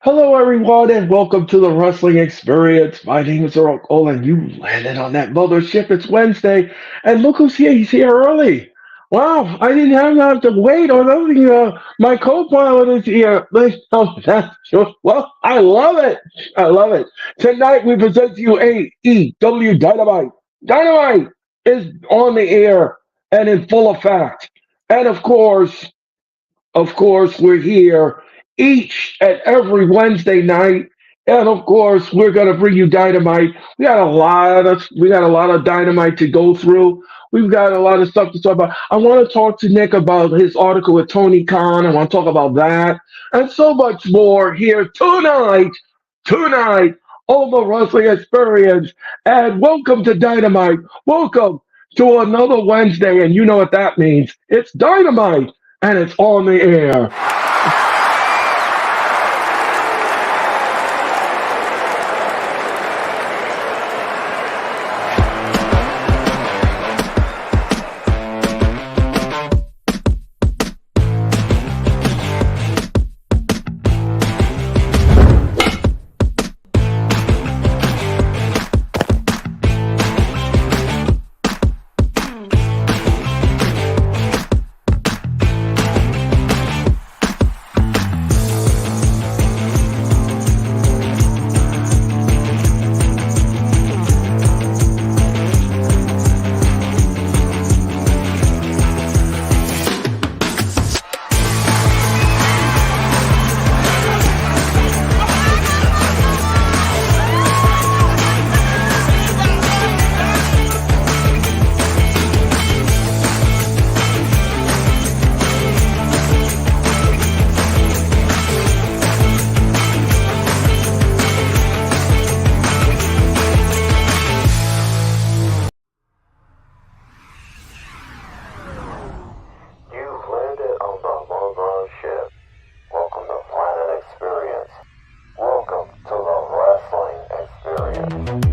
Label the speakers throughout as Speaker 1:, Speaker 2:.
Speaker 1: Hello, everyone, and welcome to the Wrestling Experience. My name is Earl Cole, and you landed on that mothership. It's Wednesday, and look who's here. He's here early. Wow, I didn't have to wait on anything. My co-pilot is here. Well, I love it. I love it. Tonight, we present to you AEW Dynamite. Dynamite is on the air and in full effect. And of course, we're here each and every Wednesday night. And of course, we're gonna bring you dynamite. We got a lot of dynamite to go through. We've got a lot of stuff to talk about. I want to talk to Nick about his article with Tony Khan. I want to talk about that and so much more here tonight on the Wrestling Experience. And welcome to Dynamite. Welcome to another Wednesday, and you know what that means. It's Dynamite and it's on the air.
Speaker 2: You've landed on the London ship. Welcome to Planet Experience. Welcome to the Wrestling Experience.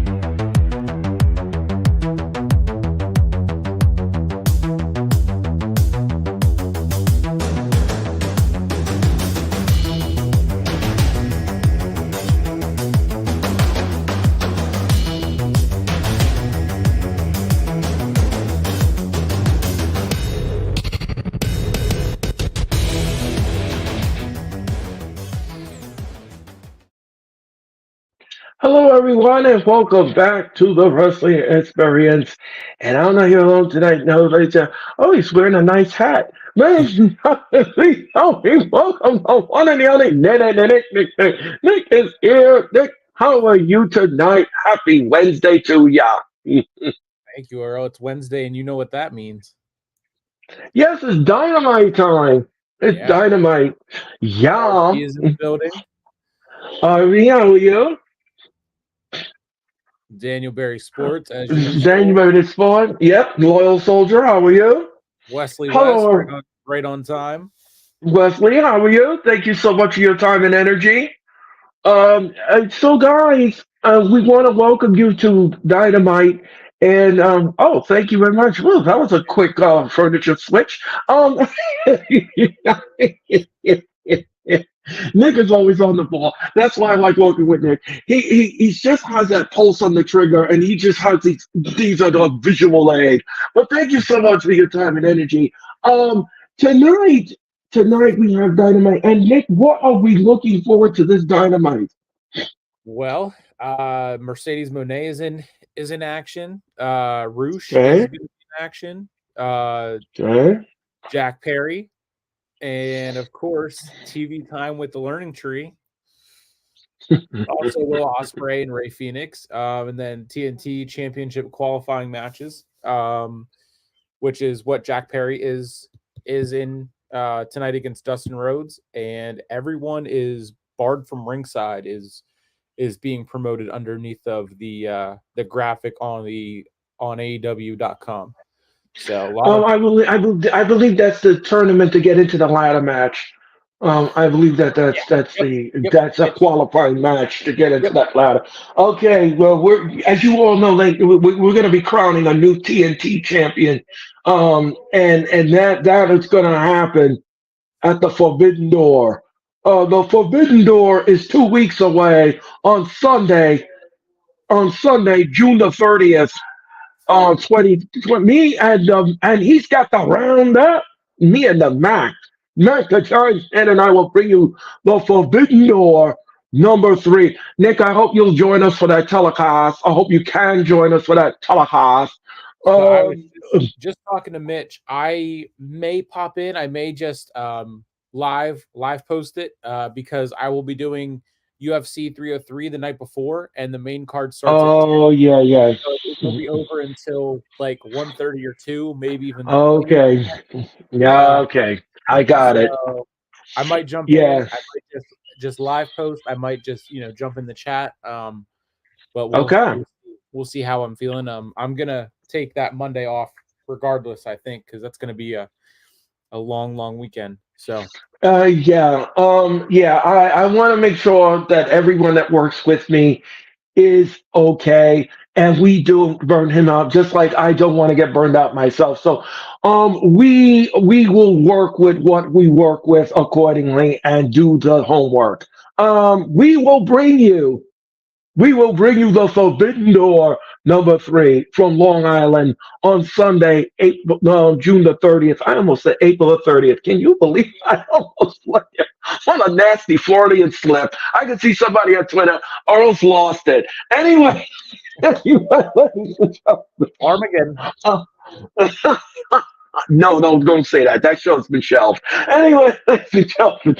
Speaker 1: Hello, everyone, and welcome back to the Wrestling Experience. And I'm not here alone tonight. No, they say, oh, he's wearing a nice hat. Man, oh, welcome the one and the only Nick is here. Nick, how are you tonight? Happy Wednesday to ya.
Speaker 3: Thank you, Earl. It's Wednesday, and you know what that means.
Speaker 1: Yes, it's dynamite time. It's
Speaker 3: Yeah,
Speaker 1: dynamite. Yeah.
Speaker 3: RP is in the building.
Speaker 1: Yeah, how are you?
Speaker 3: Daniel Berry Sports, as
Speaker 1: Then you
Speaker 3: usual.
Speaker 1: ready to spawn? Yep, loyal soldier, how are you?
Speaker 3: Wesley West,
Speaker 1: Hello,
Speaker 3: right on time.
Speaker 1: Wesley, how are you? Thank you so much for your time and energy. So guys, we want to welcome you to Dynamite, and oh, thank you very much. Well, that was a quick furniture switch. Nick is always on the ball. That's why I like working with Nick. He just has that pulse on the trigger, and he just has these are the visual aid. But thank you so much for your time and energy. Um, tonight tonight we have Dynamite, and Nick, what are we looking forward to this Dynamite?
Speaker 3: Well, Mercedes Monet is in action. Roosh is
Speaker 1: Okay,
Speaker 3: going to be in action. Uh,
Speaker 1: okay.
Speaker 3: Jack Perry, and of course, TV time with the Learning Tree. Also, Will Ospreay and Ray Phoenix, and then TNT Championship qualifying matches, which is what Jack Perry is in tonight against Dustin Rhodes, and everyone is barred from ringside is being promoted underneath of the graphic on AEW.com. So a lot of
Speaker 1: I believe that's the tournament to get into the ladder match. I believe that
Speaker 3: yeah, yep, yep,
Speaker 1: that's a
Speaker 3: it's
Speaker 1: qualifying match to get into
Speaker 3: yep.
Speaker 1: that ladder. Okay, well, we're as you all know, like we're going to be crowning a new TNT champion, and that is going to happen at the Forbidden Door. The Forbidden Door is 2 weeks away on Sunday. On Sunday, June the 30th. 20, me and he's got the roundup. Me and the Mac the Giants and I will bring you the Forbidden Door #3. Nick, I hope you'll join us for that telecast. I hope you can join us for that telecast.
Speaker 3: So I was
Speaker 1: Um,
Speaker 3: just talking to Mitch. I may pop in. I may just live post it because I will be doing UFC 303 the night before, and the main card starts at 2.
Speaker 1: oh yeah, yeah.
Speaker 3: So it will be over until like 1:30 or 2, maybe even
Speaker 1: Okay, yeah,
Speaker 3: uh,
Speaker 1: okay. I got it.
Speaker 3: so I might jump in.
Speaker 1: Yeah.
Speaker 3: I might just live post. I might just jump in the chat. But
Speaker 1: Okay.
Speaker 3: we'll see how I'm feeling. I'm gonna take that Monday off regardless. I think because that's gonna be a long weekend. So
Speaker 1: Yeah. I want to make sure that everyone that works with me is okay, and we do burn him out, just like I don't want to get burned out myself. So, we will work with what we work with accordingly and do the homework. We will bring you. We will bring you the Forbidden Door #3 from Long Island on Sunday, April, no, June the 30th. I almost said April the 30th. Can you believe I almost went there? What a nasty Floridian slip. I could see somebody on Twitter, Earl's lost it. Anyway, ladies and
Speaker 3: Armageddon.
Speaker 1: gentlemen, no, don't say that. That show's been shelved. Anyway, ladies and gentlemen,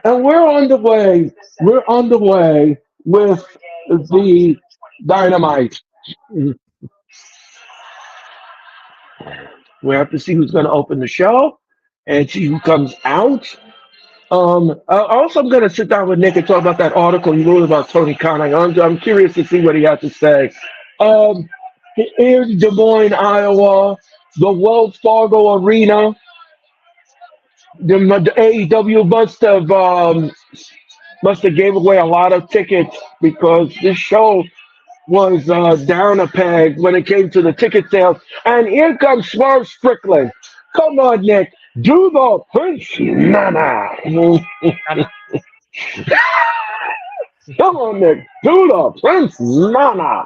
Speaker 1: and we're on the way. We're on the way with the Dynamite. We have to see who's going to open the show and see who comes out. Also, I'm going to sit down with Nick and talk about that article you wrote about Tony Khan. I'm curious to see what he had to say. Here in Des Moines, Iowa, the Wells Fargo Arena. The AEW must have gave away a lot of tickets because this show was down a peg when it came to the ticket sales. And here comes Swerve Strickland. Come on, Nick. Do the Prince Nana. Come on, Nick. Do the Prince Nana.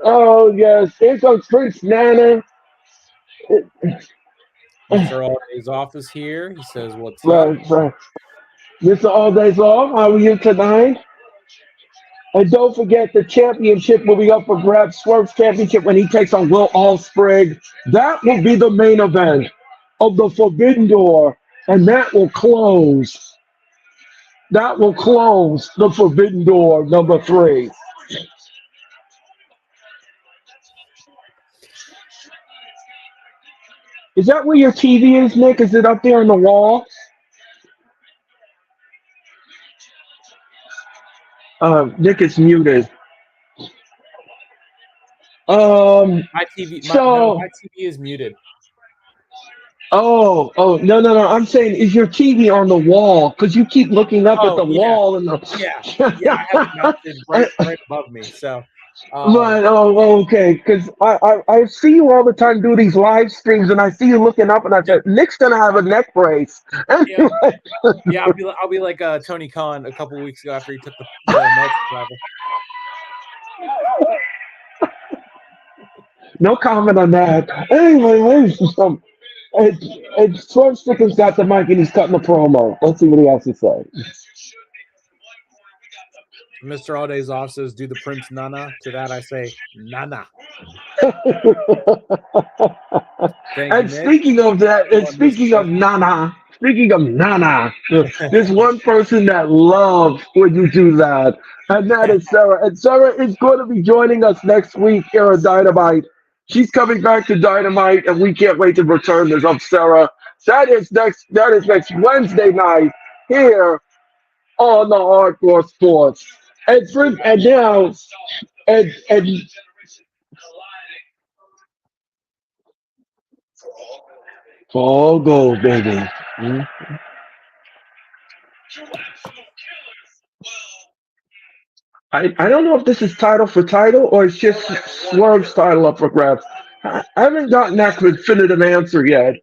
Speaker 1: Oh, yes. Here comes Prince Nana.
Speaker 3: Mr. Alday's office here. He says, "What's up?"
Speaker 1: Right. Mr. All Days Off, how are you tonight? And don't forget the championship will be up for grabs. Swerve's championship when he takes on Will Ospreay. That will be the main event of the Forbidden Door, and that will close. That will close the Forbidden Door #3. Is that where your TV is, Nick? Is it up there on the wall? Nick is muted.
Speaker 3: My TV. My TV is muted.
Speaker 1: Oh, no. I'm saying, is your TV on the wall? Because you keep looking up at the wall and
Speaker 3: I have it mounted right above me. So,
Speaker 1: but okay. Because I see you all the time do these live streams, and I see you looking up, and I said Nick's gonna have a neck brace.
Speaker 3: Yeah, I'll be like Tony Khan a couple weeks ago after he took the Nelson driver.
Speaker 1: No comment on that. Anyway, ladies and gentlemen, and Swerve Strickland's got the mic and he's cutting the promo. Let's see what he has to say.
Speaker 3: Mr. Alday's off says, "Do the Prince Nana." To that I say, Nana.
Speaker 1: And speaking of that, and speaking of Nana, there's one person that loves when you do that, and that is Sarah. And Sarah is going to be joining us next week here at Dynamite. She's coming back to Dynamite, and we can't wait to return this of Sarah. That is next Wednesday night here on the Hardcore Sports. And now, and all gold, baby. I don't know if this is title for title or it's just Swerve's title up for grabs. I haven't gotten that definitive answer yet.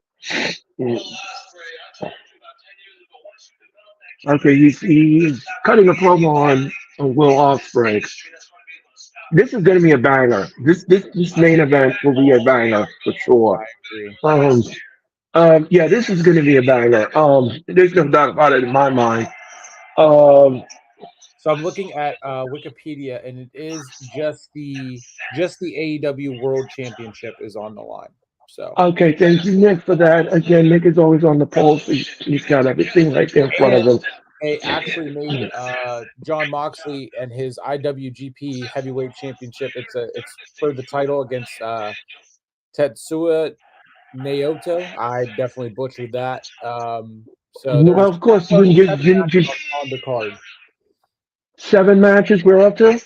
Speaker 1: Okay, he's cutting a promo on Will Ospreay. This is going to be a banger. This main event will be a banger for
Speaker 3: I
Speaker 1: sure.
Speaker 3: agree.
Speaker 1: Um, yeah, this is going to be a banger. There's no doubt about it in my mind. Um,
Speaker 3: So I'm looking at Wikipedia, and it is just the AEW World Championship is on the line. So
Speaker 1: okay, thank you, Nick, for that. Again, Nick is always on the pulse. He's got everything right there in front of
Speaker 3: and
Speaker 1: him.
Speaker 3: they actually made John Moxley and his IWGP Heavyweight Championship. It's for the title against Tetsuya Naoto. I definitely butchered that. So
Speaker 1: Well,
Speaker 3: there's
Speaker 1: of course, you can
Speaker 3: 7
Speaker 1: give
Speaker 3: matches on the card.
Speaker 1: 7 matches we're up to.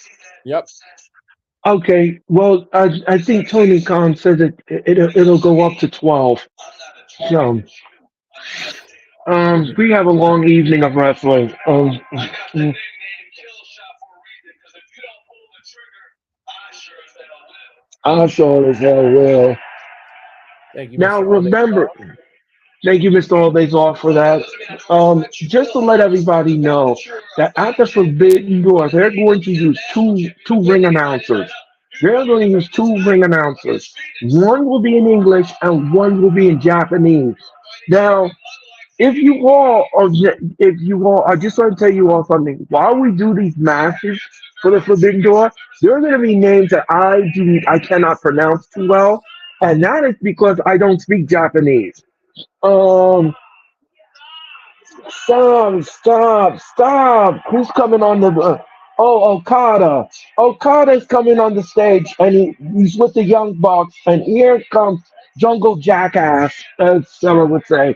Speaker 3: Yep.
Speaker 1: Okay, well, I think Tony Khan said that it'll go up to 12. So, we have a long evening of wrestling. Mm, I sure as hell will.
Speaker 3: Thank you,
Speaker 1: Now,
Speaker 3: Mr. All Day.
Speaker 1: remember, thank you, Mr. All Days Off, for that. Just to let everybody know that at the Forbidden Door, they're going to use two ring announcers. They're going to use two ring announcers. One will be in English and one will be in Japanese. Now, I just want to tell you all something. While we do these matches for the Forbidden Door, there are going to be names that I cannot pronounce too well, and that is because I don't speak Japanese. Um, stop! Who's coming on the? Oh, Okada. Okada's coming on the stage, and he's with the Young Bucks, and here comes Jungle Jackass, as Sarah would say.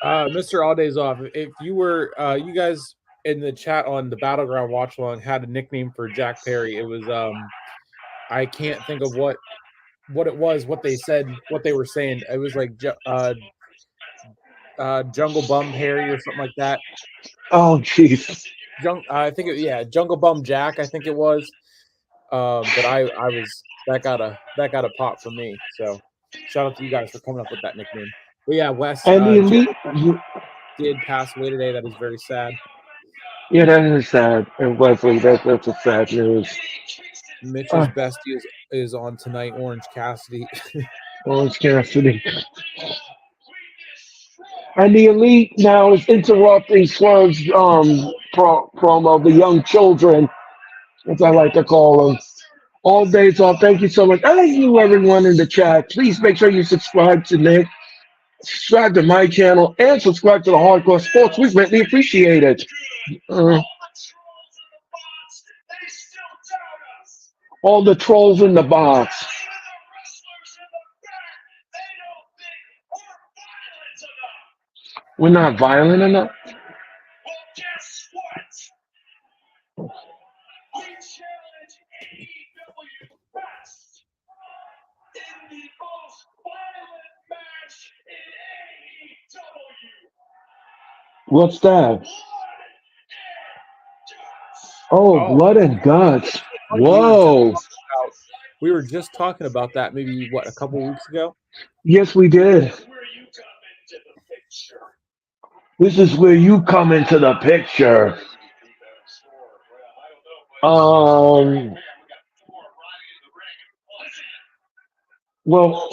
Speaker 3: Mr. All Days Off. If you were you guys in the chat on the Battleground Watch Along had a nickname for Jack Perry. It was I can't think of what it was, what they said, what they were saying. It was like Jungle Bum Harry or something like that.
Speaker 1: Oh, jeez.
Speaker 3: Yeah, Jungle Bum Jack, I think it was. But I was that got a pop for me. So shout out to you guys for coming up with that nickname. But yeah, Wes
Speaker 1: And the elite.
Speaker 3: did pass away today. That is very sad.
Speaker 1: Yeah, that is sad. And Wesley, that's a sad news.
Speaker 3: Mitch's bestie is on tonight. Orange Cassidy.
Speaker 1: Orange Cassidy. And the elite now is interrupting Swerve's promo, the young children, as I like to call them. All Days Off. Thank you so much. Thank you, everyone in the chat. Please make sure you subscribe to Nick, subscribe to my channel, and subscribe to the Hardcore Sports. We greatly appreciate it. All the trolls in the box. We're not violent enough. What's that? Oh, blood and guts. Whoa.
Speaker 3: We were just talking about that maybe a couple weeks ago.
Speaker 1: Yes, we did. This is where you come into the picture. Well,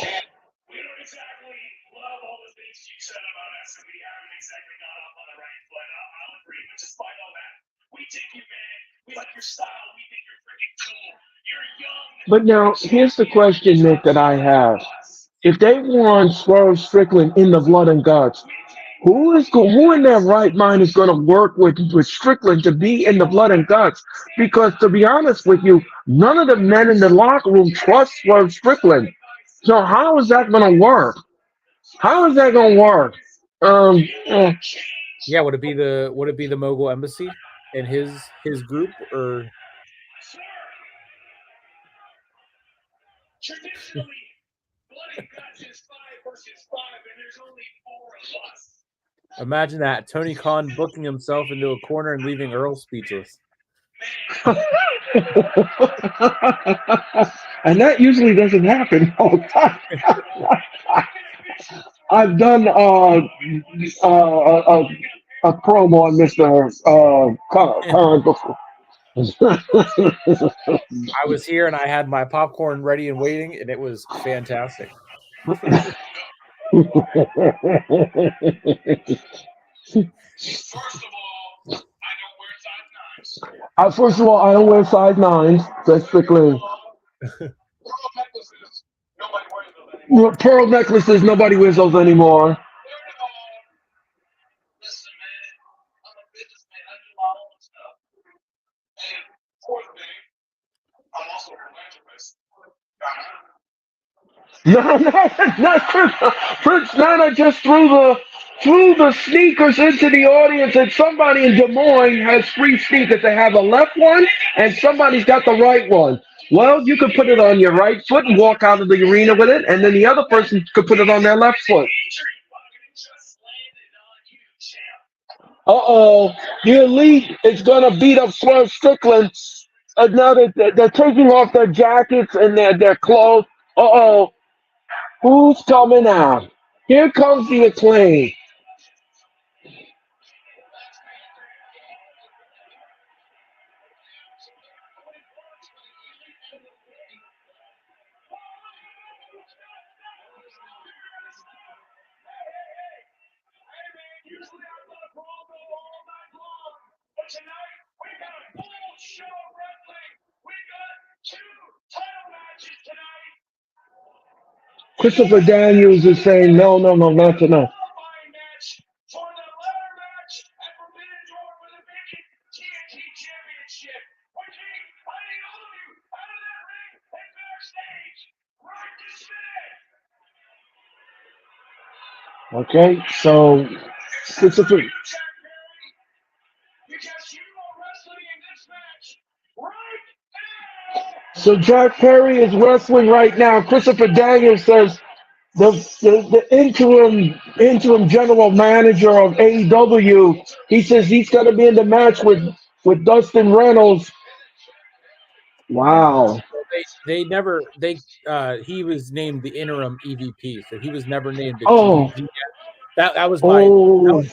Speaker 1: but now here's the question, Nick, that I have. If they want Swerve Strickland in the blood and guts, who in their right mind is going to work with Strickland to be in the blood and guts? Because to be honest with you, none of the men in the locker room trust Swerve Strickland. So how is that going to work? How is that going to work?
Speaker 3: Yeah, would it be the Mogul Embassy and his group, or imagine that Tony Khan booking himself into a corner and leaving Earl speechless.
Speaker 1: And that usually doesn't happen all the time. I've done a promo on Mr. Khan before.
Speaker 3: I was here and I had my popcorn ready and waiting, and it was fantastic.
Speaker 1: First of all, I don't wear size nines. That's strictly pearl necklaces. Nobody wears those anymore. No, no, not Prince Nana just threw the sneakers into the audience, and somebody in Des Moines has free sneakers. They have a left one, and somebody's got the right one. Well, you could put it on your right foot and walk out of the arena with it, and then the other person could put it on their left foot. Uh-oh, the Elite is going to beat up Swerve Strickland. Now they're taking off their jackets and their clothes. Uh-oh, who's coming out? Here comes the Acclaim. Christopher Daniels is saying, no, no, no, not tonight. Okay, so Christopher. So Jack Perry is wrestling right now. Christopher Daniels says the interim general manager of AEW. He says he's going to be in the match with Dustin Reynolds. Wow.
Speaker 3: They never he was named the interim EVP, so he was never named a
Speaker 1: Oh.
Speaker 3: GM. That was
Speaker 1: Oh.
Speaker 3: my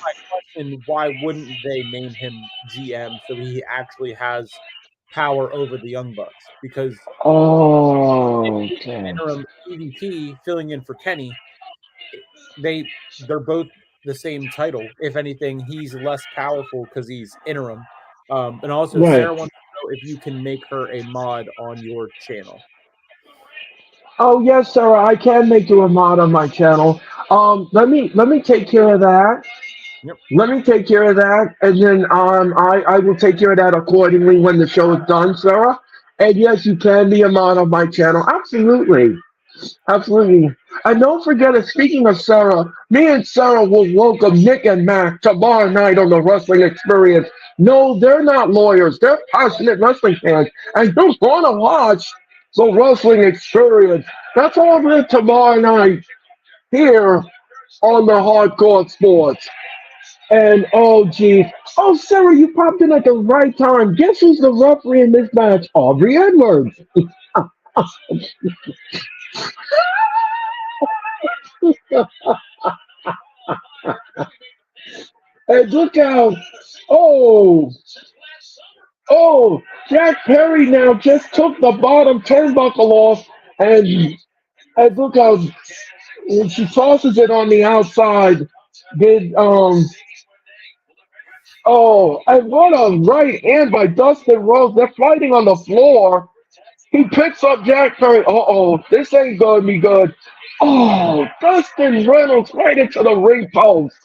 Speaker 3: question. Why wouldn't they name him GM so he actually has power over the Young Bucks? Because
Speaker 1: okay.
Speaker 3: interim EVP filling in for Kenny, they're both the same title. If anything, he's less powerful because he's interim. And also,
Speaker 1: Right.
Speaker 3: Sarah wants to know if you can make her a mod on your channel.
Speaker 1: Oh yes, Sarah, I can make you a mod on my channel. Let me take care of that.
Speaker 3: Yep.
Speaker 1: Let me take care of that, and then I will take care of that accordingly when the show is done, Sarah. And yes, you can be a mod on my channel. Absolutely. Absolutely. And don't forget, speaking of Sarah, me and Sarah will welcome Nick and Mac tomorrow night on the Wrestling Experience. No, they're not lawyers. They're passionate wrestling fans. And you want to watch the Wrestling Experience. That's all there tomorrow night here on the Hardcore Sports. And oh, geez. Oh, Sarah, you popped in at the right time. Guess who's the referee in this match? Aubrey Edwards. And look out. Oh, Jack Perry now just took the bottom turnbuckle off, and look how when she tosses it on the outside. Did Oh, and what a right hand by Dustin Rhodes. They're fighting on the floor. He picks up Jack Perry. Uh-oh, this ain't gonna be good. Oh, Dustin Reynolds right into the ring post.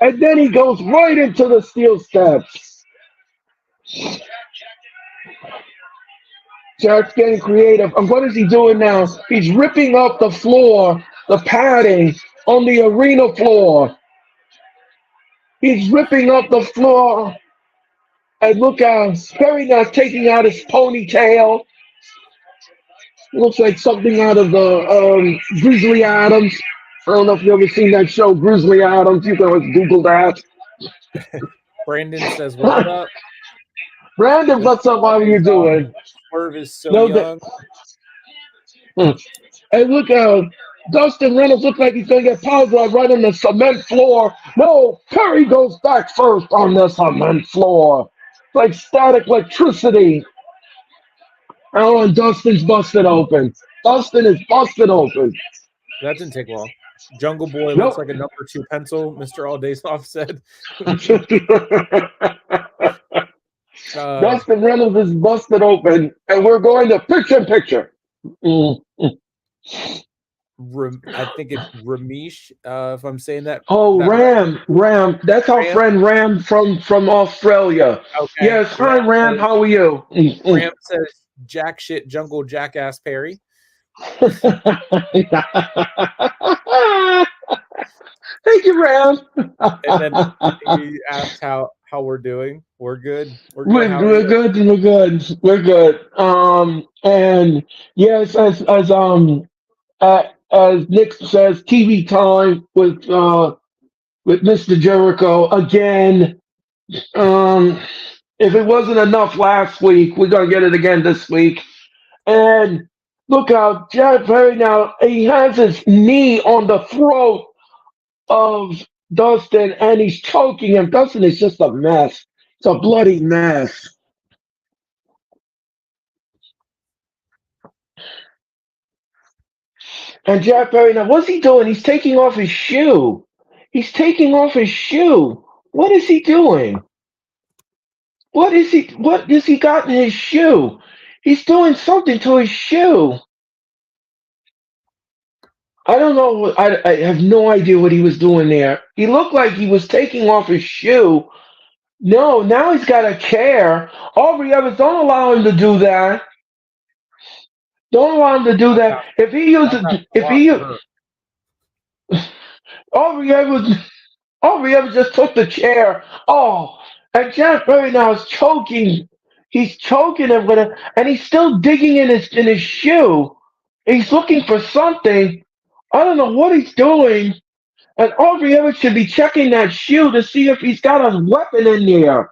Speaker 1: And then he goes right into the steel steps. Jack's getting creative. And what is he doing now? He's ripping up the floor, the padding on the arena floor. He's ripping up the floor. And look out, Perry now taking out his ponytail. Looks like something out of the Grizzly Adams. I don't know if you've ever seen that show, Grizzly Adams. You can always Google that.
Speaker 3: Brandon says, "What up?"
Speaker 1: Brandon, what's up? How are you doing?
Speaker 3: Swerve is so young.
Speaker 1: And look out. Dustin Reynolds looks like he's going to get power drive right on the cement floor. No, Perry goes back first on the cement floor. Like static electricity. Oh, and Dustin's busted open. Dustin is busted open.
Speaker 3: That didn't take long. Jungle Boy looks
Speaker 1: Nope.
Speaker 3: like a number 2 pencil, Mr. All Days Off said.
Speaker 1: Dustin Reynolds is busted open, and we're going to picture in picture. Mm.
Speaker 3: I think it's Ramesh, if I'm saying that.
Speaker 1: Oh,
Speaker 3: that right.
Speaker 1: Ram. That's our
Speaker 3: Ram?
Speaker 1: friend Ram from Australia.
Speaker 3: Okay.
Speaker 1: Yes, hi Ram. How are you?
Speaker 3: Ram says jack shit jungle jackass Perry.
Speaker 1: Thank you, Ram.
Speaker 3: And then he asked how we're doing. We're good. We're good.
Speaker 1: We're,
Speaker 3: How are
Speaker 1: we're
Speaker 3: you?
Speaker 1: good. We're good. We're good. And yes, as Nick says, TV time with Mr. Jericho again. Um, if it wasn't enough last week, we're gonna get it again this week. And look out, Jack Perry now. He has his knee on the throat of Dustin, and he's choking him. Dustin is just a mess. It's a bloody mess. And Jack Perry, now what's he doing? He's taking off his shoe. He's taking off his shoe. What is he doing? What has he got in his shoe? He's doing something to his shoe. I don't know. I have no idea what he was doing there. He looked like he was taking off his shoe. No, now he's got a chair. Aubrey Evans, don't allow him to do that. Don't allow him to do that. If he uses, if he, Aubrey Evans, Aubrey Evans just took the chair. Oh, and Jack Perry now is choking. He's choking him with it, and he's still digging in his shoe. He's looking for something. I don't know what he's doing. And Aubrey Evans should be checking that shoe to see if he's got a weapon in there.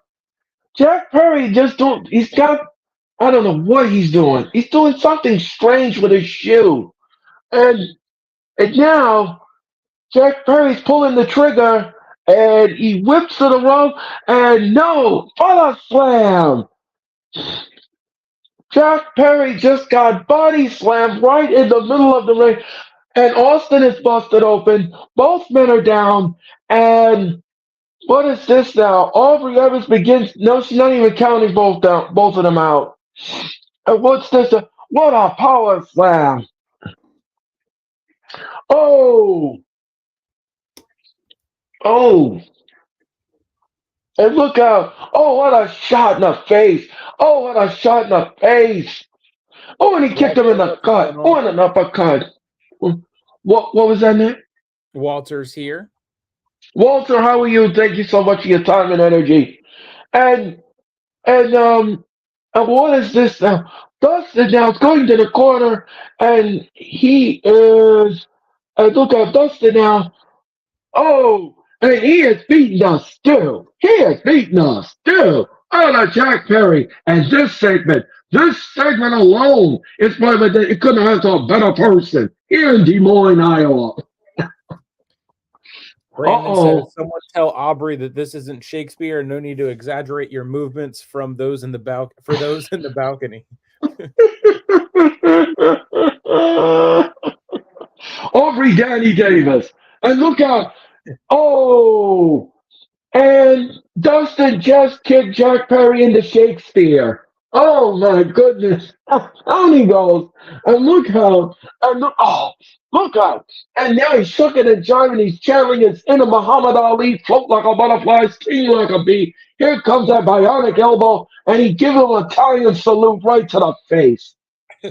Speaker 1: Jack Perry just don't. He's got. I don't know what he's doing. He's doing something strange with his shoe, and now Jack Perry's pulling the trigger, and he whips to the rope, and no, butter slam. Jack Perry just got body slammed right in the middle of the ring, and Austin is busted open. Both men are down, and what is this now? Aubrey Evans begins. No, she's not even counting both of them out. And what's this? What a power slam! Oh, oh, and look out! Oh, what a shot in the face! Oh, what a shot in the face! Oh, and he kicked him in the gut. Oh, and an uppercut. What was that, Nick?
Speaker 3: Walter's here.
Speaker 1: Walter, how are you? Thank you so much for your time and energy. And and what is this now? Dustin now is going to the corner, and he is. And look at Dustin now. Oh, and he has beaten us too. He has beaten us too. Oh, no, Jack Perry. And this segment alone, it's probably it couldn't have to a better person here in Des Moines, Iowa.
Speaker 3: Brandon says, someone tell Aubrey that this isn't Shakespeare and no need to exaggerate your movements from those in the for those in the balcony.
Speaker 1: Aubrey Danny Davis. And look out. Oh, and Dustin just kicked Jack Perry into Shakespeare. Oh my goodness. Down he goes. And look how, and look out. And now he's shucking and jiving. He's channeling his inner Muhammad Ali, float like a butterfly, sting like a bee. Here comes that bionic elbow, and he gives him an Italian salute right to the face. He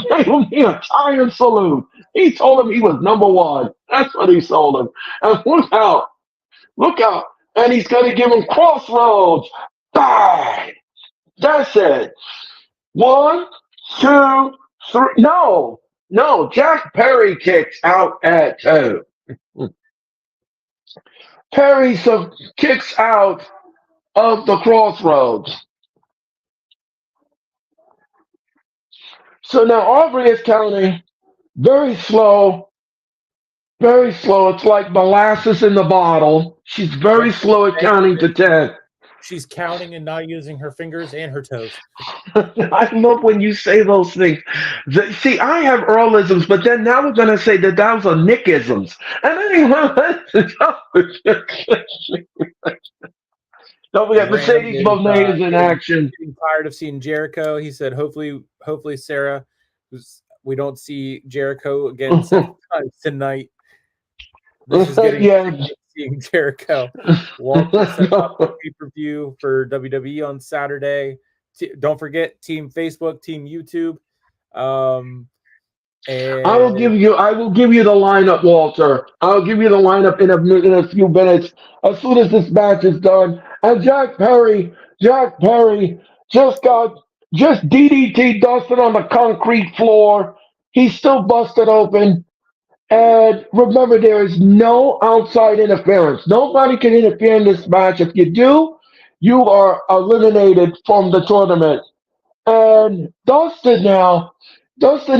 Speaker 1: gave him the Italian salute. He told him he was number one. That's what he told him. And look out. And he's going to give him crossroads. Bang! That's it. 1, 2, 3. No. Jack Perry kicks out at 2. Perry kicks out of the crossroads. So now Aubrey is counting. Very slow, very slow. It's like molasses in the bottle. She's
Speaker 3: What
Speaker 1: very
Speaker 3: she's
Speaker 1: slow at
Speaker 3: saying
Speaker 1: counting
Speaker 3: is
Speaker 1: to 10.
Speaker 3: she's counting and not using her fingers and her toes.
Speaker 1: I love when you say those things. See, I have Earlisms, but then now we're going to say that those are Nickisms. And don't forget,
Speaker 3: Ram
Speaker 1: Mercedes
Speaker 3: is
Speaker 1: Monet is in action.
Speaker 3: getting tired of seeing Jericho. He said, hopefully Sarah, we don't see Jericho again 7 times tonight. This is getting
Speaker 1: Yeah.
Speaker 3: seeing Jericho. Walter set up the pay-per-view for WWE on Saturday. Don't forget Team Facebook, Team YouTube. And
Speaker 1: I will give you the lineup, Walter. I'll give you the lineup in a few minutes as soon as this match is done. And Jack Perry just DDT Dustin on the concrete floor. He's still busted open. And remember, there is no outside interference. Nobody can interfere in this match. If you do, you are eliminated from the tournament. And Dustin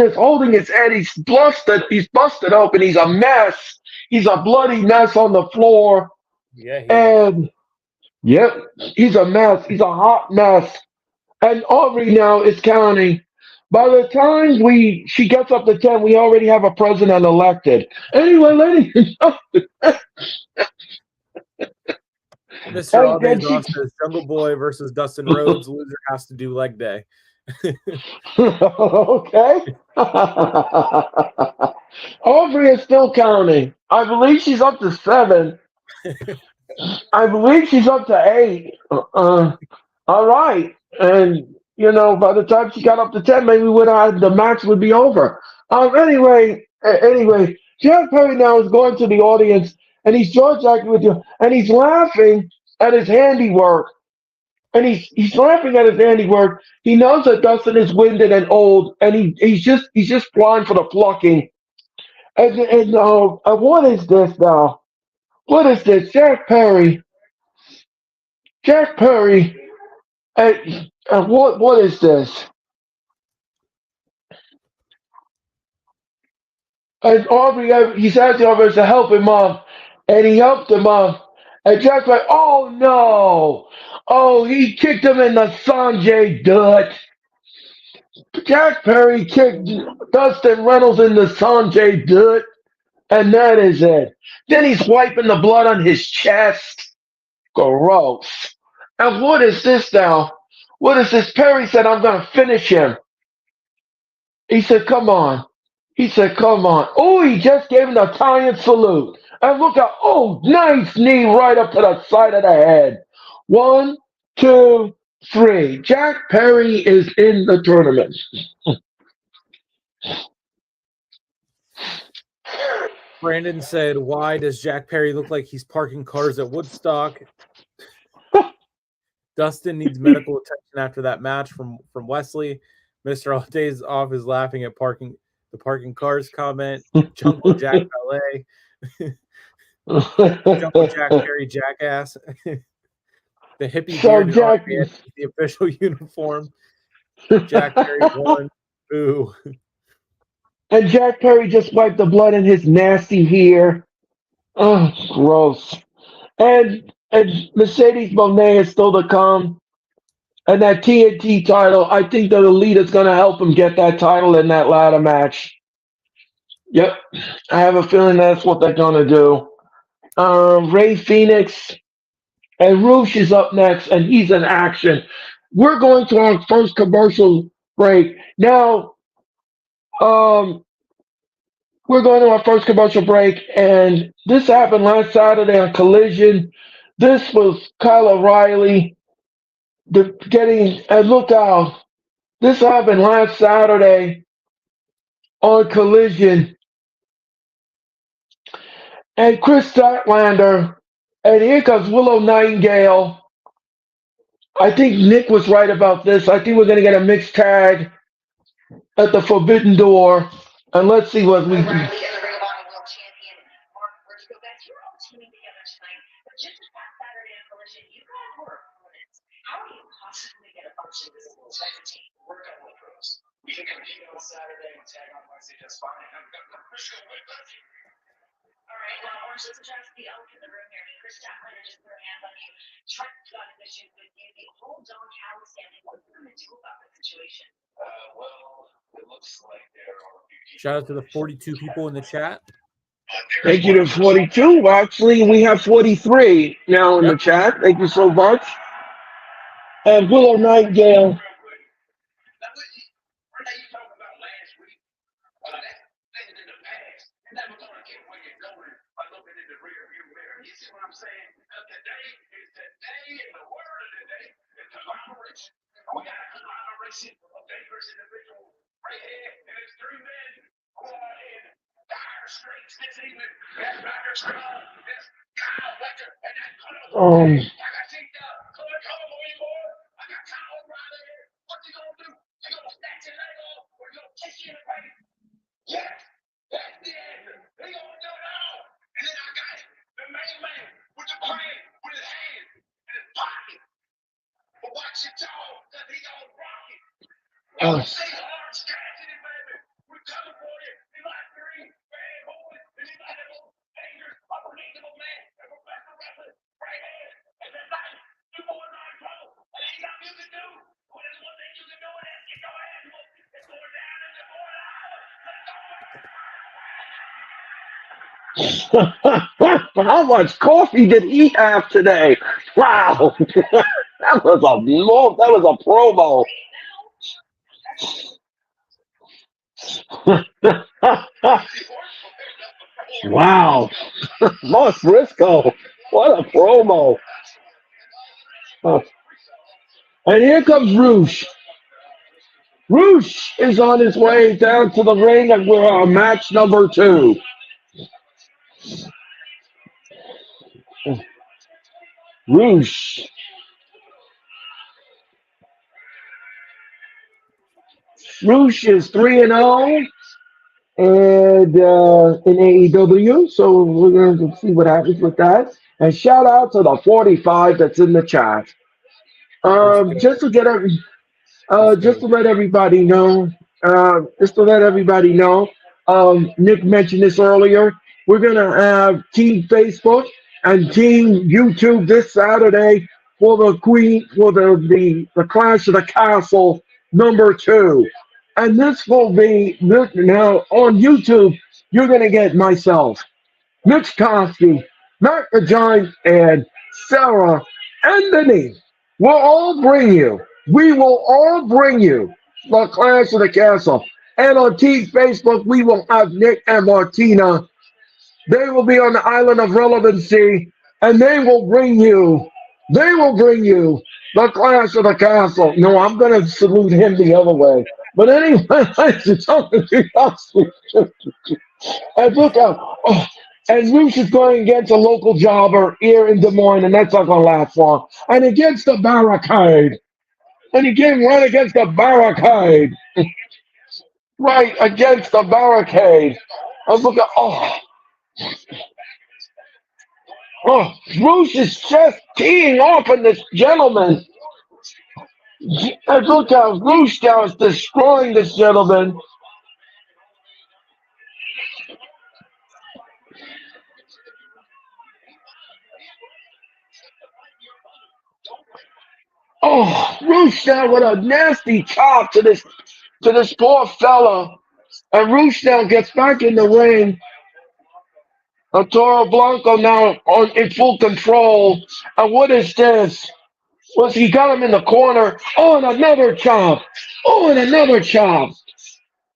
Speaker 1: is holding his head. He's busted. He's busted open. He's a mess. He's a bloody mess on the floor.
Speaker 3: yeah, he is.
Speaker 1: And yep, he's a mess. He's a hot mess. And Aubrey now is counting. By the time she gets up to 10, we already have a president elected. Anyway, ladies and
Speaker 3: Mr. All
Speaker 1: and
Speaker 3: Days Off says Jungle Boy versus Dustin Rhodes. Loser has to do leg day.
Speaker 1: okay. Aubrey is still counting. I believe she's up to 7. I believe she's up to 8. All right. And, by the time she got up to 10, maybe the match would be over. Anyway, Jeff Perry now is going to the audience, and he's jaw-jacking with you, and he's laughing at his handiwork. And he's laughing at his handiwork. He knows that Dustin is winded and old, and he's just blind for the plucking. And what is this now? What is this? Jack Perry. Jack Perry. What is this? And Aubrey, he's asking Aubrey to help him up, and he helped him up. And Jack's like, oh no! Oh, he kicked him in the Sanjay Dutt. Jack Perry kicked Dustin Reynolds in the Sanjay Dutt, and that is it. Then he's wiping the blood on his chest. Gross. And what is this now? What is this? Perry said, I'm going to finish him. He said, come on. He said, come on. Oh, he just gave him the Italian salute. And look out. Oh, nice knee right up to the side of the head. 1, 2, 3. Jack Perry is in the tournament.
Speaker 3: Brandon said, why does Jack Perry look like he's parking cars at Woodstock? Dustin needs medical attention after that match from Wesley. Mr. All Days Off is laughing at the parking cars comment. Jungle Jack Ballet. Jungle Jack Perry jackass. The hippie bearded man, the official uniform. Jack Perry won. Boo.
Speaker 1: And Jack Perry just wiped the blood in his nasty hair. Oh, gross. And Mercedes Monet is still to come. And that TNT title, I think that Elite is going to help him get that title in that ladder match. Yep. I have a feeling that's what they're going to do. Ray Phoenix and Roosh is up next, and he's in action. We're going to our first commercial break. Now, we're going to our first commercial break, and this happened last Saturday on Collision. This was Kyle O'Reilly and look out. This happened last Saturday on Collision. And Chris Statlander, and here comes Willow Nightingale. I think Nick was right about this. I think we're going to get a mixed tag at the Forbidden Door. And let's see what we can.
Speaker 3: Shout out to the 42 people in the chat.
Speaker 1: Thank you to 42. Actually, we have 43 now in the chat. Thank you so much. And Willow Nightingale. Um, uh, how much coffee did he have today? Wow, that was a promo. Wow, Moss Briscoe, what a promo! Oh, and here comes Roosh. Roosh is on his way down to the ring, and we're on match number 2. Roosh. Roosh is 3-0 and in AEW, so we're going to see what happens with that. And shout out to the 45 that's in the chat. Just to get just to let everybody know, Nick mentioned this earlier. We're gonna have Team Facebook and Team YouTube this Saturday for the Clash of the Castle number 2, and this will be now on YouTube. You're gonna get myself, Mitch Koski, Matt the Giant, and Sarah Anthony. We will all bring you the Clash of the Castle. And on Team Facebook, we will have Nick and Martina. They will be on the island of relevancy, and they will bring you the Clash of the Castle. No, I'm going to salute him the other way. But anyway, it's something and look out. Oh, and Roosh is going against a local jobber here in Des Moines, and that's not going to last long. And against the barricade. And he came right against the barricade. Right against the barricade. And look at, Roosh is just teeing off on this gentleman. And look how Roosh now is destroying this gentleman. Oh, Roosh now with a nasty chop to this poor fella. And Roosh now gets back in the ring. And Toro Blanco now in full control. And what is this? Was he got him in the corner? Oh, and another chop. Oh, and another chop.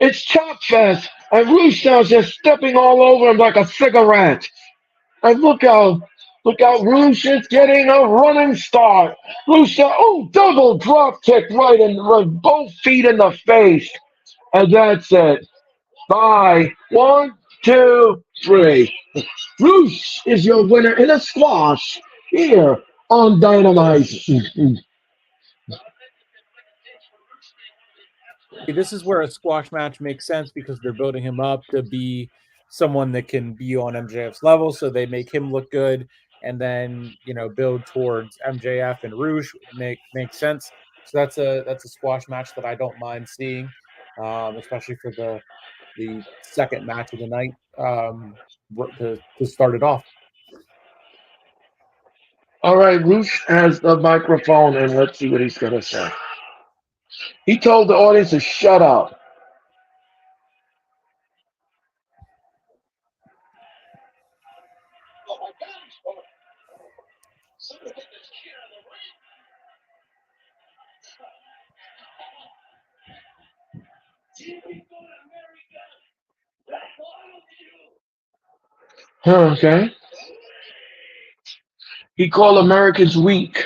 Speaker 1: It's Chop Fest. And Roosh now is just stepping all over him like a cigarette. And look how Roosh is getting a running start. Roosh, double drop kick right both feet in the face. And that's it. Bye. 1, 2, 3. Roosh is your winner in a squash here on Dynamite.
Speaker 3: This is where a squash match makes sense because they're building him up to be someone that can be on MJF's level, so they make him look good, and then build towards MJF and Roosh. Makes sense. So that's a squash match that I don't mind seeing. especially for the second match of the night to start it off.
Speaker 1: All right, Roosh has the microphone, and let's see what he's going to say. He told the audience to shut up. Okay. He called Americans weak.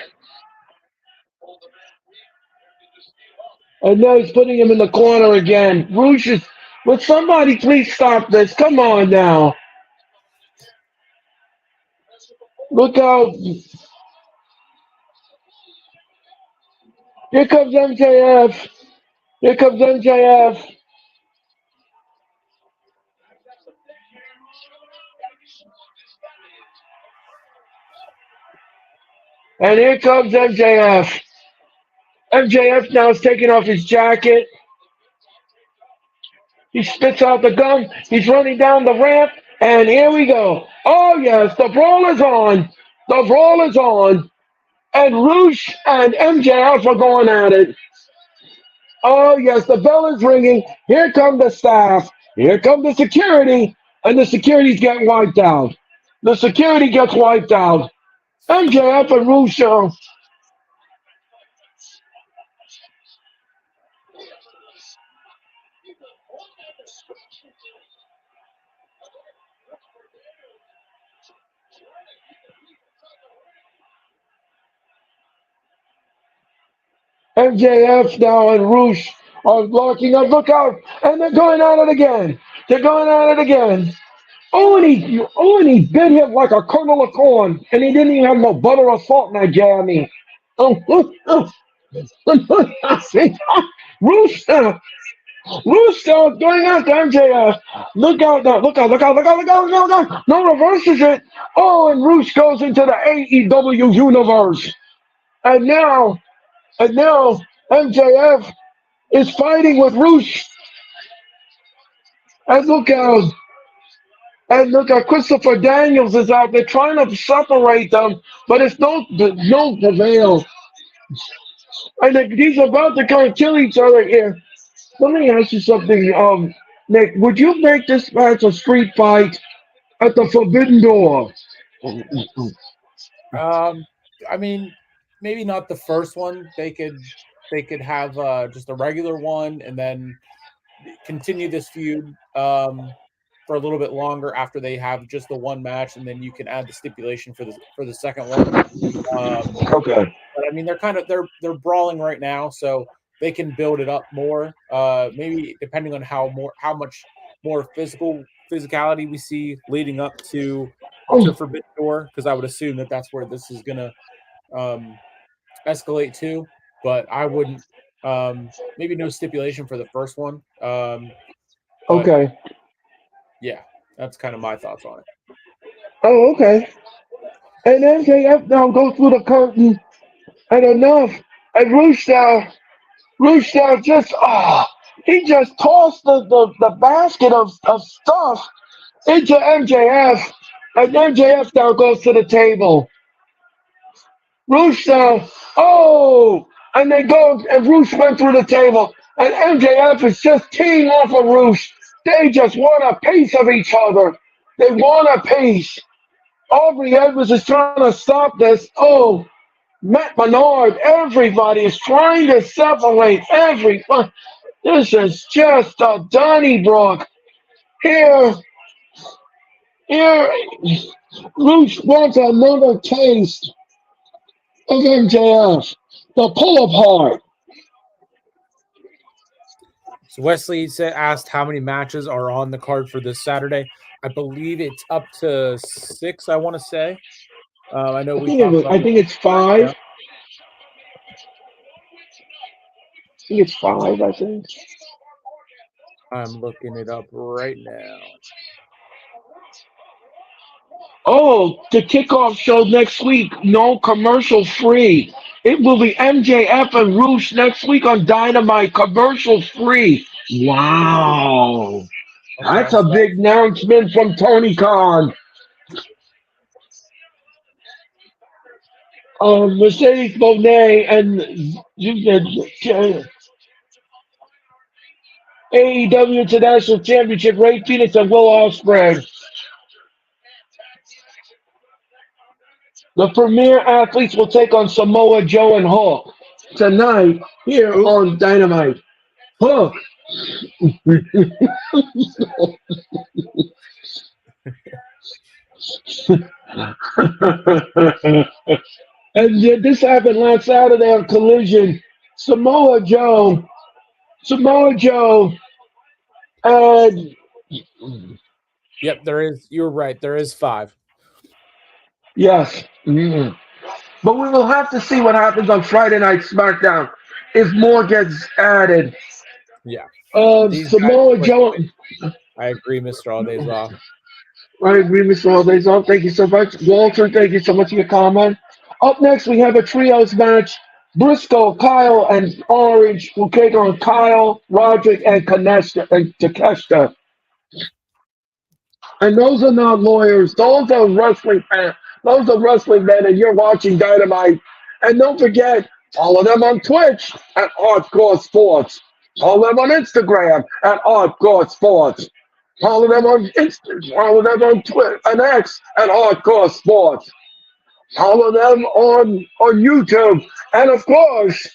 Speaker 1: And now he's putting him in the corner again. Roosh is. Would somebody please stop this? Come on now. Look out. Here comes MJF. Here comes MJF. And here comes MJF. MJF now is taking off his jacket. He spits out the gum. He's running down the ramp. And here we go. Oh, yes, the brawl is on. The brawl is on. And Roosh and MJF are going at it. Oh, yes, the bell is ringing. Here come the staff. Here come the security. And the security's getting wiped out. The security gets wiped out. MJF and Roosh are. MJF now and Roosh are locking up. Look out. And they're going at it again. They're going at it again. Oh, and he bit him like a kernel of corn. And he didn't even have no butter or salt in that jammy. Oh, Roosh going after MJF. Look out now. Look out. Look out. Look out. Look out. Look out. Look out. No, reverses it. Oh, and Roosh goes into the AEW universe. And now MJF is fighting with Roosh. And look out. Christopher Daniels is out there trying to separate them, but it's no prevail. And he's about to kind of kill each other here. Let me ask you something, Nick. Would you make this match a street fight at the Forbidden Door?
Speaker 3: I mean, maybe not the first one. They could have just a regular one and then continue this feud for a little bit longer after they have just the one match, and then you can add the stipulation for the second one.
Speaker 1: Okay.
Speaker 3: But I mean, they're brawling right now, so they can build it up more. Maybe depending on how much more physicality we see leading up to Forbidden Door, because I would assume that that's where this is gonna escalate to. But I wouldn't. Maybe no stipulation for the first one.
Speaker 1: Okay.
Speaker 3: Yeah, that's kind of my thoughts on it.
Speaker 1: Oh, okay. And MJF now goes through the curtain, and enough. And Roosh just he just tossed the basket of stuff into MJF, and MJF now goes to the table. Roosh and they go, and Roosh went through the table, and MJF is just teeing off of Roosh. They just want a piece of each other. They want a piece. Aubrey Edwards is trying to stop this. Oh, Matt Menard, everybody is trying to separate everyone. This is just a Donnybrook. Here, Roosh wants another taste of MJF. The pull apart.
Speaker 3: So Wesley asked how many matches are on the card for this Saturday. I believe it's up to 6. I want to say. I know
Speaker 1: I think it's 5. Yeah. I think it's 5. I think.
Speaker 3: I'm looking it up right now.
Speaker 1: Oh, the kickoff show next week, no commercial free. It will be MJF and Roosh next week on Dynamite, commercial free. Wow. That's
Speaker 3: Okay,
Speaker 1: a
Speaker 3: so
Speaker 1: big announcement from Tony Khan. Mercedes Monet and AEW International Championship, Ray Phoenix and Will Ospreay. The premier athletes will take on Samoa Joe and Hook tonight here
Speaker 3: oop,
Speaker 1: on Dynamite. Hook. And this happened last Saturday on Collision. Samoa Joe, Samoa Joe, and
Speaker 3: yep, there is. You're right. There is 5.
Speaker 1: yes, but we will have to see what happens on Friday Night SmackDown if more gets added.
Speaker 3: Yeah, these guys
Speaker 1: Samoa
Speaker 3: quick.
Speaker 1: Joe,
Speaker 3: I agree, Mr. All Days Off.
Speaker 1: I agree, Mr. All Days Off. Thank you so much, Walter. Thank you so much for your comment. Up next, we have a trios match. Briscoe, Kyle, and Orange will take on Kyle, Roderick, and Takeshita. And those are not lawyers. Those are wrestling fans. Those are wrestling men, and you're watching Dynamite. And don't forget, follow them on Twitch at Hardcore Sports. Follow them on Instagram at Hardcore Sports. Follow them on follow them on Twitter and X at Hardcore Sports. Follow them on YouTube, and of course,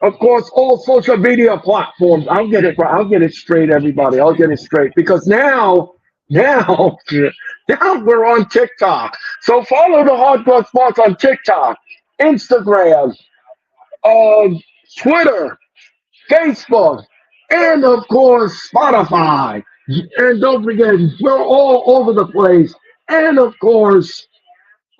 Speaker 1: all social media platforms. I'll get it straight, everybody. I'll get it straight because now, now we're on TikTok. So follow the Hardcore Sports on TikTok, Instagram, Twitter, Facebook, and of course Spotify. And don't forget, we're all over the place. And of course,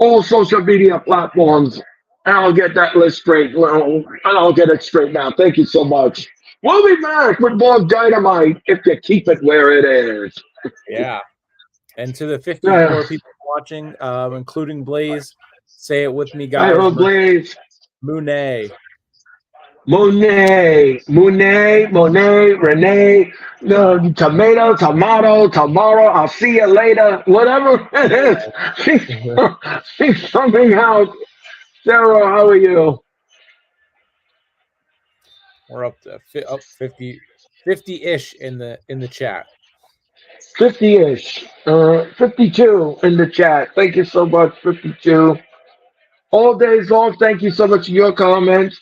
Speaker 1: all social media platforms. And I'll get that list straight. Well, and I'll get it straight now. Thank you so much. We'll be back with more Dynamite if you keep it where it is.
Speaker 3: Yeah, and to the
Speaker 1: Yeah.
Speaker 3: 54 people watching, including Blaze, say it with me,
Speaker 1: I
Speaker 3: guys.
Speaker 1: will Blaze.
Speaker 3: Monet.
Speaker 1: Monet, Renee, tomato, tomorrow, I'll see you later, whatever it is. She's coming out. Sarah, how are you?
Speaker 3: We're up to 50-ish in the chat.
Speaker 1: 50-ish. 52 in the chat. Thank you so much, 52. All days off, thank you so much for your comments.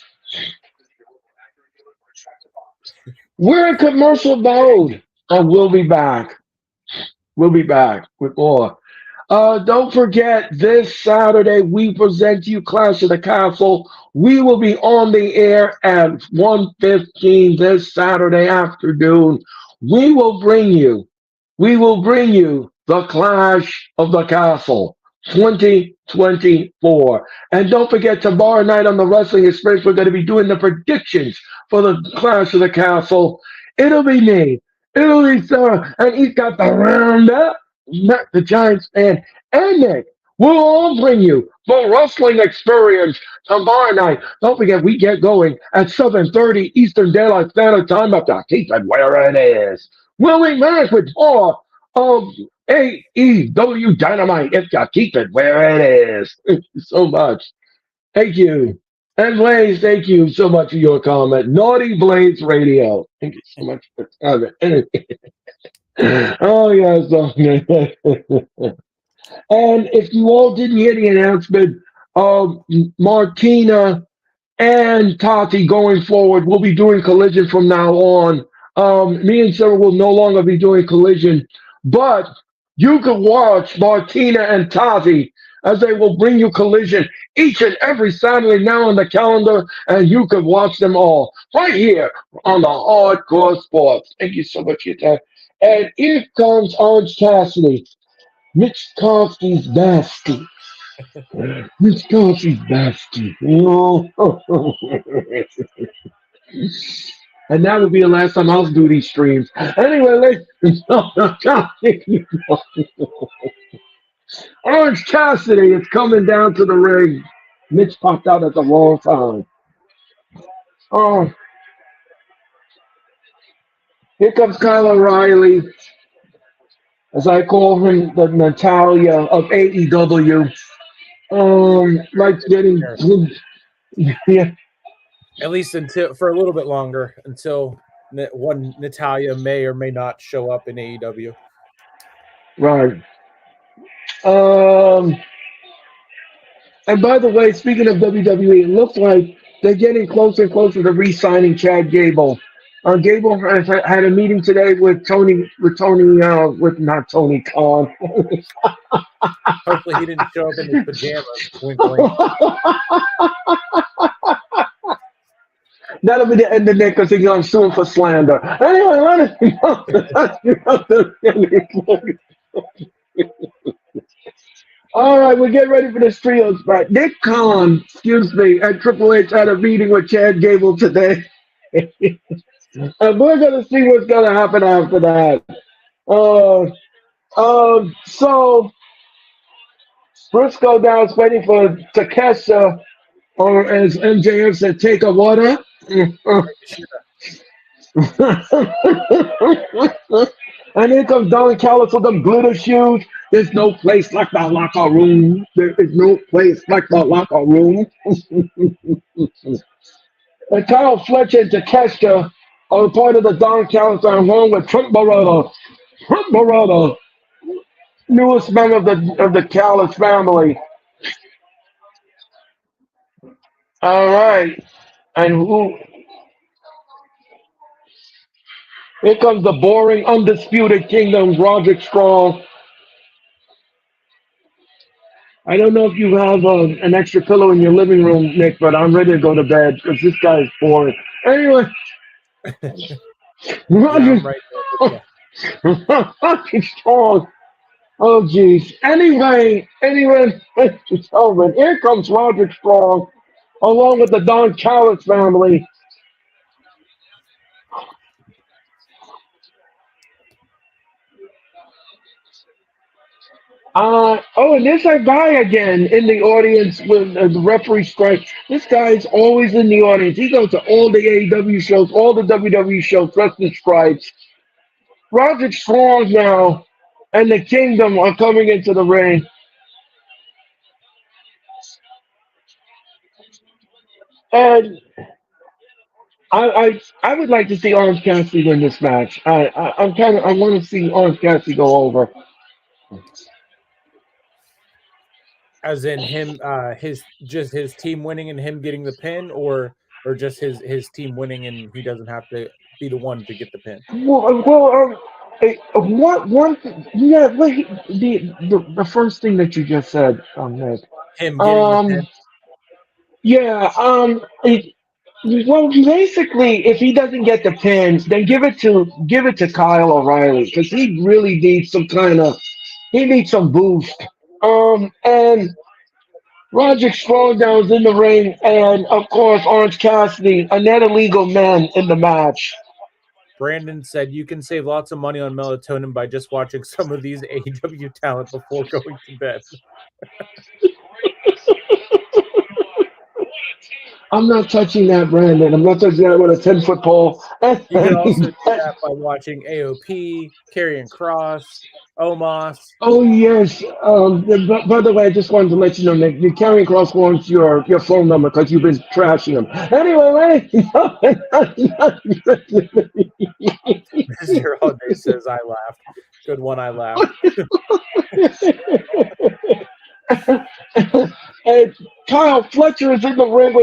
Speaker 1: We're in commercial mode, and we'll be back. We'll be back with more. Don't forget, this Saturday we present you Clash of the Castle. We will be on the air at 1:15 this Saturday afternoon. We will bring you, the Clash of the Castle 2024. And don't forget, tomorrow night on the Wrestling Experience, we're going to be doing the predictions for the Clash of the Castle. It'll be me. It'll be Sarah. And he's got the roundup. Not the Giants fan, and Nick. We'll all bring you the wrestling experience tomorrow night. Don't forget, we get going at 7:30 Eastern Daylight Standard Time. Up to keep it where it is. We'll be back with more of AEW Dynamite if you keep it where it is. Thank you so much. Thank you. And Blaze, thank you so much for your comment. Naughty Blaze Radio. Thank you so much for coming. Oh, yes. And if you all didn't hear the announcement, Martina and Tati going forward, we'll be doing Collision from now on. Me and Sarah will no longer be doing Collision, but you can watch Martina and Tati as they will bring you Collision each and every Saturday now on the calendar, and you can watch them all right here on the Hardcore Sports. Thank you so much for your time. And here comes Orange Cassidy, Mitch Kowski's bestie. Mitch Kowski's bestie. And that will be the last time I'll do these streams. Anyway, Orange Cassidy is coming down to the ring. Mitch popped out at the wrong time. Oh, Here comes Kyle O'Reilly, as I call him, the Natalia of AEW. Like getting, yeah,
Speaker 3: At least until for a little bit longer, until one Natalia may or may not show up in AEW.
Speaker 1: right. Um, and by the way, speaking of WWE, it looks like they're getting closer and closer to re-signing Chad Gable. Gable had a meeting today with with not Tony Khan.
Speaker 3: Hopefully, he didn't show up in his pajamas. Wink, wink.
Speaker 1: That'll be the end of it because he's going to sue him for slander. Anyway, all right, we're getting ready for the trios back. Nick Khan, at Triple H had a meeting with Chad Gable today. And we're going to see what's going to happen after that. So Briscoe now is waiting for Takesha, or as MJF said, take a water. And here comes Don Callis with them glitter shoes. There's no place like the locker room. There is no place like the locker room. And Kyle Fletcher and Takeshita are part of the Don Callis along with Trent Barretta. Trent Barretta, newest member of the Callis family. All right. And here comes the boring, undisputed kingdom, Roderick Strong. I don't know if you have an extra pillow in your living room, Nick, but I'm ready to go to bed because this guy is boring. Anyway. Roderick Strong. Oh, geez. Anyway, here comes Roderick Strong, along with the Don Callis family. And there's a guy again in the audience with the referee strike. This guy's always in the audience. He goes to all the AEW shows, all the WWE shows, dressed in stripes. Roderick Strong now and the Kingdom are coming into the ring. And I would like to see Orange Cassidy win this match. I want to see Orange Cassidy go over.
Speaker 3: As in him, his team winning and him getting the pin, or just his team winning and he doesn't have to be the one to get the pin.
Speaker 1: The first thing that you just said, Ned.
Speaker 3: Him getting the pin.
Speaker 1: Yeah. Well, basically, if he doesn't get the pins, then give it to Kyle O'Reilly because he really needs some boost. And Roderick Strong now is in the ring, and of course Orange Cassidy, another legal man in the match.
Speaker 3: Brandon said you can save lots of money on melatonin by just watching some of these AEW talent before going to bed.
Speaker 1: I'm not touching that, Brandon. I'm not touching that with a 10-foot pole.
Speaker 3: You can also do that by watching AOP, Karrion Kross, Omos. Oh,
Speaker 1: yes. By the way, I just wanted to let you know, Nick, Karrion Kross wants your phone number because you've been trashing him. Anyway,
Speaker 3: Mr. Holiday says I laughed. Good one, I laughed.
Speaker 1: And Kyle Fletcher is in the ring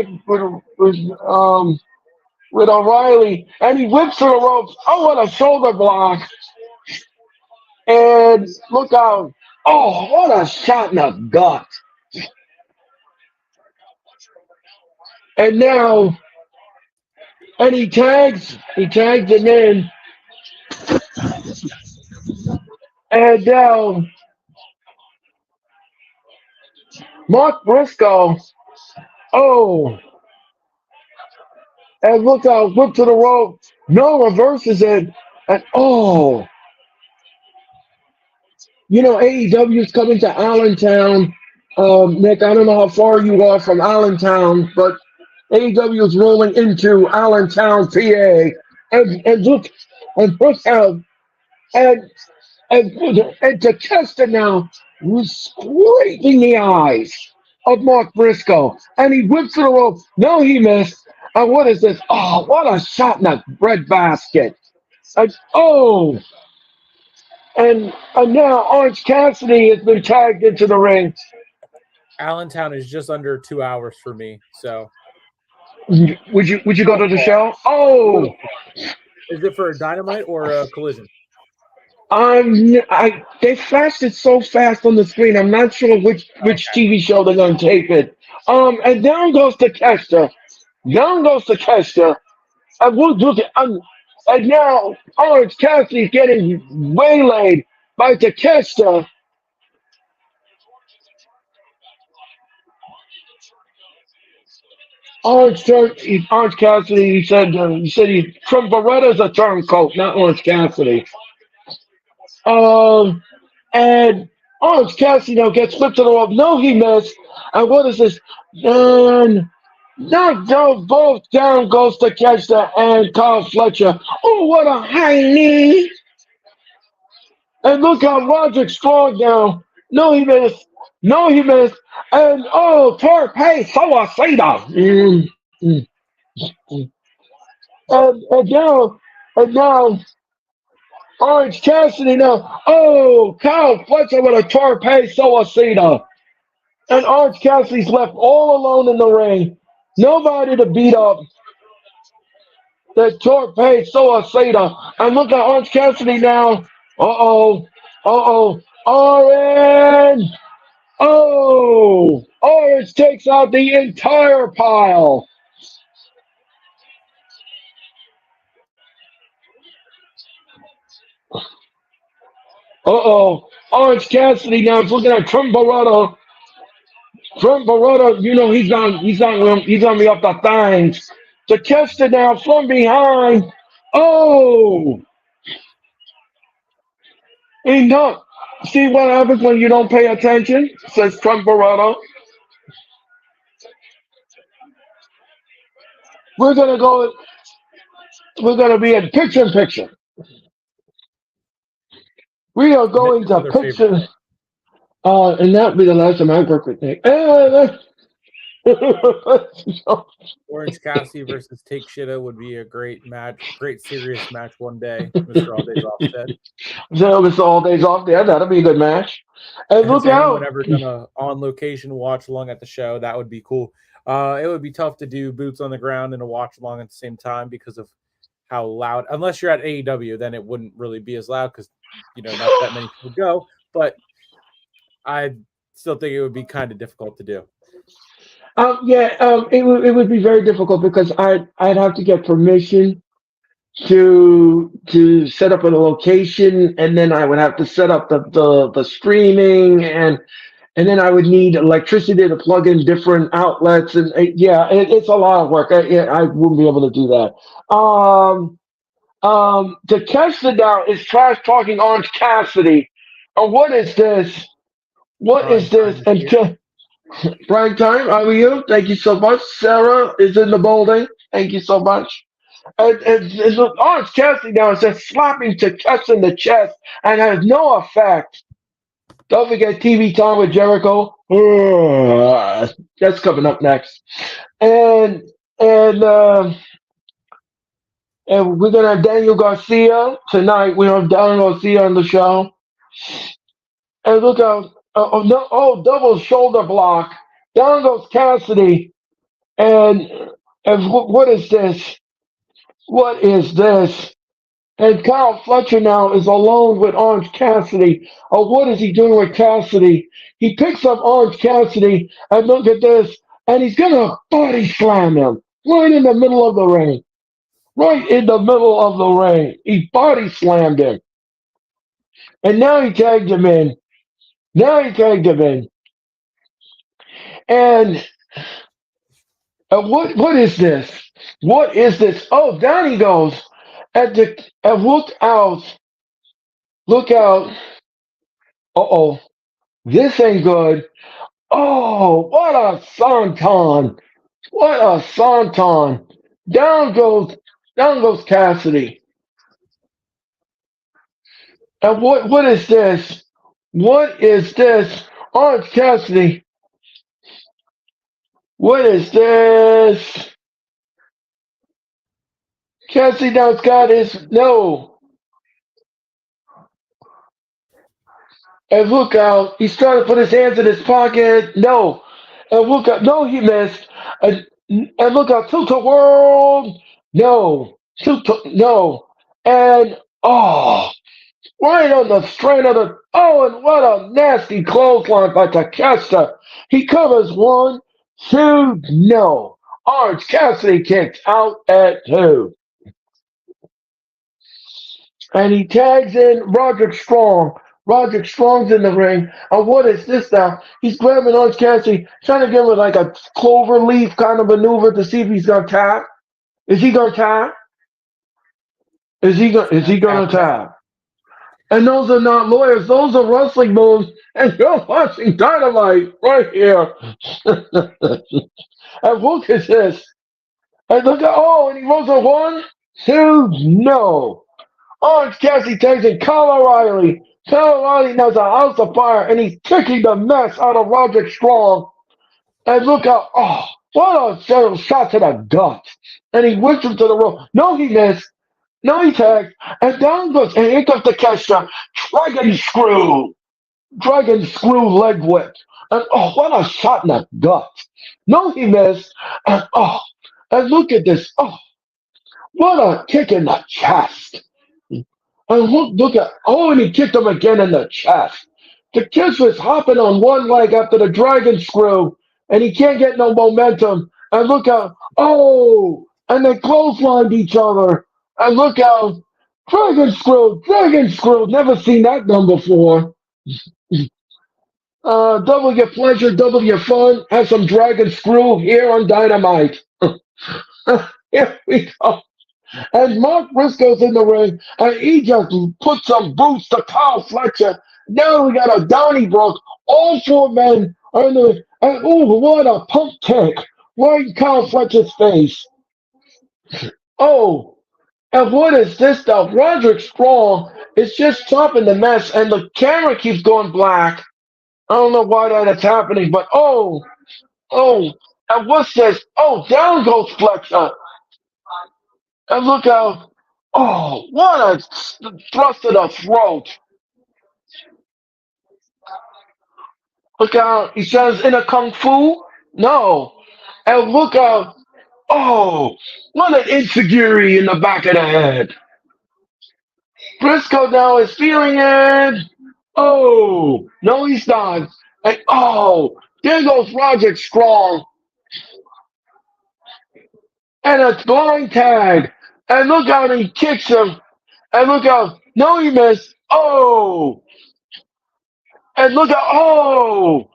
Speaker 1: with O'Reilly, and he whips to the ropes. Oh, what a shoulder block! And look out! Oh, what a shot in the gut! And now, and he tags him in, and now Mark Briscoe. Oh. And look out, whip to the rope. No, reverses it. And oh. AEW is coming to Allentown. Nick, I don't know how far you are from Allentown, but AEW is rolling into Allentown, PA. And look, and look out, and and Takeshita now was scraping the eyes of Mark Briscoe, and he whips to the rope. No, he missed. And what is this? Oh, what a shot in the bread basket! And oh, and now Orange Cassidy has been tagged into the ring.
Speaker 3: Allentown is just under 2 hours for me. So
Speaker 1: Would you go to the show? Oh,
Speaker 3: is it for a Dynamite or a Collision?
Speaker 1: they flashed it so fast on the screen. I'm not sure which TV show they're gonna tape it. And down goes Takeshita. Down goes Takeshita. And we'll look at and now Orange Cassidy's getting waylaid by Takeshita. Orange Cassidy. He said from Beretta's a turncoat, not Orange Cassidy. Um, and Orange Cassidy now gets flipped to the wall. No, he missed. And what is this? And knocked down both down goes to catch the and Carl Fletcher. Oh, what a high knee! And look how Roderick Strong now. No, he missed. No, he missed. And oh, Torp, hey, so I say that. And now Orange Cassidy now. Oh, Kyle Fletcher with a torpe Soacita. And Orange Cassidy's left all alone in the ring. Nobody to beat up. The torpe Soacita. And look at Orange Cassidy now. Uh-oh. Uh-oh. Orange. Oh. Orange takes out the entire pile. Uh-oh. Orange Cassidy now is looking at Trent Barretta. Trent Barretta, he's on me up the things. Takeshita now from behind. Oh, enough. See what happens when you don't pay attention? Says Trent Barretta. We're gonna go. We're gonna be in picture in picture. We are going to picture. And that'll be the last time I work with Nick.
Speaker 3: Orange Cassidy versus Take Shitta would be a great match, great serious match one day. Mr. All Days Off said.
Speaker 1: So Mr. All Days Off there, that'll be a good match. And look out!
Speaker 3: Whenever gonna on location watch along at the show, that would be cool. It would be tough to do boots on the ground and a watch along at the same time because of how loud. Unless you're at AEW, then it wouldn't really be as loud because not that many people go. But I still think it would be kind of difficult to do.
Speaker 1: It would be very difficult because I'd have to get permission to set up a location, and then I would have to set up the streaming, and then I would need electricity to plug in different outlets, and it's a lot of work. I wouldn't be able to do that. Takeshita now is trash talking Orange Cassidy. And what is this? What is this? And Prime Time, how are you? Thank you so much. Sarah is in the building. Thank you so much. And look, Orange Cassidy now is just slapping Takeshita in the chest and has no effect. Don't forget TV time with Jericho. That's coming up next. And we're gonna have Daniel Garcia tonight. We have Daniel Garcia on the show. And look out! Double shoulder block. Down goes Cassidy. And what is this? What is this? And Kyle Fletcher now is alone with Orange Cassidy. Oh, what is he doing with Cassidy? He picks up Orange Cassidy, and look at this. And he's gonna body slam him right in the middle of the ring. Right in the middle of the ring. He body slammed him. And now he tagged him in. And what is this? What is this? Oh, down he goes. And look out. Look out. Uh-oh. This ain't good. Oh, what a senton. What a senton. Down goes Cassidy. And what is this? What is this? Orange Cassidy. What is this? Cassidy now got his no. And look out. He's trying to put his hands in his pocket. No. And look out. No, he missed. And look out. Tilt world. No. No. And oh. Right on the straight of the oh, and what a nasty clothesline by Takeshita. He covers 1, 2, no. Orange Cassidy kicks out at 2. And he tags in Roderick Strong. Roderick Strong's in the ring. And what is this now? He's grabbing Orange Cassidy, trying to give him like a clover leaf kind of maneuver to see if he's gonna tap. Is he gonna tap? Is he gonna tap? And those are not lawyers, those are wrestling moves, and you're watching Dynamite right here. And look at this. And look at and he rolls a 1, 2, no. Orange Cassidy takes in Kyle O'Reilly. Kyle O'Reilly knows a house of fire, and he's kicking the mess out of Roderick Strong. And look out, what a shot to the gut. And he whips him to the rope. No, he missed. No, he tagged. And down goes, and here comes the Kesha. Dragon screw leg whip. And what a shot in the gut. No, he missed. And and look at this. What a kick in the chest. And look at, and he kicked him again in the chest. The kid was hopping on one leg after the dragon screw, and he can't get no momentum. And look out, and they clotheslined each other. And look out, dragon screw, never seen that done before. Double your pleasure, double your fun. Have some dragon screw here on Dynamite. Here we go. And Mark Briscoe's in the ring, and he just put some boots to Kyle Fletcher. Now we got a Donnybrook. All 4 men are in the and what a pump kick right in Kyle Fletcher's face. And what is this though? Roderick Strong is just chopping the mess, and the camera keeps going black. I don't know why that is happening, but and what's this? Down goes Fletcher. And look out. What a thrust to the throat. Look out. He says in a kung fu? No. And look out. What an insecurity in the back of the head. Briscoe now is feeling it. No, he's not. And there goes Roderick Strong. And a blind tag. And look out, he kicks him. And look out. No, he missed. And look out.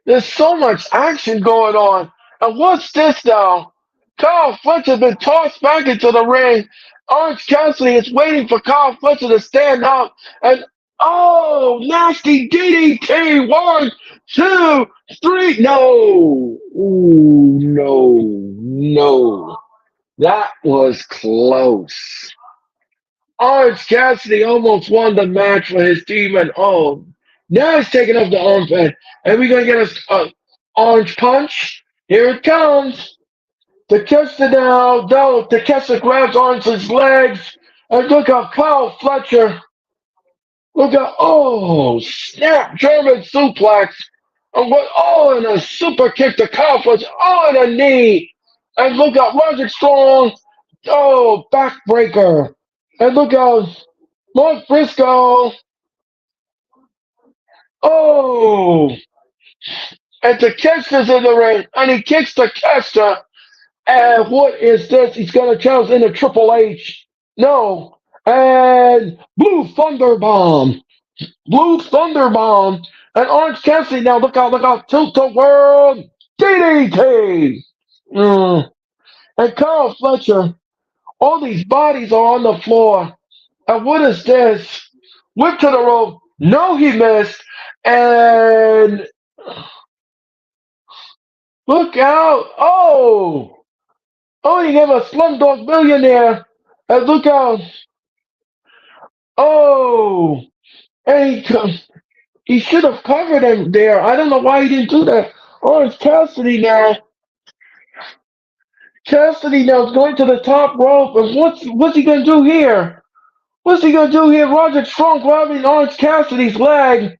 Speaker 1: There's so much action going on. And what's this now? Kyle Fletcher's been tossed back into the ring. Orange Cassidy is waiting for Kyle Fletcher to stand up. And nasty DDT. 1, 2, 3. No. Ooh, no. That was close. Orange Cassidy almost won the match for his team, and now he's taking off the arm pad. And we're going to get an orange punch. Here it comes. Takeshita now. No, Takeshita grabs Orange's legs. And look at Kyle Fletcher. Look at, snap German suplex. And and a super kick to Kyle Fletcher. And a knee. And look at Roderick Strong. Backbreaker. And look out, Mark Briscoe. And Takeshita's in the ring. And he kicks Takeshita. And what is this? He's going to challenge into Triple H. No. And Blue Thunder Bomb. And Orange Cassidy now, look out, tilt the world. DDT. And Kyle Fletcher, all these bodies are on the floor. And what is this? Whip to the rope. No, he missed. And look out. He gave a Slumdog Millionaire. And look out. Oh, and he should have covered him there. I don't know why he didn't do that. Orange Cassidy now. Cassidy now is going to the top rope, and what's he gonna do here? What's he gonna do here? Roger Strong grabbing Orange Cassidy's leg.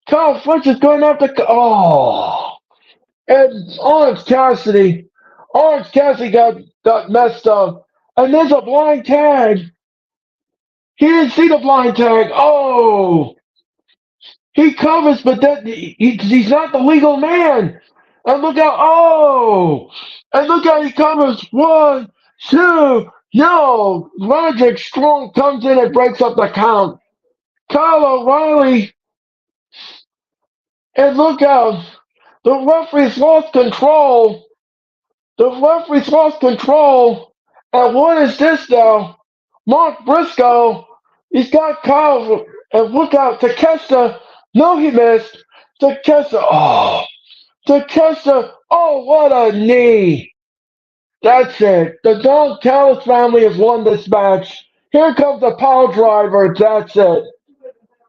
Speaker 1: Kyle Fletch is going after. Oh, and Orange Cassidy got messed up, and there's a blind tag. He didn't see the blind tag. Oh, he covers, but he's not the legal man. And look out! Oh, and look how he covers. 1, 2. No, Roderick Strong comes in and breaks up the count. Kyle O'Reilly, and look out! The referee's lost control. The referee's lost control. And what is this now? Mark Briscoe. He's got Kyle. And look out, Takeshita. No, he missed. Takeshita. Oh, Takeshita. Oh, what a knee. That's it. The Don Callis family has won this match. Here comes the power driver. That's it.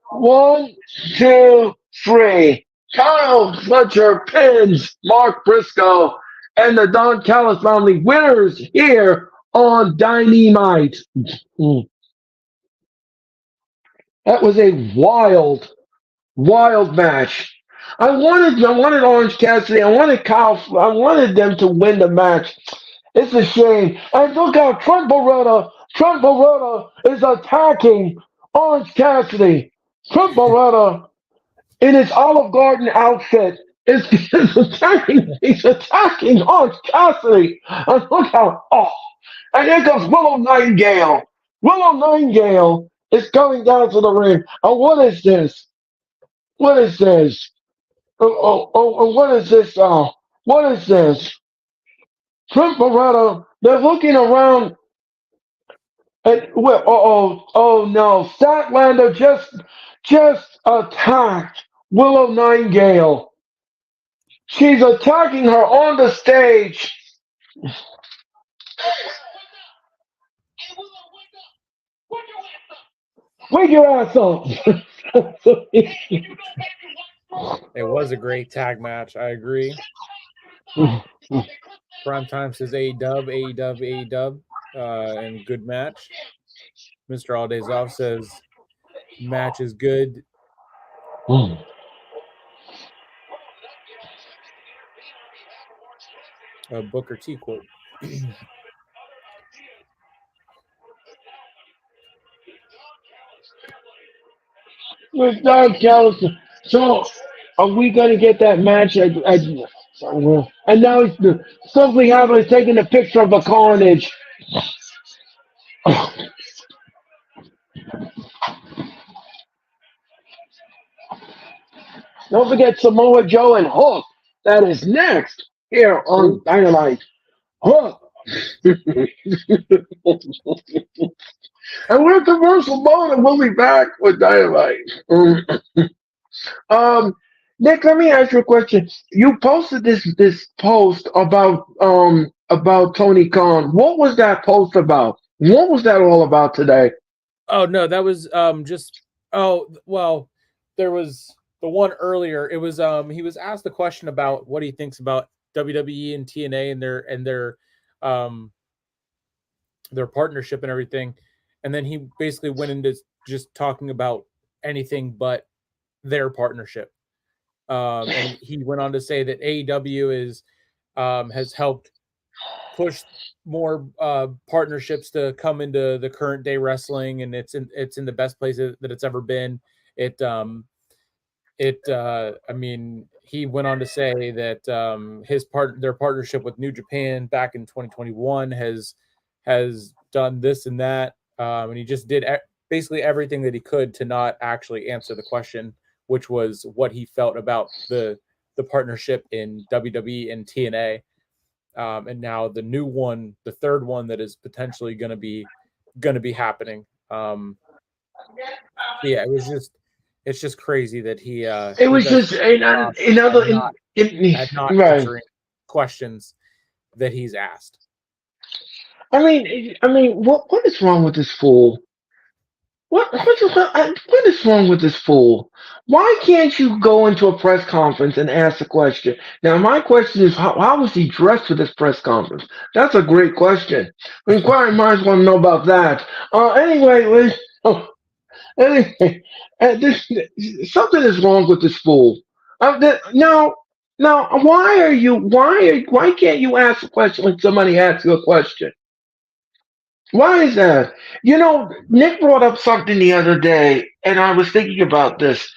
Speaker 1: 1, 2, 3. Kyle Fletcher pins Mark Briscoe and the Don Callis family winners here on Dynamite. That was a wild match. I wanted Orange Cassidy. I wanted them to win the match. It's a shame. And look how Trent Beretta is attacking Orange Cassidy. Trent Beretta in his Olive Garden outfit is attacking Orange Cassidy. And look how and here comes Willow Nightingale. Willow Nightingale is going down to the ring. And what is this? What is this? What is this? What is this? Trent Beretta, they're looking around and oh no, Statlander just attacked Willow Nightingale. She's attacking her on the stage. Wake your ass up.
Speaker 3: It was a great tag match. I agree. Primetime says AEW, and good match. Mr. All Days Off says match is good. Booker T quote.
Speaker 1: With Don Callis. So, are we going to get that match? And now Stokely Hammer is taking a picture of a Carnage. Don't forget Samoa Joe and Hook. That is next here on Dynamite. Hook. And we're commercial mode, and we'll be back with Dynamite. Nick, let me ask you a question. You posted this post about Tony Khan. What was that post about? What was that all about today?
Speaker 3: Oh no, that was there was the one earlier. It was he was asked the question about what he thinks about WWE and TNA and their partnership and everything. And then he basically went into just talking about anything but their partnership. And he went on to say that AEW has helped push more partnerships to come into the current day wrestling, and it's in the best place that it's ever been. I mean, he went on to say that their partnership with New Japan back in 2021 has done this and that. And he just did basically everything that he could to not actually answer the question, which was what he felt about the partnership in WWE and TNA. And now the new one, the third one that is potentially going to be happening. Yeah, it's just crazy that he.
Speaker 1: It was just not
Speaker 3: answering questions that he's asked.
Speaker 1: I mean, what is wrong with this fool? What is wrong with this fool? Why can't you go into a press conference and ask a question? Now, my question is, how was he dressed for this press conference? That's a great question. Inquiry minds want to know about that. Anyway, oh, anyway, something is wrong with this fool. Now, why can't you ask a question when somebody asks you a question? Why is that? Nick brought up something the other day, and I was thinking about this.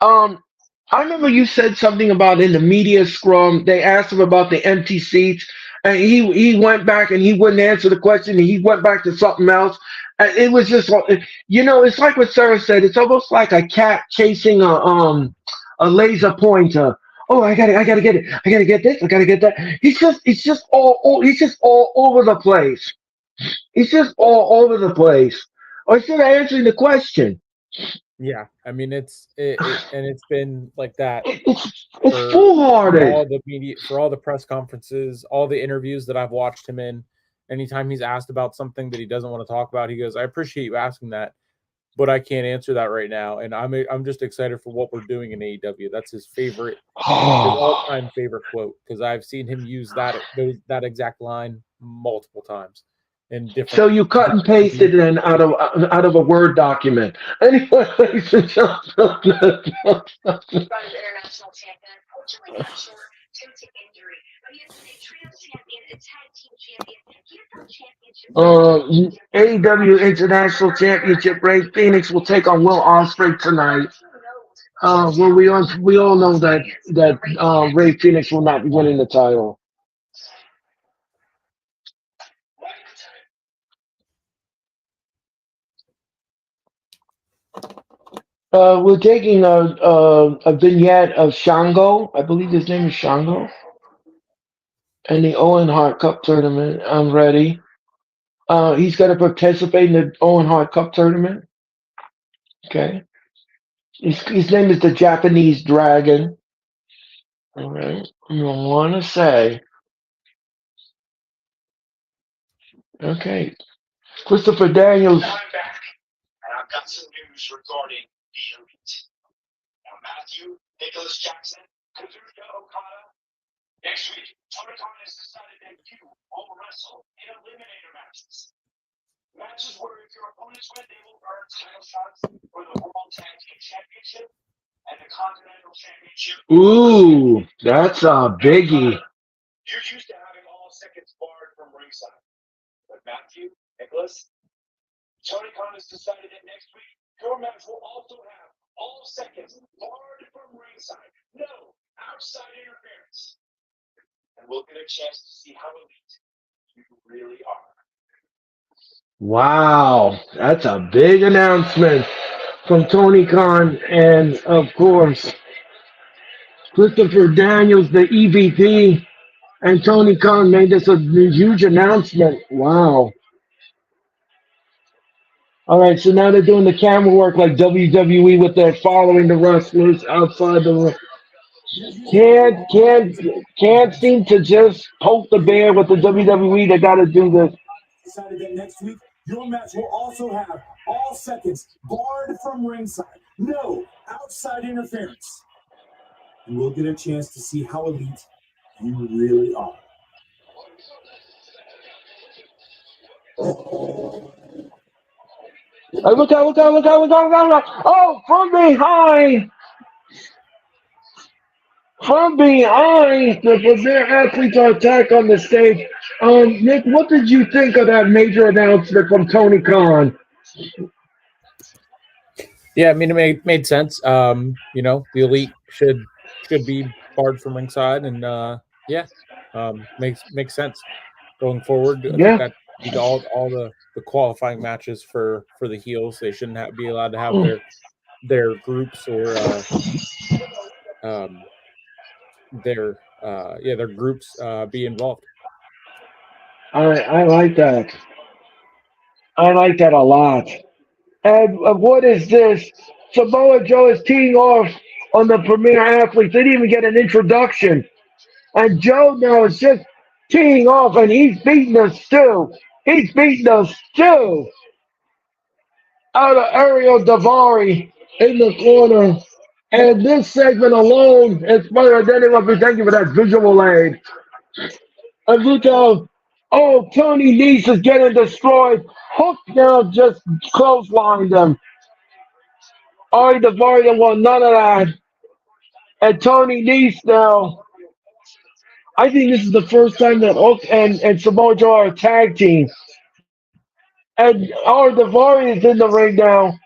Speaker 1: Um, I remember you said something about in the media scrum, they asked him about the empty seats, and he went back and he wouldn't answer the question, and he went back to something else. And it was just, it's like what Sarah said. It's almost like a cat chasing a laser pointer. Oh, I gotta get it. I gotta get this. I gotta get that. He's just all over the place. He's just all over the place. Or instead of answering the question.
Speaker 3: Yeah, I mean and it's been like that
Speaker 1: It's
Speaker 3: for
Speaker 1: foolhardy.
Speaker 3: all the media, for all the press conferences, all the interviews that I've watched him in. Anytime he's asked about something that he doesn't want to talk about, he goes, "I appreciate you asking that, but I can't answer that right now." And I'm just excited for what we're doing in AEW. That's his all-time favorite quote, because I've seen him use that exact line multiple times in different.
Speaker 1: So you cut and pasted it out of a Word document. Anyway, ladies and gentlemen.
Speaker 4: International champion, unfortunately got short due to injury. But he has been a trios champion, a tag team champion, unified championship.
Speaker 1: AEW International Championship, Ray Phoenix will take on Will Ospreay tonight. Well, we all know that Ray Phoenix will not be winning the title. We're taking a vignette of Shango. I believe his name is Shango. And the Owen Hart Cup tournament. I'm ready. He's got to participate in the Owen Hart Cup tournament. Okay. His name is the Japanese Dragon. All right. You want to say. Okay. Christopher Daniels.
Speaker 5: I'm back, and I've got some news regarding the elite. Now, Matthew, Nicholas Jackson, Kazuchika Okada. Next week, Tony Khan has decided that you will wrestle in eliminator matches. Matches where if your opponents win, they will earn title shots for the World Tag Team Championship and the Continental Championship.
Speaker 1: Ooh, that's a biggie.
Speaker 5: You're used to having all seconds barred from ringside. But Matthew, Nicholas, Tony Khan has decided that next week your match will also have all seconds barred from ringside. No outside interference. And we'll get a chance to see how elite you really are.
Speaker 1: Wow, that's a big announcement from Tony Khan, and of course, Christopher Daniels, the EVP, and Tony Khan made this a huge announcement. Wow. All right, so now they're doing the camera work like WWE with their following the wrestlers outside the ring. Can't seem to just poke the bear with the WWE. They got to do this.
Speaker 6: Decided that next week your match will also have all seconds barred from ringside. No outside interference. And we'll get a chance to see how elite you really are.
Speaker 1: Look out. Oh, from behind. Their athletes are attack on the stage. Nick, what did you think of that major announcement from Tony Khan?
Speaker 3: Yeah, I mean, it made sense. The elite should be barred from ringside, and makes sense going forward.
Speaker 1: Yeah.
Speaker 3: That all the qualifying matches for the heels, they shouldn't be allowed to have their groups or their groups be involved.
Speaker 1: I like that. I like that a lot. And what is this? Samoa Joe is teeing off on the premier athletes. They didn't even get an introduction. And Joe now is just teeing off, and he's beating us too. out of Ariel Davari in the corner. And this segment alone is better than anyone. Thank you for that visual aid. And look out. Oh, Tony Nese is getting destroyed. Hook now just clotheslined him. Ari Davari didn't want none of that. And Tony Nese now. I think this is the first time that Hook and Samoa Joe are a tag team. And Ari Davari is in the ring now.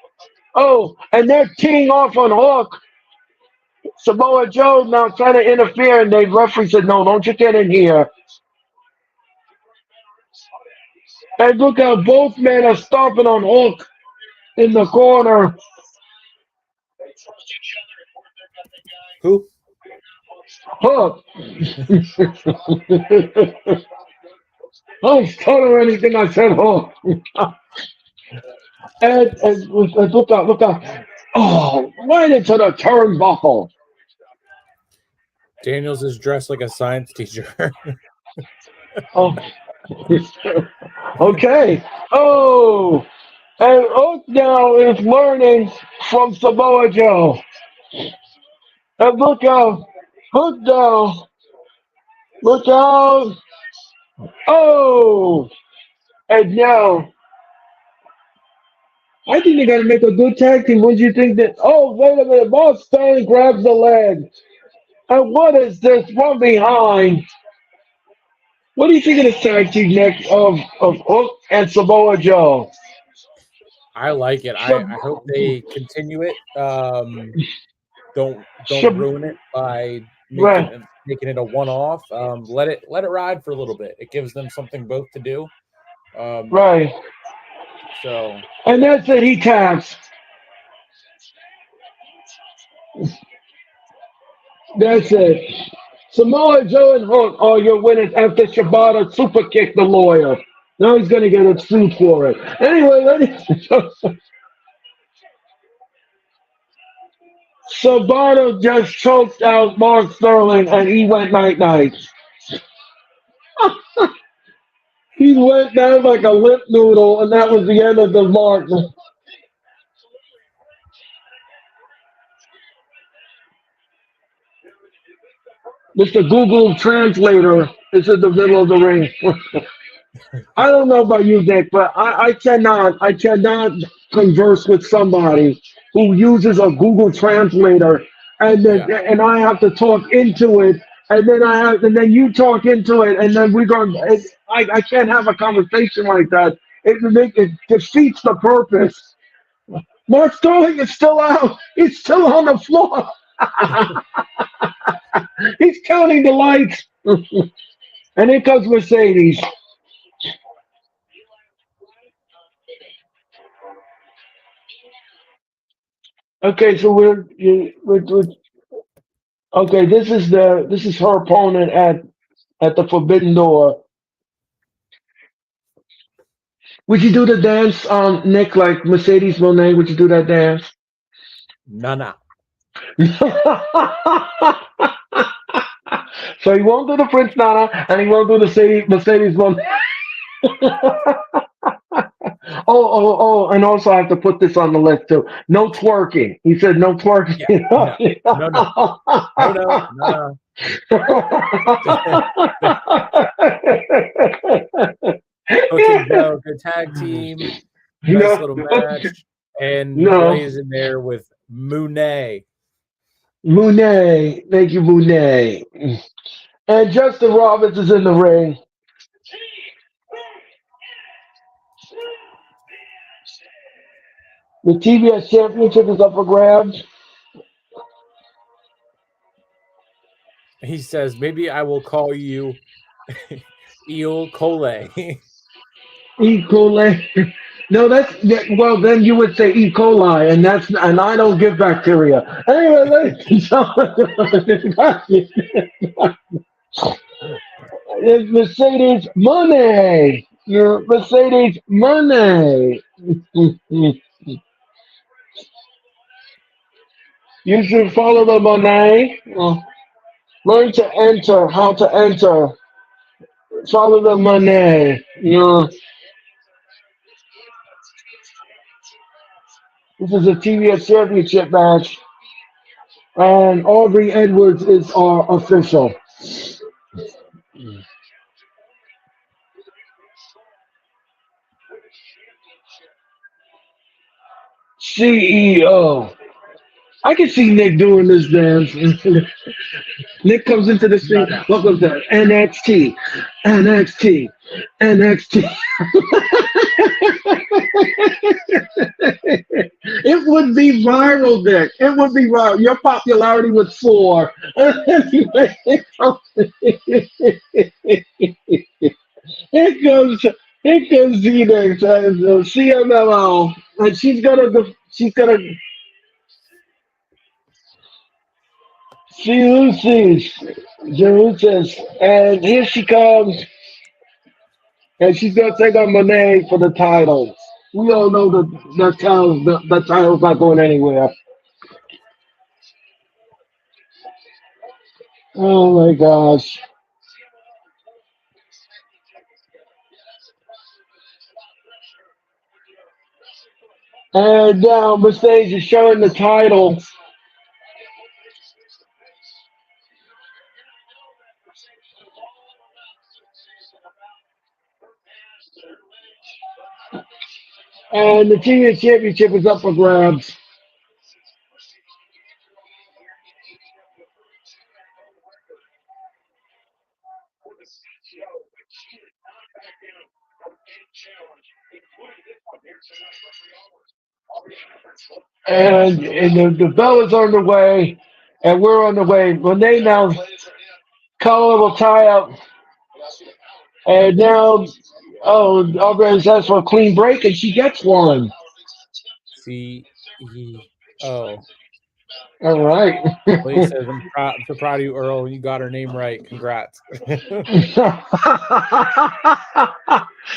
Speaker 1: Oh, and they're teeing off on Hook. Samoa Joe now trying to interfere, and the referee said, "No, don't you get in here." And look how both men are stomping on Hook in the corner.
Speaker 3: Who?
Speaker 1: Hook. Don't stutter anything I said, Hook. and look out, look out. Oh, right into the turnbuckle.
Speaker 3: Daniels is dressed like a science teacher.
Speaker 1: Oh. Okay. Oh. And Hook now is learning from Samoa Joe. And look out. Hook down. Look out. Oh. And now, I think they got to make a good tag team. What do you think that? Oh, wait a minute. Boss Sterling grabs the leg. And what is this from behind? What do you think of this tag team next of Hook and Samoa Joe?
Speaker 3: I like it. I hope they continue it. Don't
Speaker 1: Shab-
Speaker 3: ruin it by
Speaker 1: Right.
Speaker 3: making it a one-off. Let it ride for a little bit. It gives them something both to do.
Speaker 1: Right.
Speaker 3: So
Speaker 1: And that's it. He taps. That's it. Samoa Joe and Hook are your winners after Shibata super kicked the lawyer. Now he's going to get a suit for it. Anyway, Shibata just choked out Mark Sterling and he went night-night. He went down like a limp noodle, and that was the end of the mark. Mr. Google Translator is in the middle of the ring. I don't know about you, Dick, but I cannot converse with somebody who uses a Google Translator, and then
Speaker 3: yeah.
Speaker 1: and I have to talk into it, and then you talk into it, and then we go. I can't have a conversation like that. It defeats the purpose. Mark Sterling is still out. He's still on the floor. He's counting the lights. And here comes Mercedes. Okay, so we're okay. This is her opponent at the Forbidden Door. Would you do the dance, Nick, like Mercedes Moné? Would you do that dance?
Speaker 3: Nah.
Speaker 1: So he won't do the Prince Nana, and he won't do the Mercedes Moné. Oh, and also I have to put this on the list too. No twerking. He said no twerking.
Speaker 3: No. Hook and Joe, good tag team. Nice little match. And Blaze in there with Monet.
Speaker 1: Thank you, Monet. And Justin Roberts is in the ring. The TBS Championship is up for grabs.
Speaker 3: He says, maybe I will call you Eel Cole.
Speaker 1: E. coli. No, well. Then you would say E. coli, and I don't give bacteria. Anyway, ladies and gentlemen, it's Mercedes Moné. Your Mercedes Moné. You should follow the Monet. Learn to enter, how to enter. Follow the Monet. This is a TBS Championship match, and Aubrey Edwards is our official. CEO. I can see Nick doing this dance. Nick comes into the screen. Welcome to NXT, NXT, NXT. It would be viral, Nick. It would be viral. Your popularity would soar. Here comes here comes Z-Nick, CMLL, and she loses, and here she comes, and she's gonna take on Monet for the title. We all know the title's not going anywhere. Oh my gosh. And now Mercedes is showing the title. And the TNT Championship is up for grabs. And the bell is on the way, and we're on the way. When they now call a little tie up, and now, Aubrey's asked for a clean break, and she gets one.
Speaker 3: CEO.
Speaker 1: All right.
Speaker 3: Lee says, I'm so proud of you, Earl. You got her name right. Congrats.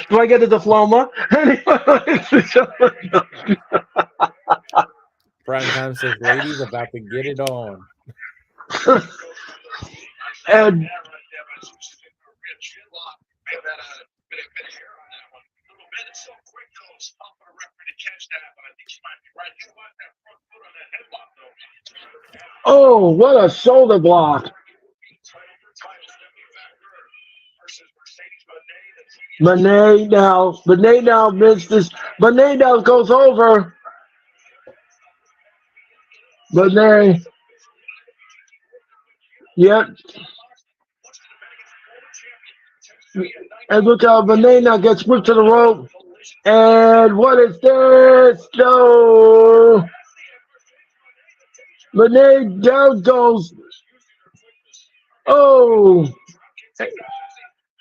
Speaker 1: Do I get the diploma?
Speaker 3: Prime Time says, ladies about to get it on.
Speaker 1: And oh, what a shoulder block. Monet now missed this. Monet now goes over. Monet. Yep. And look how Monet now gets whipped to the rope. And what is this? No. Monet down goes. Oh.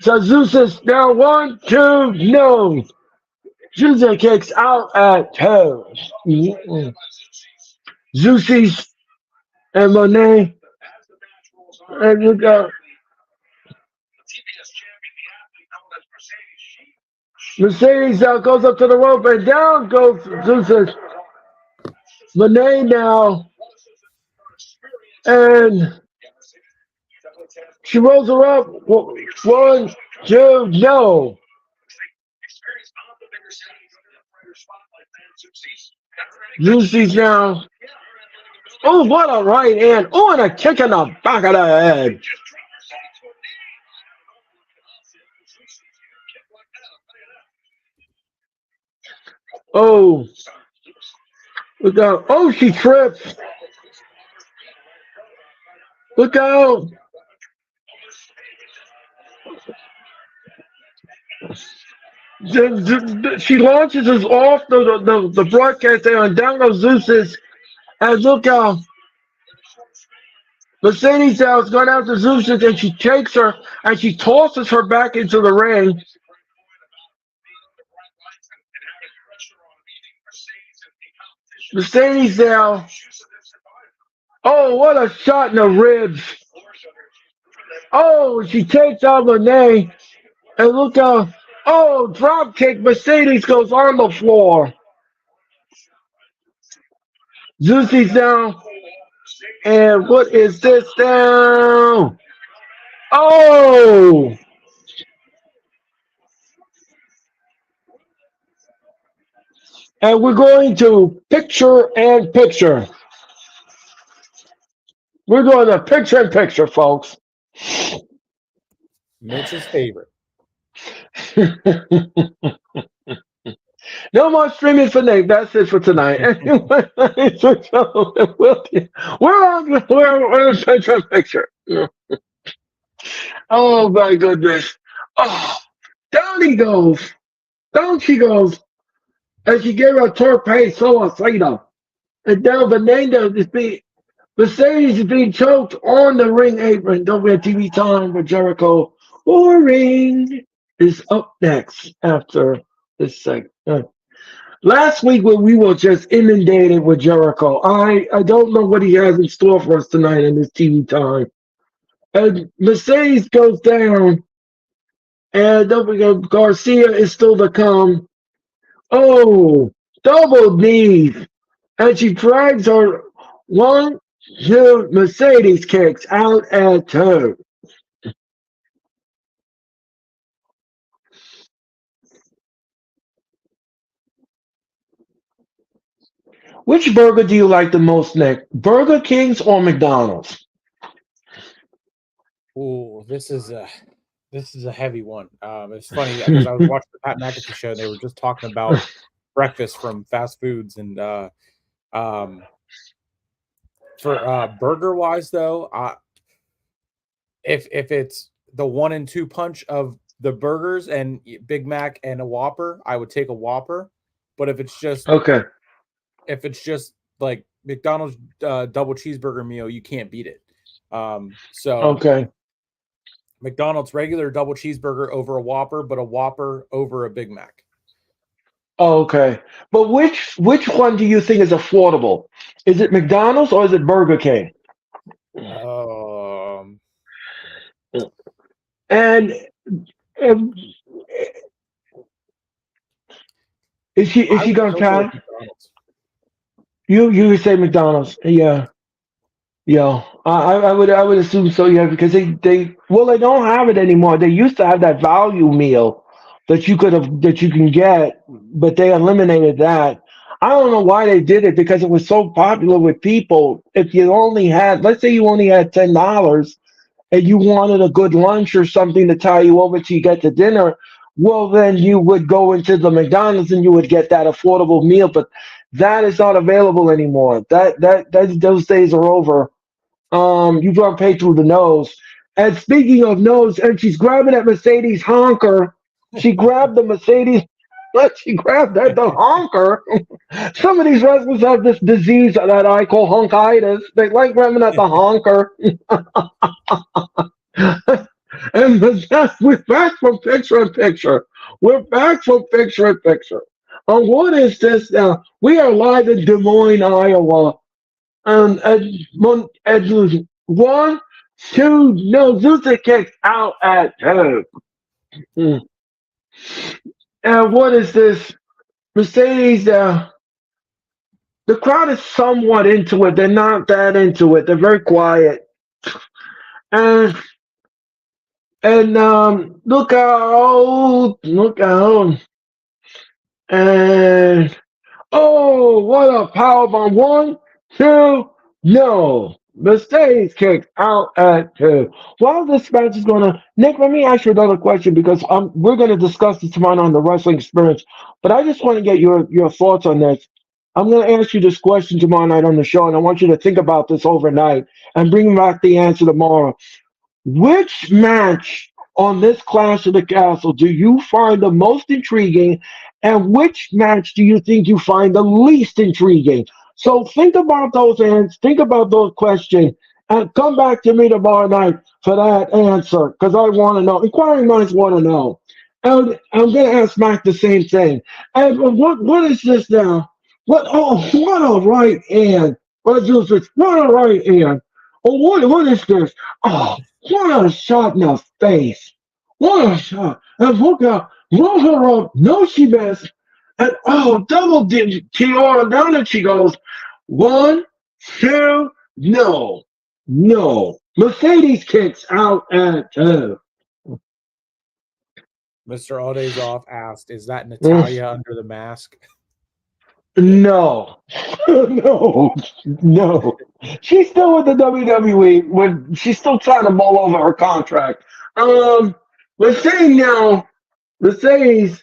Speaker 1: So Zeus is now 1, 2, no. Zeus kicks out at toes. Zeus and Monet. And look out. Mercedes now goes up to the rope and down goes Zeus. Monet now. And she rolls her up. 1, 2, no. Lucy's now. Oh, what a right hand. Oh, and a kick in the back of the head. Oh. Look out. Oh, she trips. Look out. She launches us off the broadcast there, and down goes Zeus's. And look out. Mercedes now is going after Zeus's, and she takes her and she tosses her back into the ring. Mercedes now. Oh, what a shot in the ribs. Oh, she takes out Monet. And look out. Oh, drop kick. Mercedes goes on the floor. Zeus's down. And what is this now? Oh! And we're going to picture and picture. We're going to picture and picture, folks.
Speaker 3: Mitch's favorite.
Speaker 1: No more streaming for Nick. That's it for tonight. We're on picture and picture. Oh my goodness. Oh, down he goes. Down she goes. And she gave her a torpe solacito. And now Fernando is being Mercedes is being choked on the ring apron. Don't we have TV time for Jericho? Boring is up next after this segment. Last week when we were just inundated with Jericho, I don't know what he has in store for us tonight in this TV time. And Mercedes goes down, and don't forget Garcia is still to come. Oh, double knees. And she drags her 1, 2 Mercedes kicks out at 2. Which burger do you like the most, Nick? Burger King's or McDonald's?
Speaker 3: Ooh, this is a heavy one. It's funny because I was watching the Pat McAfee show and they were just talking about breakfast from fast foods and for burger wise though, if it's the 1 and 2 punch of the burgers and Big Mac and a Whopper, I would take a Whopper. But if it's just
Speaker 1: Okay.
Speaker 3: Like McDonald's double cheeseburger meal, you can't beat it. So
Speaker 1: Okay.
Speaker 3: McDonald's regular double cheeseburger over a Whopper, but a Whopper over a Big Mac.
Speaker 1: Okay. But which one do you think is affordable? Is it McDonald's or is it Burger King? And is she gonna pass? You would say McDonald's, yeah. Yeah, I would assume so, yeah, because they don't have it anymore. They used to have that value meal that you can get, but they eliminated that. I don't know why they did it because it was so popular with people. If you only had, let's say you only had $10 and you wanted a good lunch or something to tie you over till you get to dinner, well then you would go into the McDonald's and you would get that affordable meal. But that is not available anymore. Those days are over. You got to pay through the nose. And speaking of nose, and she's grabbing at Mercedes honker. She grabbed the Mercedes. She grabbed at the honker. Some of these wrestlers have this disease that I call honkitis. They like grabbing at the honker. And we're back from picture in picture. We're back from picture in picture. What is this now? We are live in Des Moines, Iowa. And 1, 2, no, Zusa kicks out at 2. And what is this? Mercedes, the crowd is somewhat into it. They're not that into it. They're very quiet. And look out. And oh, what a powerbomb. 1, 2, no. Mercedes kicks out at 2. While this match is going on, Nick, let me ask you another question because we're going to discuss this tomorrow on the Wrestling Experience. But I just want to get your thoughts on this. I'm going to ask you this question tomorrow night on the show, and I want you to think about this overnight and bring back the answer tomorrow. Which match on this Clash of the Castle do you find the most intriguing, and which match do you think you find the least intriguing? So think about those answers, think about those questions, and come back to me tomorrow night for that answer, because I want to know. Inquiring minds want to know. And I'm going to ask Mac the same thing. And what is this now? What a right hand. What a right hand. Oh, what is this? Oh, what a shot in the face. What a shot. And look out. Roll her up. No, she missed. And double digit Tiara. Down and she goes. 1, 2, no. Mercedes kicks out at 2.
Speaker 3: Mr. All Days Off asked, "Is that Natalia under the mask?"
Speaker 1: No, no. She's still with the WWE when she's still trying to mull over her contract. Mercedes now, Mercedes,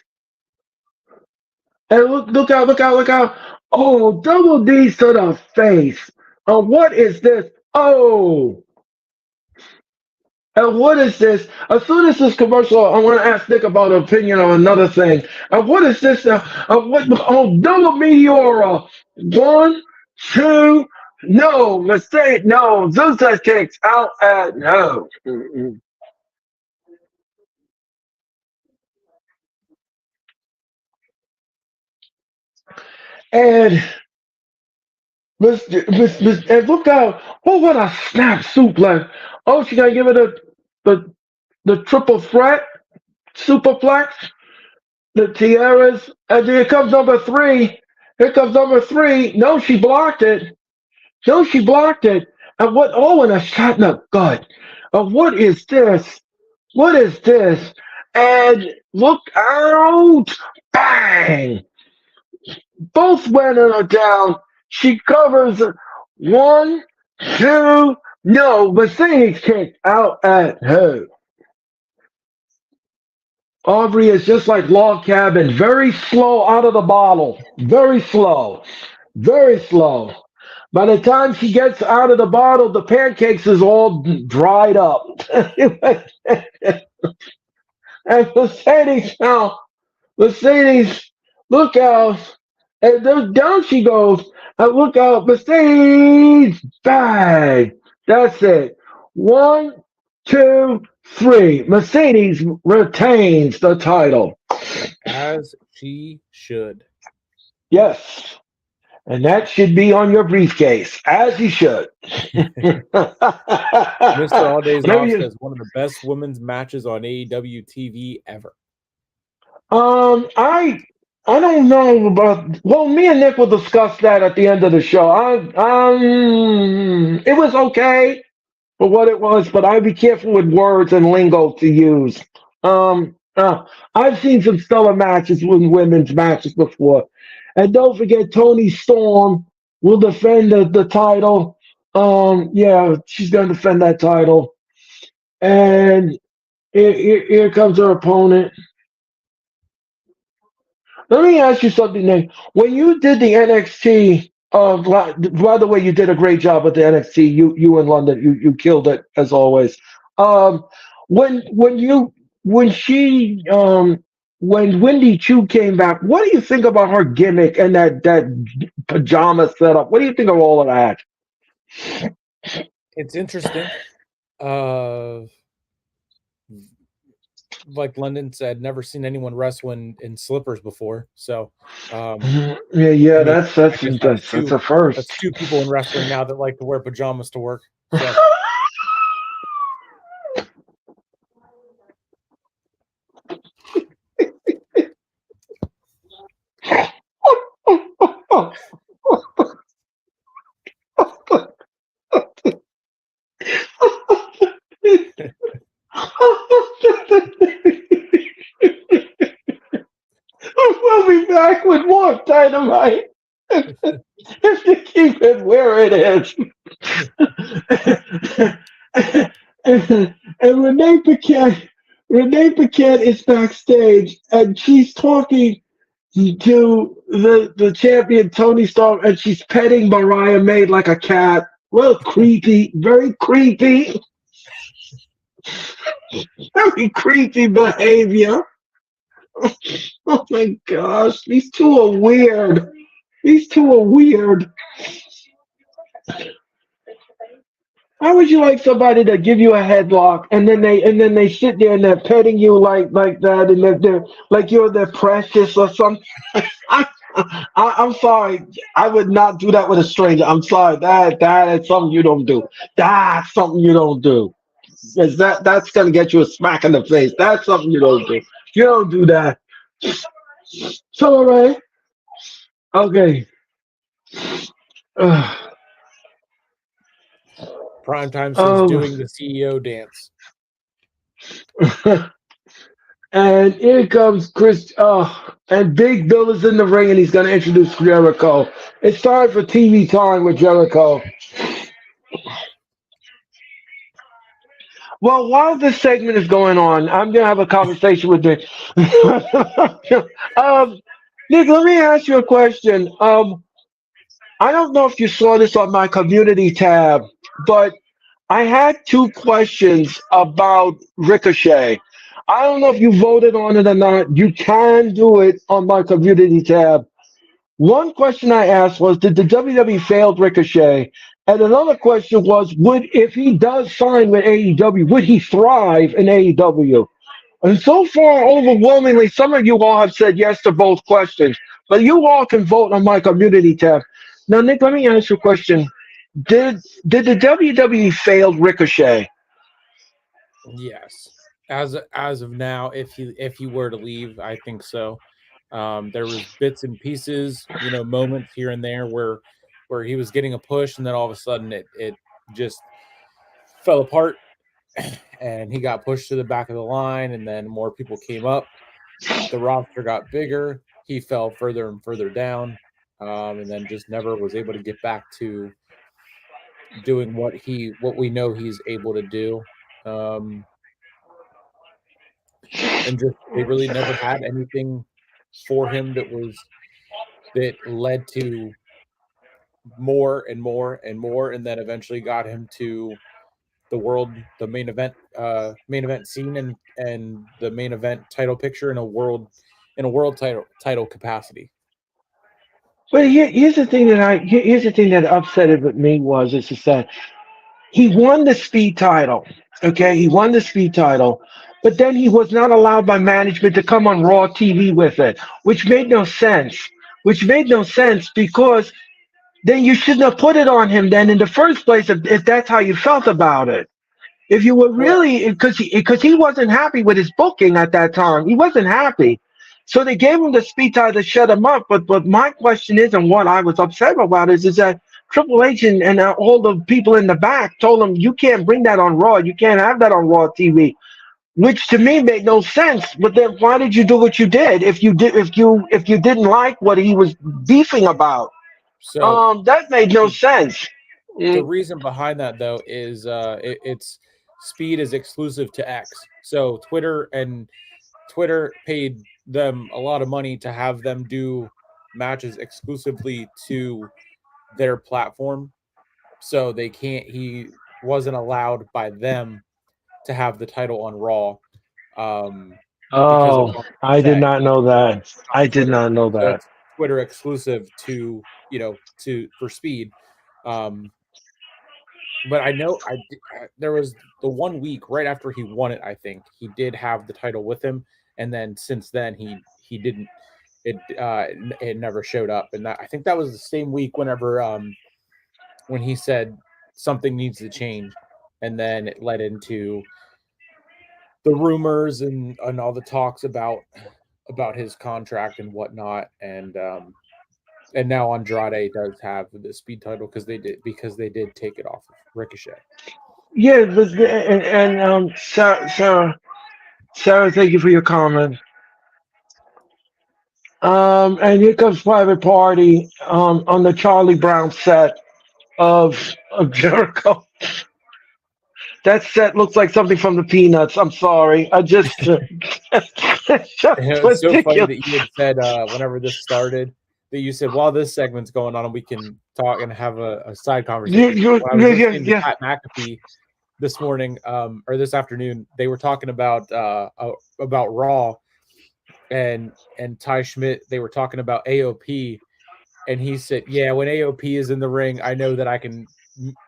Speaker 1: and look out. Oh, double D's to the face. What is this? Oh, and what is this? As soon as this commercial, I want to ask Nick about an opinion on another thing. And what is this? Double Meteora. One, two, no, mistake, no. Zusa kicks out at no. Mm-mm. And and look out. Oh, what a snap suplex. Oh, she got to give it the, the triple threat superplex. The tiaras, and here comes number three. Here comes number three. No, she blocked it. No, she blocked it. And what? Oh, and a shot in the gut. What is this? What is this? And look out! Bang! Both women are down. She covers one, two. No, Mercedes kicked out at her. Aubrey is just like Log Cabin, very slow out of the bottle. Very slow. Very slow. By the time she gets out of the bottle, the pancakes is all dried up. And Mercedes now, Mercedes, look out. And then down she goes. And look out, Mercedes, bang. That's it. One, two, three. Mercedes retains the title.
Speaker 3: As she should.
Speaker 1: Yes. And that should be on your briefcase, as you should.
Speaker 3: Mr. All Days
Speaker 1: Maybe
Speaker 3: Lost has one of the best women's matches on AEW TV ever.
Speaker 1: I don't know about. Well, me and Nick will discuss that at the end of the show. It was okay for what it was, but I'd be careful with words and lingo to use. I've seen some stellar matches with women's matches before, and don't forget Tony Storm will defend the title. Yeah, she's gonna defend that title, and here comes her opponent. Let me ask you something, Nick. When you did the NXT, by the way, you did a great job with the NXT. You in London, you killed it as always. Um, when she when Wendy Chu came back, what do you think about her gimmick and that pajama setup? What do you think of all of that?
Speaker 3: It's interesting. Like London said, never seen anyone wrestle in slippers before. So,
Speaker 1: Yeah,
Speaker 3: I mean,
Speaker 1: that's
Speaker 3: I guess
Speaker 1: that's a first.
Speaker 3: That's two people in wrestling now that like to wear pajamas to work. So,
Speaker 1: We'll be back with more Dynamite if you keep it where it is. And Renee Paquette is backstage, and she's talking to the champion Tony Storm, and she's petting Mariah May like a cat. Well, creepy, very creepy, very creepy behavior. Oh my gosh, these two are weird. These two are weird. How would you like somebody to give you a headlock and then they sit there and they're petting you like that and they're like you're their precious or something? I'm sorry. I would not do that with a stranger. I'm sorry. That is something you don't do. That's something you don't do. Because that's gonna get you a smack in the face. That's something you don't do. You don't do that. So all right. Okay.
Speaker 3: Primetime says
Speaker 1: Oh.
Speaker 3: doing the CEO dance.
Speaker 1: And here comes Chris. And Big Bill is in the ring, and he's going to introduce Jericho. It's time for TV time with Jericho. Well, while this segment is going on, I'm going to have a conversation with Nick. um, Nick, let me ask you a question. I don't know if you saw this on my community tab, but I had two questions about Ricochet. I don't know if you voted on it or not. You can do it on my community tab. One question I asked was, did the WWE fail Ricochet? And another question was, would if he does sign with AEW, would he thrive in AEW? And so far, overwhelmingly, some of you all have said yes to both questions. But you all can vote on my community tab. Now, Nick, let me ask you a question. Did the WWE fail Ricochet?
Speaker 3: Yes. As of now, if he were to leave, I think so. There was bits and pieces, moments here and there where he was getting a push, and then all of a sudden it just fell apart, and he got pushed to the back of the line, and then more people came up. The roster got bigger. He fell further and further down, and then just never was able to get back to doing what we know he's able to do. Um, and just they really never had anything for him that led to more and more and more, and then eventually got him to the main event scene, and the main event title picture in a world title capacity.
Speaker 1: But here's the thing that upset it with me was is that he won the speed title. Okay, he won the speed title, but then he was not allowed by management to come on Raw TV with it, which made no sense. Which made no sense because then you shouldn't have put it on him then in the first place if that's how you felt about it. If you were
Speaker 3: Well,
Speaker 1: really because he wasn't happy with his booking at that time, he wasn't happy. So they gave him the speed tie to shut him up. But my question is, and what I was upset about is that Triple H and all the people in the back told him you can't bring that on Raw. You can't have that on Raw TV, which to me made no sense. But then why did you do what you did if you didn't like what he was beefing about?
Speaker 3: so
Speaker 1: That made no
Speaker 3: the,
Speaker 1: sense.
Speaker 3: the
Speaker 1: Mm.
Speaker 3: reason behind that though is it's speed is exclusive to X. So Twitter paid them a lot of money to have them do matches exclusively to their platform. So they can't he wasn't allowed by them to have the title on Raw, um, because it was
Speaker 1: Oh,
Speaker 3: on
Speaker 1: I did
Speaker 3: set.
Speaker 1: not know that.
Speaker 3: It's on
Speaker 1: I did
Speaker 3: Twitter.
Speaker 1: not know
Speaker 3: So
Speaker 1: that.
Speaker 3: it's Twitter exclusive to for speed. Um, but I know there was the 1 week right after he won it. I think he did have the title with him, and then since then he didn't. It never showed up, and I think that was the same week when he said something needs to change, and then it led into the rumors and all the talks about his contract and whatnot, and now Andrade does have the speed title because they did take it off of Ricochet.
Speaker 1: Yeah, and Sarah, thank you for your comment. And here comes Private Party on the Charlie Brown set of Jericho. That set looks like something from the Peanuts. I'm sorry. I just it's just
Speaker 3: It's so funny
Speaker 1: ridiculous.
Speaker 3: that you had said whenever this started that you said while this segment's going on we can talk and have a side
Speaker 1: You,
Speaker 3: conversation.
Speaker 1: you,
Speaker 3: When I was
Speaker 1: you, you,
Speaker 3: listening to
Speaker 1: you,
Speaker 3: Pat McAfee this morning or this afternoon, they were talking about Raw and Ty Schmidt. They were talking about AOP, and he said, "Yeah, when AOP is in the ring, I know that I can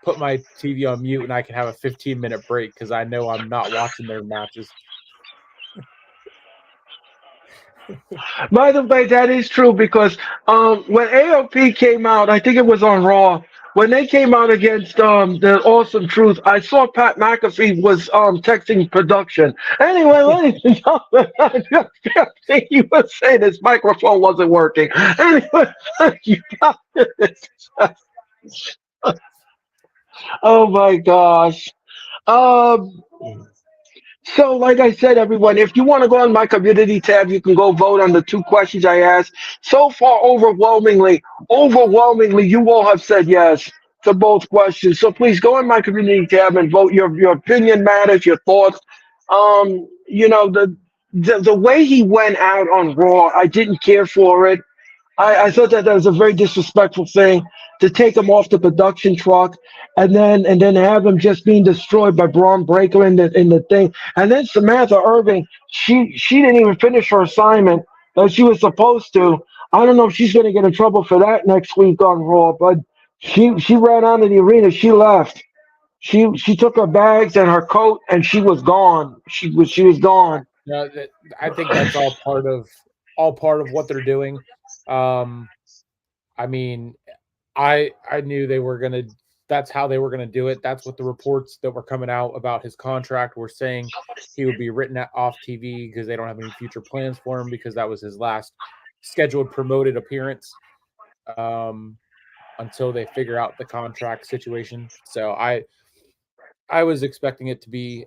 Speaker 3: put my TV on mute and I can have a 15-minute break because I know I'm not watching their matches."
Speaker 1: By the way, that is true because when AOP came out, I think it was on Raw. When they came out against the Awesome Truth, I saw Pat McAfee was texting production. Anyway, ladies and gentlemen, I think he was saying his microphone wasn't working. Anyway, you got this. Oh my gosh. Um, So, like I said, everyone, if you want to go on my community tab, you can go vote on the two questions I asked. So far, overwhelmingly, you all have said yes to both questions. So please go on my community tab and vote. Your opinion matters, your thoughts. The way he went out on Raw, I didn't care for it. I thought that was a very disrespectful thing to take him off the production truck and then have him just being destroyed by Braun Breaker in the thing. And then Samantha Irving, she didn't even finish her assignment that she was supposed to. I don't know if she's going to get in trouble for that next week on Raw, but she ran out of the arena. She left. She took her bags and her coat and she was gone. She was gone.
Speaker 3: No, I think that's all part of what they're doing. I mean, I knew they were gonna. That's how they were gonna do it. That's what the reports that were coming out about his contract were saying. He would be written off TV because they don't have any future plans for him because that was his last scheduled promoted appearance. Until they figure out the contract situation. So I was expecting it to be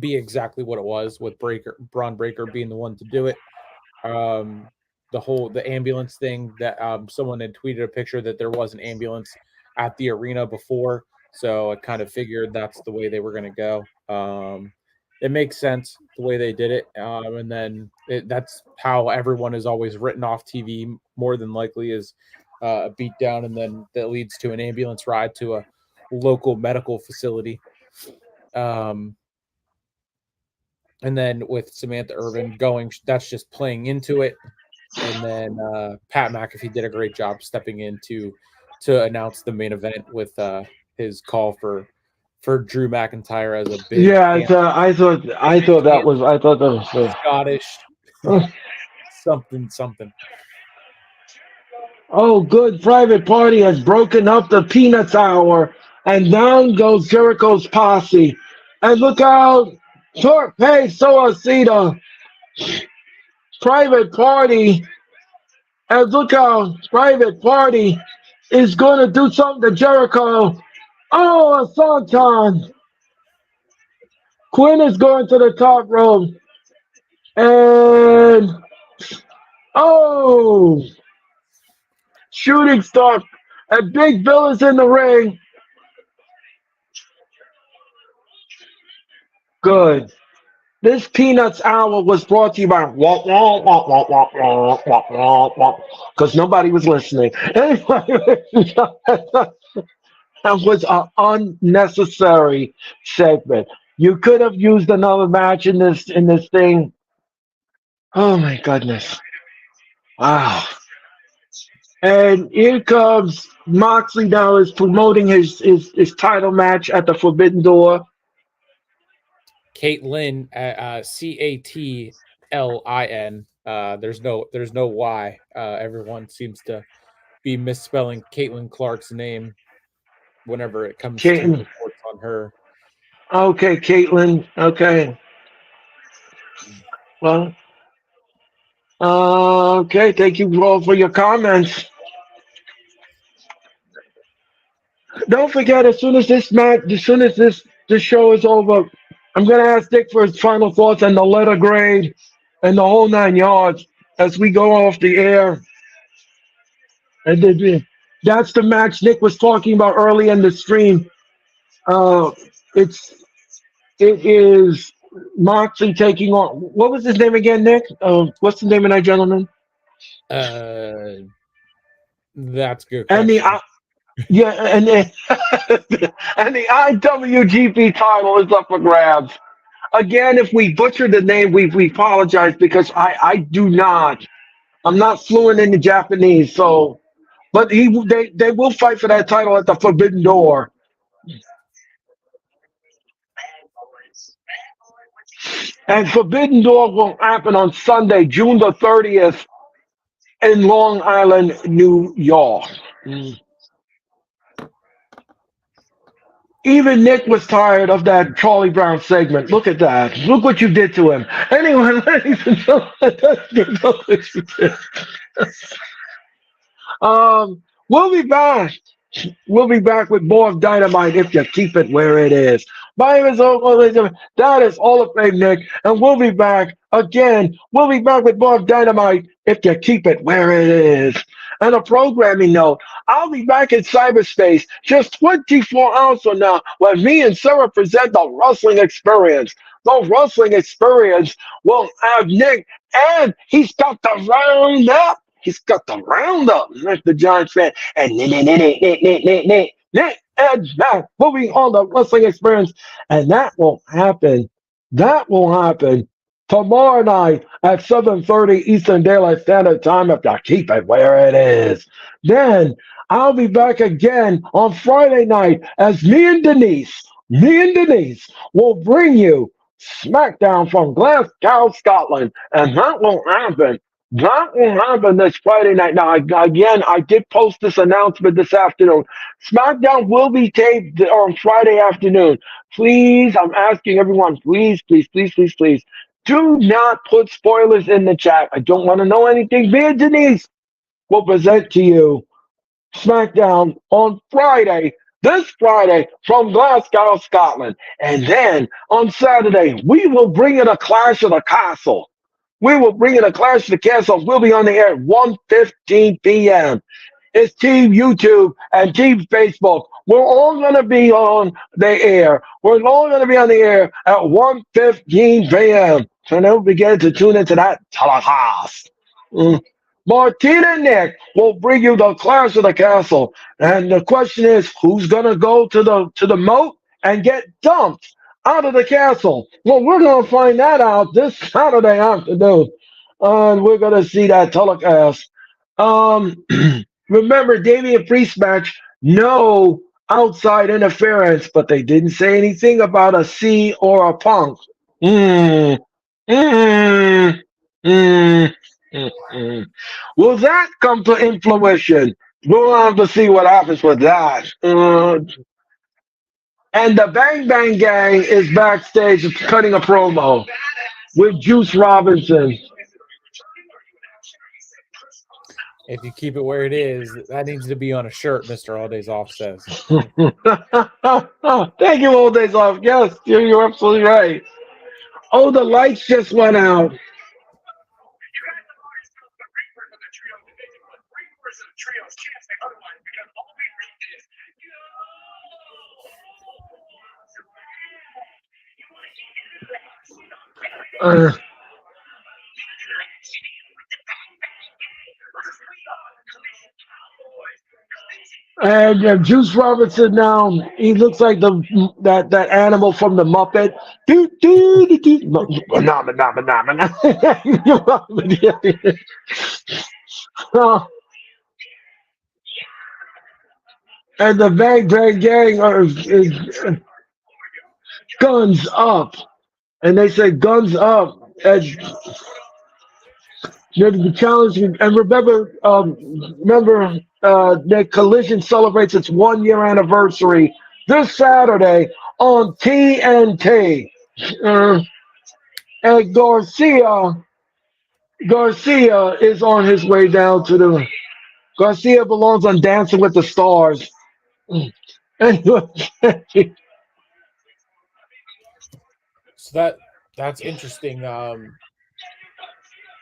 Speaker 3: exactly what it was with Braun Breaker being the one to do it. The ambulance thing that someone had tweeted a picture that there was an ambulance at the arena before, so I kind of figured that's the way they were going to go. It makes sense the way they did it, and then that's how everyone is always written off TV. More than likely is a beatdown, and then that leads to an ambulance ride to a local medical facility. And then with Samantha Irvin going, that's just playing into it. And then Pat McAfee did a great job stepping in to announce the main event with his call for Drew McIntyre as a big
Speaker 1: I thought that was
Speaker 3: Scottish something.
Speaker 1: Oh, good. Private Party has broken up the Peanuts Hour, and down goes Jericho's posse. And look out, Torpe Soacita, Private Party, and look out, Private Party is going to do something to Jericho. Oh, a Swanton. Quinn is going to the top rope. And, oh, shooting star. And Big Bill is in the ring. Good. This Peanuts Hour was brought to you by because nobody was listening. That was an unnecessary segment. You could have used another match in this thing. Oh my goodness. Wow. And here comes Moxley now is promoting his title match at the Forbidden Door.
Speaker 3: Caitlin, Catlin. There's no Y. Everyone seems to be misspelling Caitlin Clark's name whenever it comes to reports on her.
Speaker 1: Okay, Caitlin. Okay. Well. Okay. Thank you all for your comments. Don't forget, as soon as this show is over, I'm going to ask Dick for his final thoughts on the letter grade and the whole 9 yards as we go off the air. And that's the match Nick was talking about early in the stream. It is Moxley taking on, what was his name again, Nick? What's the name of that gentleman?
Speaker 3: That's good.
Speaker 1: And and the IWGP title is up for grabs. Again, if we butchered the name, we apologize because I'm not fluent in the Japanese, so but they will fight for that title at the Forbidden Door. And Forbidden Door will happen on Sunday, June the 30th in Long Island, New York. Even Nick was tired of that Charlie Brown segment. Look at that. Look what you did to him. Anyway, ladies and gentlemen, look what you did. We'll be back. We'll be back with more of Dynamite if you keep it where it is. My name is Oakland. That is all of fame, Nick. And we'll be back again. We'll be back with more of Dynamite if you keep it where it is. And a programming note, I'll be back in cyberspace just 24 hours from now when me and Sarah present the Wrestling Experience. The Wrestling Experience will have Nick, and he's got the roundup. He's got the roundup. That's the Giants fan. And Nick and Matt moving on the Wrestling Experience. And that will happen. That will happen tomorrow night at 7:30 Eastern Daylight Standard Time if you keep it where it is. Then I'll be back again on Friday night as me and Denise will bring you SmackDown from Glasgow, Scotland. And that will happen. That will happen this Friday night. Now, again, I did post this announcement this afternoon. SmackDown will be taped on Friday afternoon. Please, I'm asking everyone, please, please, please, please, please, do not put spoilers in the chat. I don't want to know anything. Me and Denise will present to you SmackDown on Friday, this Friday, from Glasgow, Scotland. And then on Saturday, we will bring in a Clash of the Castle. We will bring in a Clash of the Castle. We'll be on the air at 1:15 p.m. It's Team YouTube and Team Facebook. We're all going to be on the air. We're all going to be on the air at 1:15 p.m. So don't forget to tune into that telecast. Martina and Nick will bring you the Clash of the Castle. And the question is, who's going to go to the moat and get dumped out of the castle? Well, we're going to find that out this Saturday afternoon. And we're going to see that telecast. Remember, Damian Priest match, no outside interference, but they didn't say anything about a C or a Punk. Will that come to fruition? We'll have to see what happens with that. And the Bang Bang Gang is backstage cutting a promo with Juice Robinson.
Speaker 3: If you keep it where it is, that needs to be on a shirt, Mr. All Days Off says.
Speaker 1: Thank you, All Days Off. Yes, you're absolutely right. Oh, the lights just went out. And Juice Robinson now, he looks like that animal from the Muppet. Do, do, do, do. Nama, nama, nama, nama. And the Bang Bang Gang is guns up. And they say guns up. And the challenge, and remember, that Collision celebrates its 1 year anniversary this Saturday on TNT. And Garcia is on his way down to the. Garcia belongs on Dancing with the Stars.
Speaker 3: So that's interesting.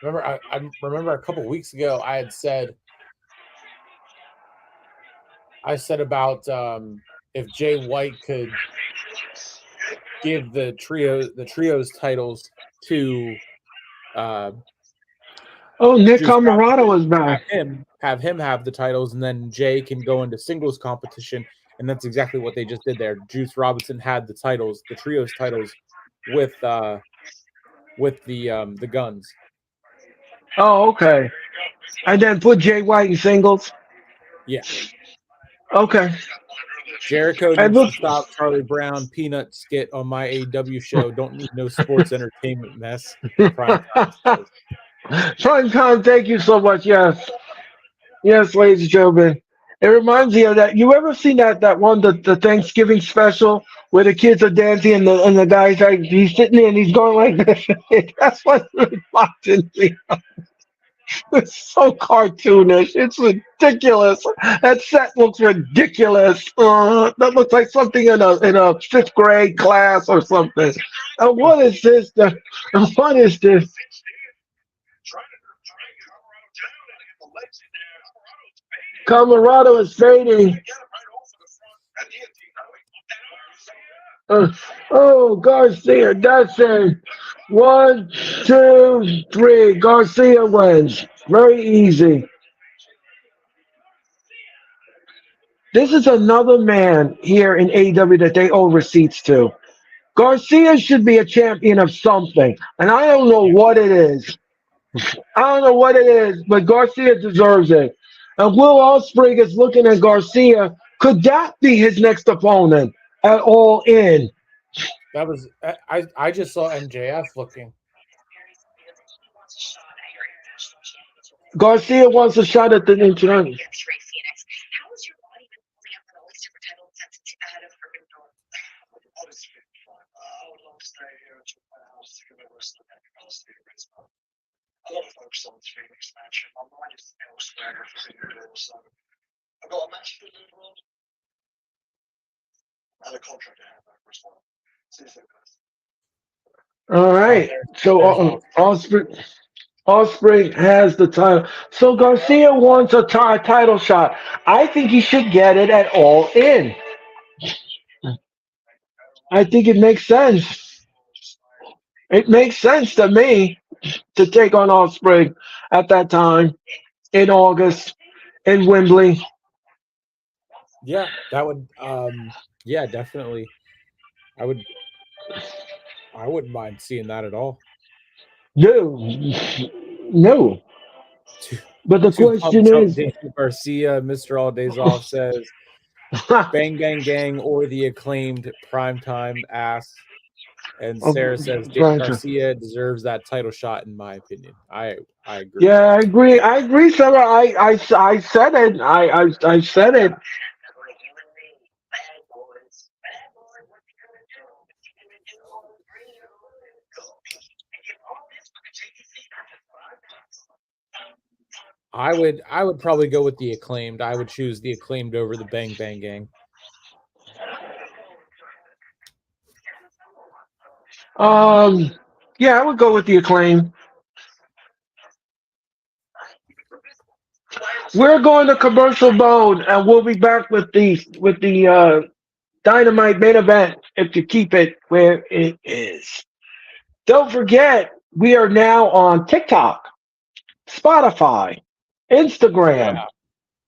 Speaker 3: Remember, I remember a couple weeks ago I had said about if Jay White could give the trios titles to
Speaker 1: Nick
Speaker 3: Juice
Speaker 1: Camarado is back.
Speaker 3: have him have the titles, and then Jay can go into singles competition, and that's exactly what they just did there. Juice Robinson had the titles, the trios titles, with the Guns.
Speaker 1: Oh, okay. And then put Jay White in singles.
Speaker 3: Yeah.
Speaker 1: Okay.
Speaker 3: Jericho
Speaker 1: And
Speaker 3: needs
Speaker 1: look,
Speaker 3: to stop Charlie Brown peanut skit on my AEW show. Don't need no sports entertainment mess. Prime
Speaker 1: time, thank you so much. Yes. Yes, ladies and gentlemen. It reminds me of that. You ever seen that one, the Thanksgiving special where the kids are dancing and the guy's like, he's sitting there and he's going like this? That's what it reminds me of. It's so cartoonish. It's ridiculous. That set looks ridiculous. That looks like something in a fifth grade class or something. What is this? What is this? Colorado is fading. Uh, oh, Garcia, that's it. One, two, three. Garcia wins. Very easy. This is another man here in AEW that they owe receipts to. Garcia should be a champion of something, and I don't know what it is. I don't know what it is, but Garcia deserves it. And Will Ospreay is looking at Garcia. Could that be his next opponent at All In?
Speaker 3: That was I just saw MJF looking.
Speaker 1: Garcia wants a shot at the international.
Speaker 4: How is your body been holding up on a list of title since it's ahead of Urban North?
Speaker 5: Obviously, I would love to stay here to my house to give it a rest of the capacity of this. I love to focus on the Phoenix match. My mind is elsewhere for the so I've got a match to do world and a contract to have over as well. See you soon, guys.
Speaker 1: All right. So Ospreay has the title. So Garcia wants a title shot. I think he should get it at All In. I think it makes sense. It makes sense to me to take on Ospreay at that time in August in Wembley.
Speaker 3: Yeah, that would yeah, definitely. I wouldn't mind seeing that at all.
Speaker 1: No, no. But the
Speaker 3: Two
Speaker 1: question
Speaker 3: pump chump
Speaker 1: is,
Speaker 3: Daniel Garcia, Mr. All Days Off says Bang Gang Gang or the acclaimed primetime ass. And Sarah says Garcia deserves that title shot, in my opinion. I agree.
Speaker 1: Yeah, I agree. I agree, Sarah. I said it. I said it.
Speaker 3: I would probably go with the acclaimed. I would choose the acclaimed over the Bang Bang Gang.
Speaker 1: Yeah, I would go with the acclaim. We're going to commercial mode, and we'll be back with the Dynamite main event if you keep it where it is. Don't forget, we are now on TikTok, Spotify, Instagram,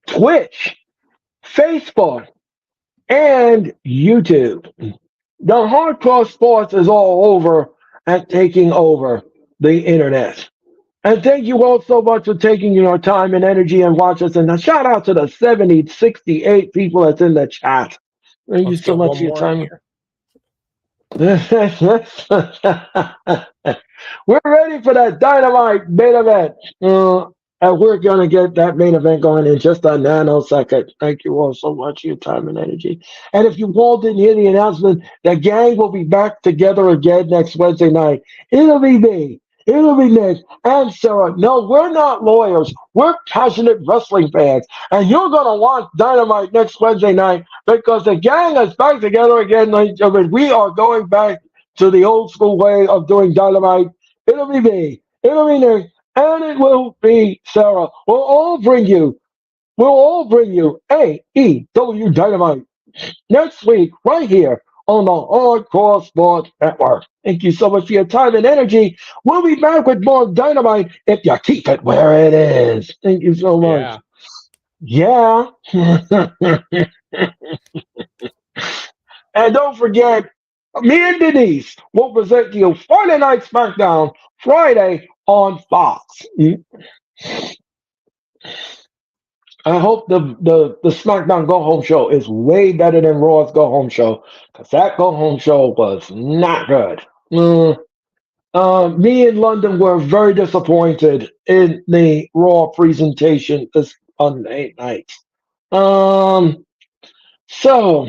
Speaker 1: Twitch, Facebook, and YouTube. The hardcore sports is all over and taking over the internet. And thank you all so much for taking your time and energy and watch us. And a shout out to the 70, 68 people that's in the chat. Thank you so much for your time. We're ready for that Dynamite main event. And we're going to get that main event going in just a nanosecond. Thank you all so much for your time and energy. And if you all didn't hear the announcement, the gang will be back together again next Wednesday night. It'll be me. It'll be Nick and Sarah. No, we're not lawyers. We're passionate wrestling fans. And you're going to watch Dynamite next Wednesday night because the gang is back together again. We are going back to the old school way of doing Dynamite. It'll be me. It'll be Nick. And it will be Sarah. We'll all bring you AEW Dynamite next week right here on the Hardcore Sports Network. Thank you so much for your time and energy. We'll be back with more Dynamite if you keep it where it is. Thank you so much. Yeah. And don't forget, me and Denise will present you Friday Night SmackDown Friday on Fox. I hope the SmackDown Go Home show is way better than Raw's Go Home show because that Go Home show was not good. Me and London were very disappointed in the Raw presentation this Sunday night. So,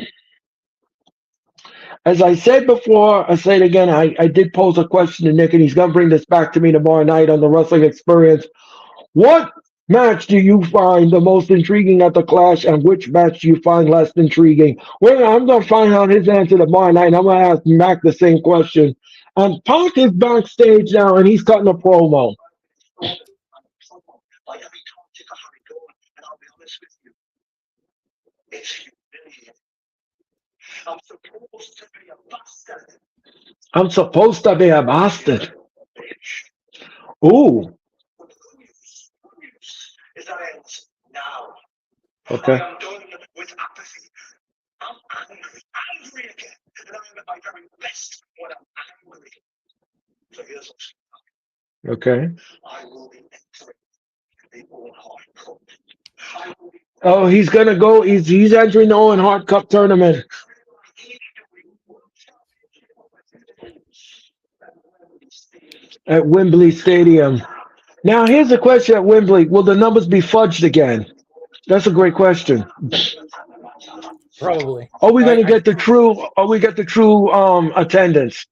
Speaker 1: as I said before, I say it again, I did pose a question to Nick, and he's going to bring this back to me tomorrow night on the Wrestling Experience. What match do you find the most intriguing at the Clash, and which match do you find less intriguing? Well, I'm going to find out his answer tomorrow night. I'm going to ask Mac the same question. And Pac is backstage now, and he's cutting a promo.
Speaker 5: Like every time I take a hurry going, and I'll be honest with you, it's humiliating. I'm supposed to be a bastard,
Speaker 1: I'm supposed to be a bastard.
Speaker 5: bitch.
Speaker 1: Ooh,
Speaker 5: But the good news is that I ends now.
Speaker 1: okay.
Speaker 5: I am done with apathy. I'm angry again, and I'm at my very best when I'm angry. So here's what's
Speaker 1: Okay.
Speaker 5: I will be entering the Owen Hart Cup. I will be
Speaker 1: Oh, he's gonna go. He's entering the Owen Hart Cup tournament at Wembley Stadium. Now, here's the question at Wembley: will the numbers be fudged again? That's a great question.
Speaker 3: Probably.
Speaker 1: Are we gonna
Speaker 3: I
Speaker 1: get the true? Are we get the true attendance?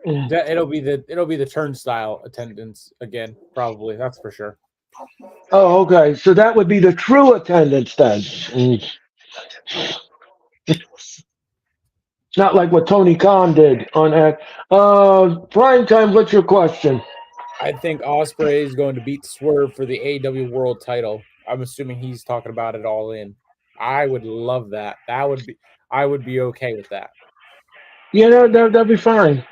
Speaker 3: it'll be the turnstile attendance again, probably. That's for sure.
Speaker 1: Oh, okay. So that would be the true attendance then. Not like what Tony Khan did on that. Prime time. What's your question?
Speaker 3: I think Osprey is going to beat Swerve for the AEW World Title. I'm assuming he's talking about it all in. I would love that. I would be okay with that.
Speaker 1: Yeah, that'd be fine.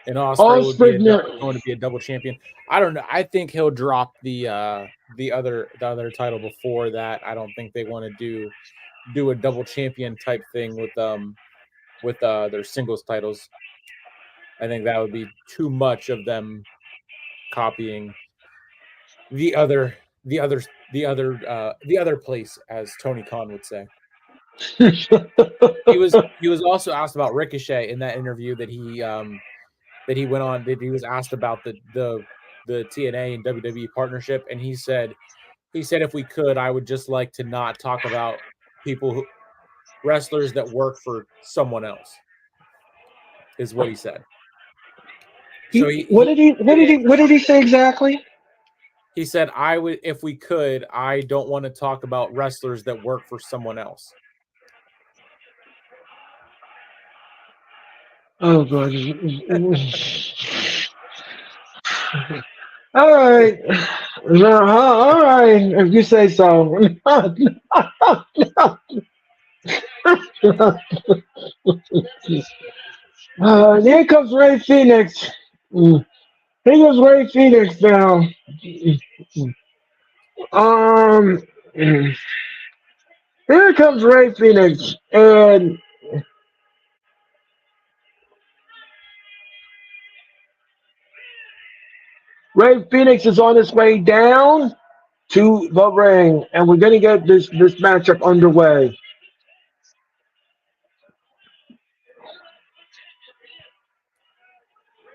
Speaker 3: And Osprey would be
Speaker 1: Osprey.
Speaker 3: going to be a double champion. I don't know. I think he'll drop the other title before that. I don't think they want to do a double champion type thing with their singles titles. I think that would be too much of them copying the other place, as Tony Khan would say. He was also asked about Ricochet in that interview that he went on. That he was asked about the TNA and WWE partnership, and he said if we could, I would just like to not talk about wrestlers that work for someone else. Is what he said. So
Speaker 1: what did he say exactly?
Speaker 3: He said, "I would, if we could, I don't want to talk about wrestlers that work for someone else."
Speaker 1: Oh God! All right, all right. If you say so. Here comes Ray Phoenix. Here comes Ray Phoenix now. Here comes Ray Phoenix, and Ray Phoenix is on his way down to the ring, and we're gonna get this matchup underway.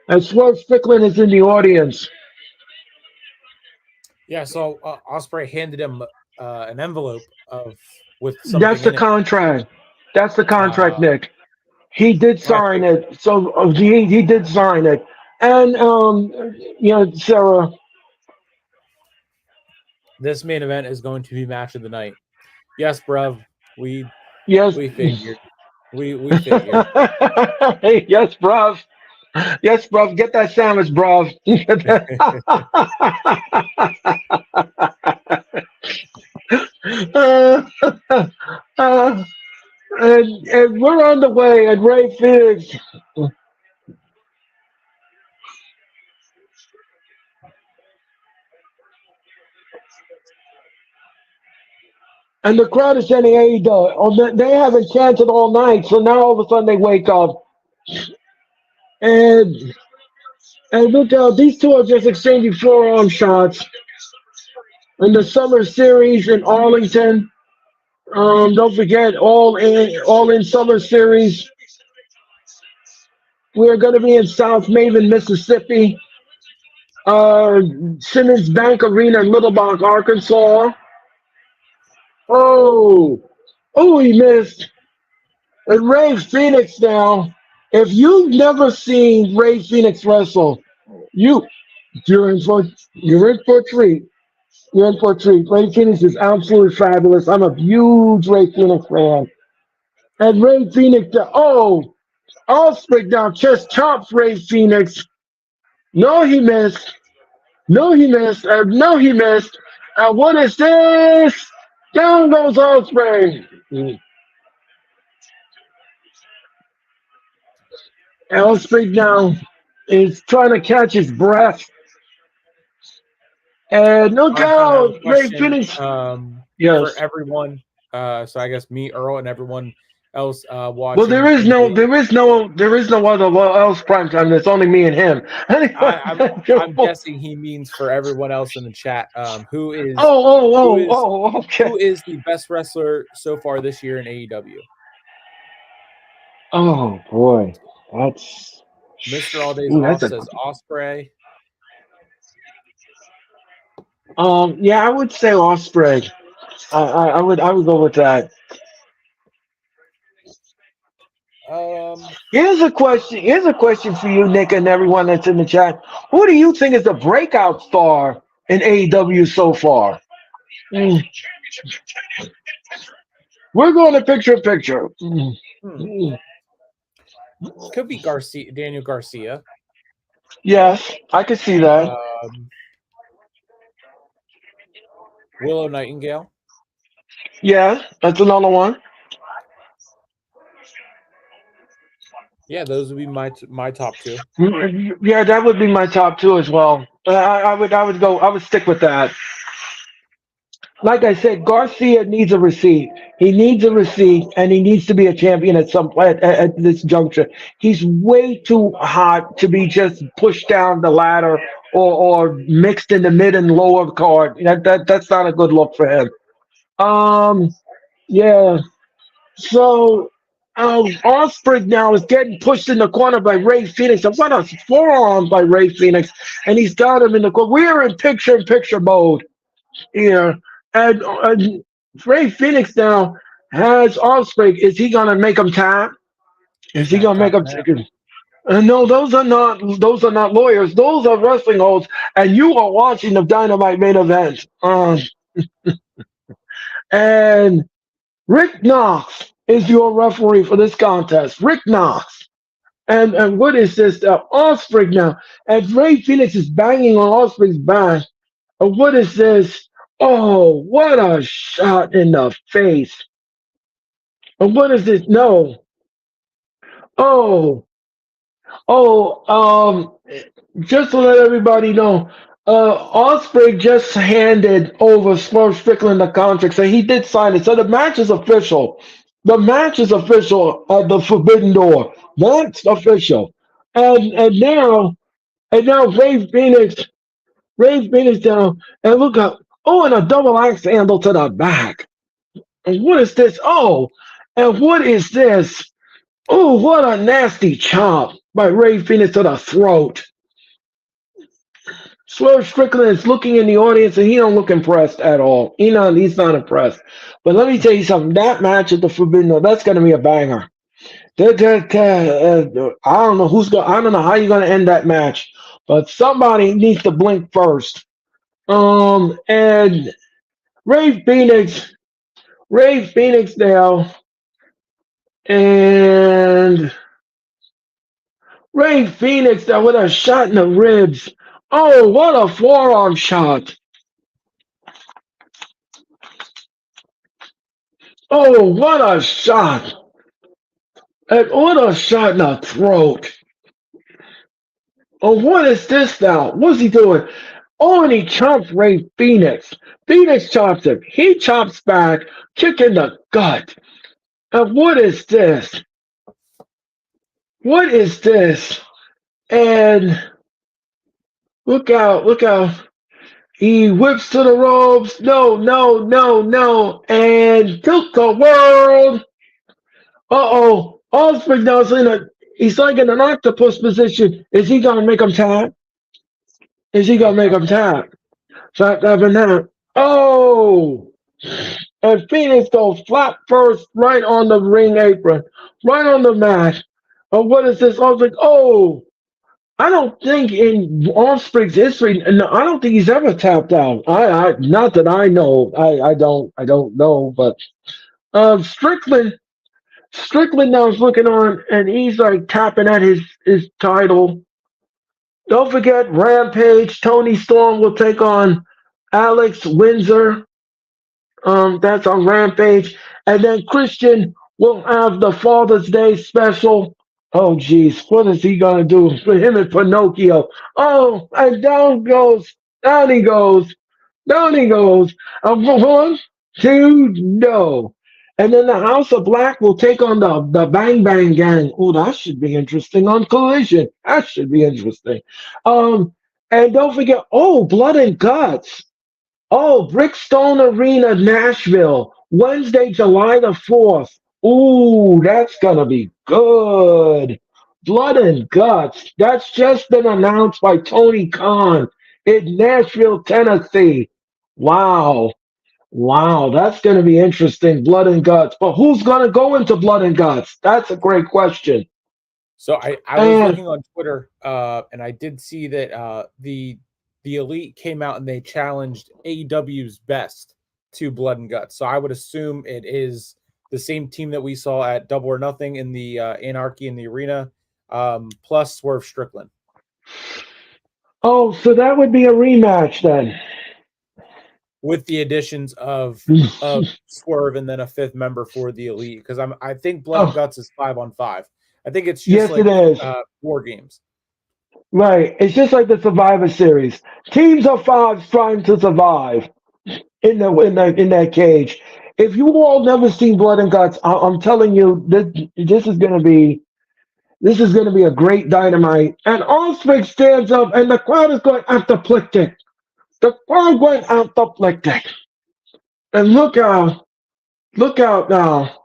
Speaker 1: And Swerve Strickland is in the audience.
Speaker 3: Yeah, so Osprey handed him an envelope with something.
Speaker 1: That's the
Speaker 3: in
Speaker 1: contract. That's the contract,
Speaker 3: it.
Speaker 1: Nick. He did sign it. So he did sign it. And Sarah.
Speaker 3: This main event is going to be match of the night. Yes, bruv. We figured. We figured.
Speaker 1: Yes, bruv. Yes, bruv. Get that sandwich, bruv. And we're on the way, and Ray Phoenix. And the crowd is chanting AEW. Oh, they haven't chanted all night, so now all of a sudden they wake up. And look out, these two are just exchanging forearm shots in the Summer Series in Arlington. Don't forget, all in Summer Series. We're going to be in South Maven, Mississippi. Simmons Bank Arena in Little Rock, Arkansas. Oh, he missed. And Ray Phoenix now. If you've never seen Ray Phoenix wrestle, You're in for a treat. You're in for a treat. Ray Phoenix is absolutely fabulous. I'm a huge Ray Phoenix fan. And Ray Phoenix, Osprey now just chops Ray Phoenix. No, he missed. No, he missed. No, he missed. What is this? Down goes Osprey. Osprey now is trying to catch his breath. And look
Speaker 3: Armstrong, I have a
Speaker 1: out, Ray
Speaker 3: question
Speaker 1: Phoenix.
Speaker 3: for
Speaker 1: Yes.
Speaker 3: everyone. So I guess me, Earl, and everyone else
Speaker 1: Well,
Speaker 3: watching.
Speaker 1: there is no other else prime time. There's only me and him.
Speaker 3: I'm guessing he means for everyone else in the chat. Who is
Speaker 1: Okay.
Speaker 3: who is the best wrestler so far this year in AEW?
Speaker 1: Oh boy, that's
Speaker 3: Mr. All Days
Speaker 1: Ooh,
Speaker 3: Off
Speaker 1: that's a
Speaker 3: says Osprey.
Speaker 1: yeah, I would say Osprey. I would go with that. Here's a question. Here's a question for you, Nick, and everyone that's in the chat. Who do you think is the breakout star in AEW so far? Mm. We're going to picture picture.
Speaker 3: Could be Daniel Garcia.
Speaker 1: Yes, I could see that.
Speaker 3: Willow Nightingale.
Speaker 1: Yeah, that's another one.
Speaker 3: Yeah, those would be my top two.
Speaker 1: Yeah, that would be my top two as well. I would stick with that. Like I said, Garcia needs a receipt. He needs a receipt, and he needs to be a champion at some at this juncture. He's way too hot to be just pushed down the ladder or mixed in the mid and lower card. That's not a good look for him. Yeah. So Osprey now is getting pushed in the corner by Ray Phoenix. And what a forearm by Ray Phoenix. And he's got him in the corner. We're in picture-in-picture mode here. And Ray Phoenix now has Osprey. Is he going to make him tap? Is he going to make him tap? No, those are not lawyers. Those are wrestling hosts. And you are watching the Dynamite main event. And Rick Knox is your referee for this contest. Rick Knox. And what is this? Osprey now. And Ray Phoenix is banging on Osprey's back. And what is this? Oh, what a shot in the face. And what is this? No. Just to let everybody know, Osprey just handed over Swerve Strickland the contract, so he did sign it. So the match is official. The match is official at the Forbidden Door. That's official. And now Ray Phoenix down, and look up. Oh, and a double axe handle to the back. And what is this? Oh, and what is this? Oh, what a nasty chop by Ray Phoenix to the throat. Swerve Strickland is looking in the audience, and he don't look impressed at all. He's not impressed. But let me tell you something. That match at the Forbidden Door, that's going to be a banger. I don't know how you're going to end that match, but somebody needs to blink first. And Ray Phoenix now, and Ray Phoenix now with a shot in the ribs. Oh, what a forearm shot! Oh, what a shot! And what a shot in the throat! Oh, what is this now? What's he doing? Oh, and he chops Ray Phoenix. Phoenix chops him. He chops back, kick in the gut. And what is this? What is this? And look out. He whips to the ropes. No. And tilt the world. Uh-oh. Osprey now he's like in an octopus position. Is he going to make him tap? Is he going to make him tap? Tap and tap. Oh! And Phoenix goes flat first right on the ring apron. Right on the mat. Oh, what is this? I was like, oh! I don't think in Osprey's history, no, I don't think he's ever tapped out. I not that I know. I don't know, but Strickland, Strickland now is looking on, and he's like tapping at his title. Don't forget Rampage. Tony Storm will take on Alex Windsor. That's on Rampage. And then Christian will have the Father's Day special. Oh, geez. What is he going to do for him and Pinocchio? Oh, and down he goes, down he goes. One, two, no. And then the House of Black will take on the Bang Bang Gang. Oh, that should be interesting on Collision. That should be interesting. Um, and don't forget, oh, Blood and Guts. Oh, Brickstone Arena, Nashville, Wednesday, July the 4th. Ooh, that's going to be good. Blood and Guts. That's just been announced by Tony Khan in Nashville, Tennessee. Wow. Wow, that's going to be interesting. Blood and Guts. But who's going to go into Blood and Guts? That's a great question.
Speaker 3: So I was
Speaker 1: And
Speaker 3: looking on Twitter, and I did see that the Elite came out and they challenged AEW's Best to Blood and Guts. So I would assume it is the same team that we saw at Double or Nothing in the Anarchy in the Arena, plus Swerve Strickland.
Speaker 1: oh, so that would be a rematch then.
Speaker 3: With the additions of Swerve and then a fifth member for the Elite, because I think Blood and Guts is 5-on-5. I think it's just
Speaker 1: Yes,
Speaker 3: like
Speaker 1: it is.
Speaker 3: War Games.
Speaker 1: Right. It's just like the Survivor Series. Teams of five trying to survive in that cage. If you all never seen Blood and Guts, I'm telling you, this is gonna be a great Dynamite. And Osprey stands up, and the crowd is going apoplectic. The crowd going apoplectic. And look out now.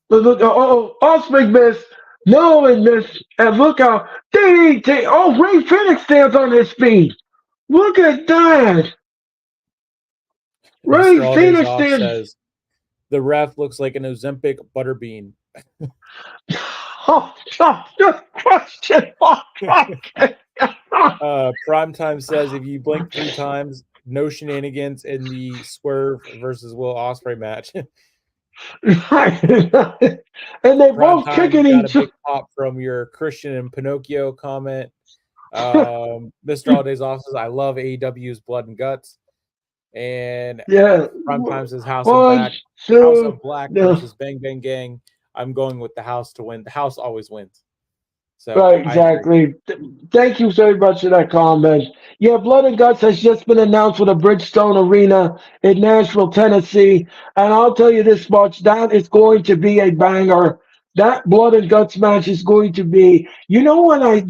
Speaker 1: Oh, Osprey missed. No one missed. And look out. DDT. Oh, Ray Phoenix stands on his feet. Look at that. Ray
Speaker 3: Mr.
Speaker 1: Phoenix
Speaker 3: Aldays
Speaker 1: stands.
Speaker 3: says the ref looks like an Ozempic butterbean.
Speaker 1: Oh, just question.
Speaker 3: Primetime says if you blink 3 times, no shenanigans in the Swerve versus Will Ospreay match.
Speaker 1: And they both
Speaker 3: Primetime
Speaker 1: kicking
Speaker 3: got
Speaker 1: each
Speaker 3: a
Speaker 1: other.
Speaker 3: big pop from your Christian and Pinocchio comment. Mr. Aldays also says I love AEW's Blood and Guts. And
Speaker 1: Yeah.
Speaker 3: Primetime says House
Speaker 1: One,
Speaker 3: of
Speaker 1: two,
Speaker 3: Black
Speaker 1: no.
Speaker 3: versus Bang Bang Gang. I'm going with the House to win. The House always wins. So
Speaker 1: Right, exactly. Thank you very much for that comment. Yeah, Blood and Guts has just been announced for the Bridgestone Arena in Nashville, Tennessee. And I'll tell you this much, that is going to be a banger. That Blood and Guts match is going to be, you know what I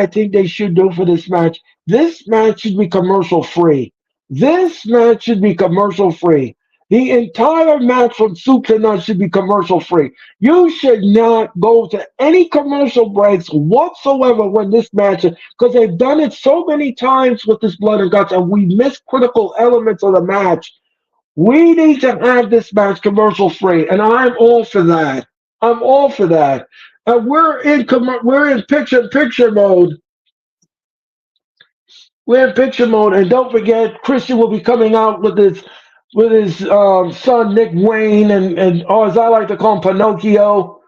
Speaker 1: think they should do for this match? This match should be commercial free. This match should be commercial free. The entire match from soup to nuts should be commercial free. You should not go to any commercial breaks whatsoever when this match, because they've done it so many times with this Blood and Guts, and we miss critical elements of the match. We need to have this match commercial free, and I'm all for that. I'm all for that. And we're in picture mode. We're in picture mode, and don't forget, Christian will be coming out with his son Nick Wayne, and or as I like to call him, Pinocchio,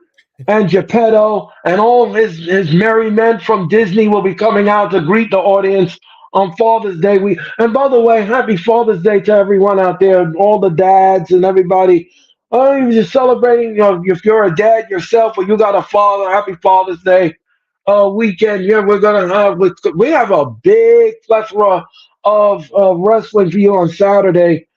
Speaker 1: and Geppetto, and all his merry men from Disney will be coming out to greet the audience on Father's Day. And by the way, happy Father's Day to everyone out there, all the dads and everybody. Oh, you're just celebrating. If you're a dad yourself or you got a father, happy Father's Day weekend. Yeah, we have a big plethora of wrestling for you on Saturday.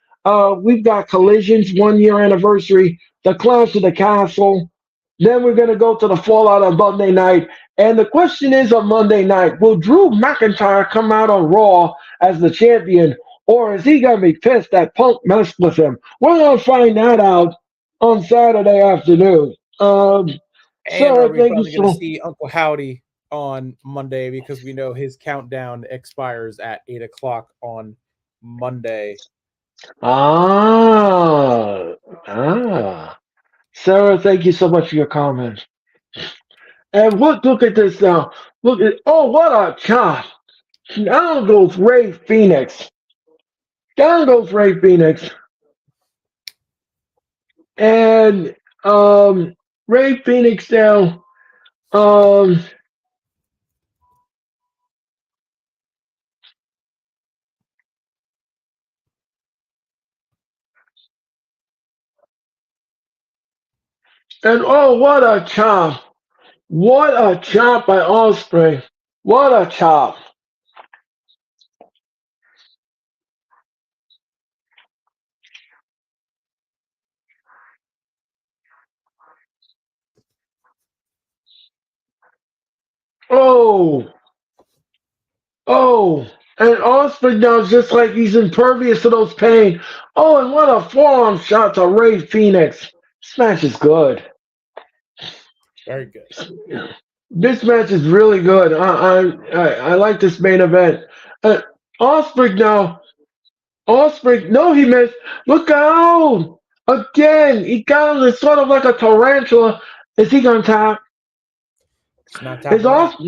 Speaker 1: We've got Collision's 1 year anniversary, the Clash of the Castle. Then we're going to go to the Fallout on Monday night. And the question is on Monday night, will Drew McIntyre come out on Raw as the champion, or is he going to be pissed that Punk messed with him? We're going to find that out on Saturday afternoon.
Speaker 3: and
Speaker 1: Sir,
Speaker 3: are we
Speaker 1: thank you
Speaker 3: probably going to
Speaker 1: so
Speaker 3: see Uncle Howdy on Monday because we know his countdown expires at 8:00 on Monday.
Speaker 1: Ah. Sarah, thank you so much for your comment. And look at this now. Look at what a chop! Down goes Ray Phoenix. Down goes Ray Phoenix, and Ray Phoenix now. Um, and what a chop! What a chop by Osprey! What a chop! Oh, oh, and Osprey now is just like he's impervious to those pain. Oh, and what a forearm shot to Ray Phoenix. This match is good.
Speaker 3: Very good.
Speaker 1: This match is really good. I like this main event. Osprey now. Osprey, no, he missed. Look out! Again, he got him. It's sort of like a tarantula. Is he gonna tap?
Speaker 3: It's not
Speaker 1: Is
Speaker 3: tapping out.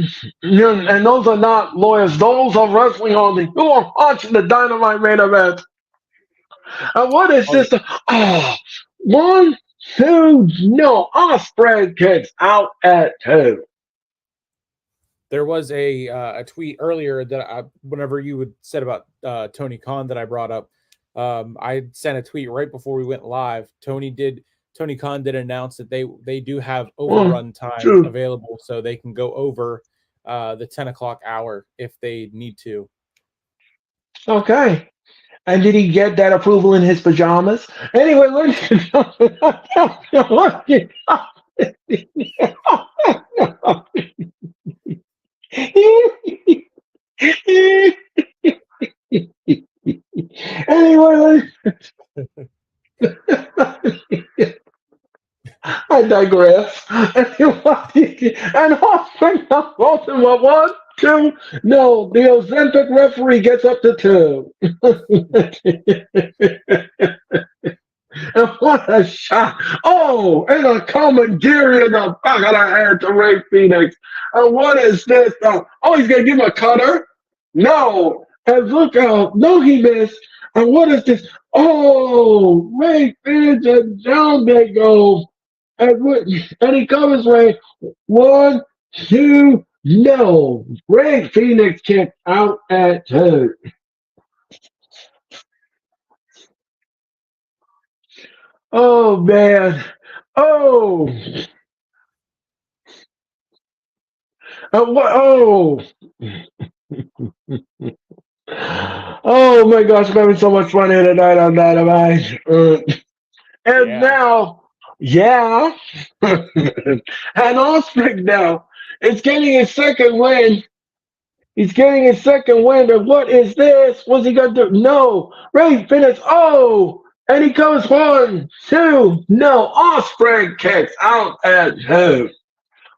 Speaker 1: and those are not lawyers. Those are wrestling only. You are watching the Dynamite main event. And what is this? Oh, 1, 2, no. Osprey kicks out at 2.
Speaker 3: There was a tweet earlier that whenever you had said about Tony Khan that I brought up, I sent a tweet right before we went live. Tony Khan did announce that they do have overrun time
Speaker 1: two.
Speaker 3: available, so they can go over the 10 o'clock hour if they need to.
Speaker 1: Okay. And did he get that approval in his pajamas? Anyway, ladies anyway, I digress. And Hoffman both in what 1, 2. No, the Ozempic referee gets up to 2. And what a shot! Oh, and a commandeering in the back of the head to Ray Phoenix. And what is this? Oh, he's gonna give him a cutter? No. And look out! No, he missed. And what is this? Oh, Ray Phoenix, and down they go. And he covers Ray. 1, 2, no. Ray Phoenix kicked out at 2. Oh man. Oh. What? Oh. Oh my gosh, I'm having so much fun here tonight on Dynamite. And
Speaker 3: Yeah.
Speaker 1: now, yeah. And Osprey now is getting his second win. He's getting his second win. And what is this? What's he gonna do? No. Ray finish. Oh. And he goes 1, 2. No. Osprey kicks out at 2.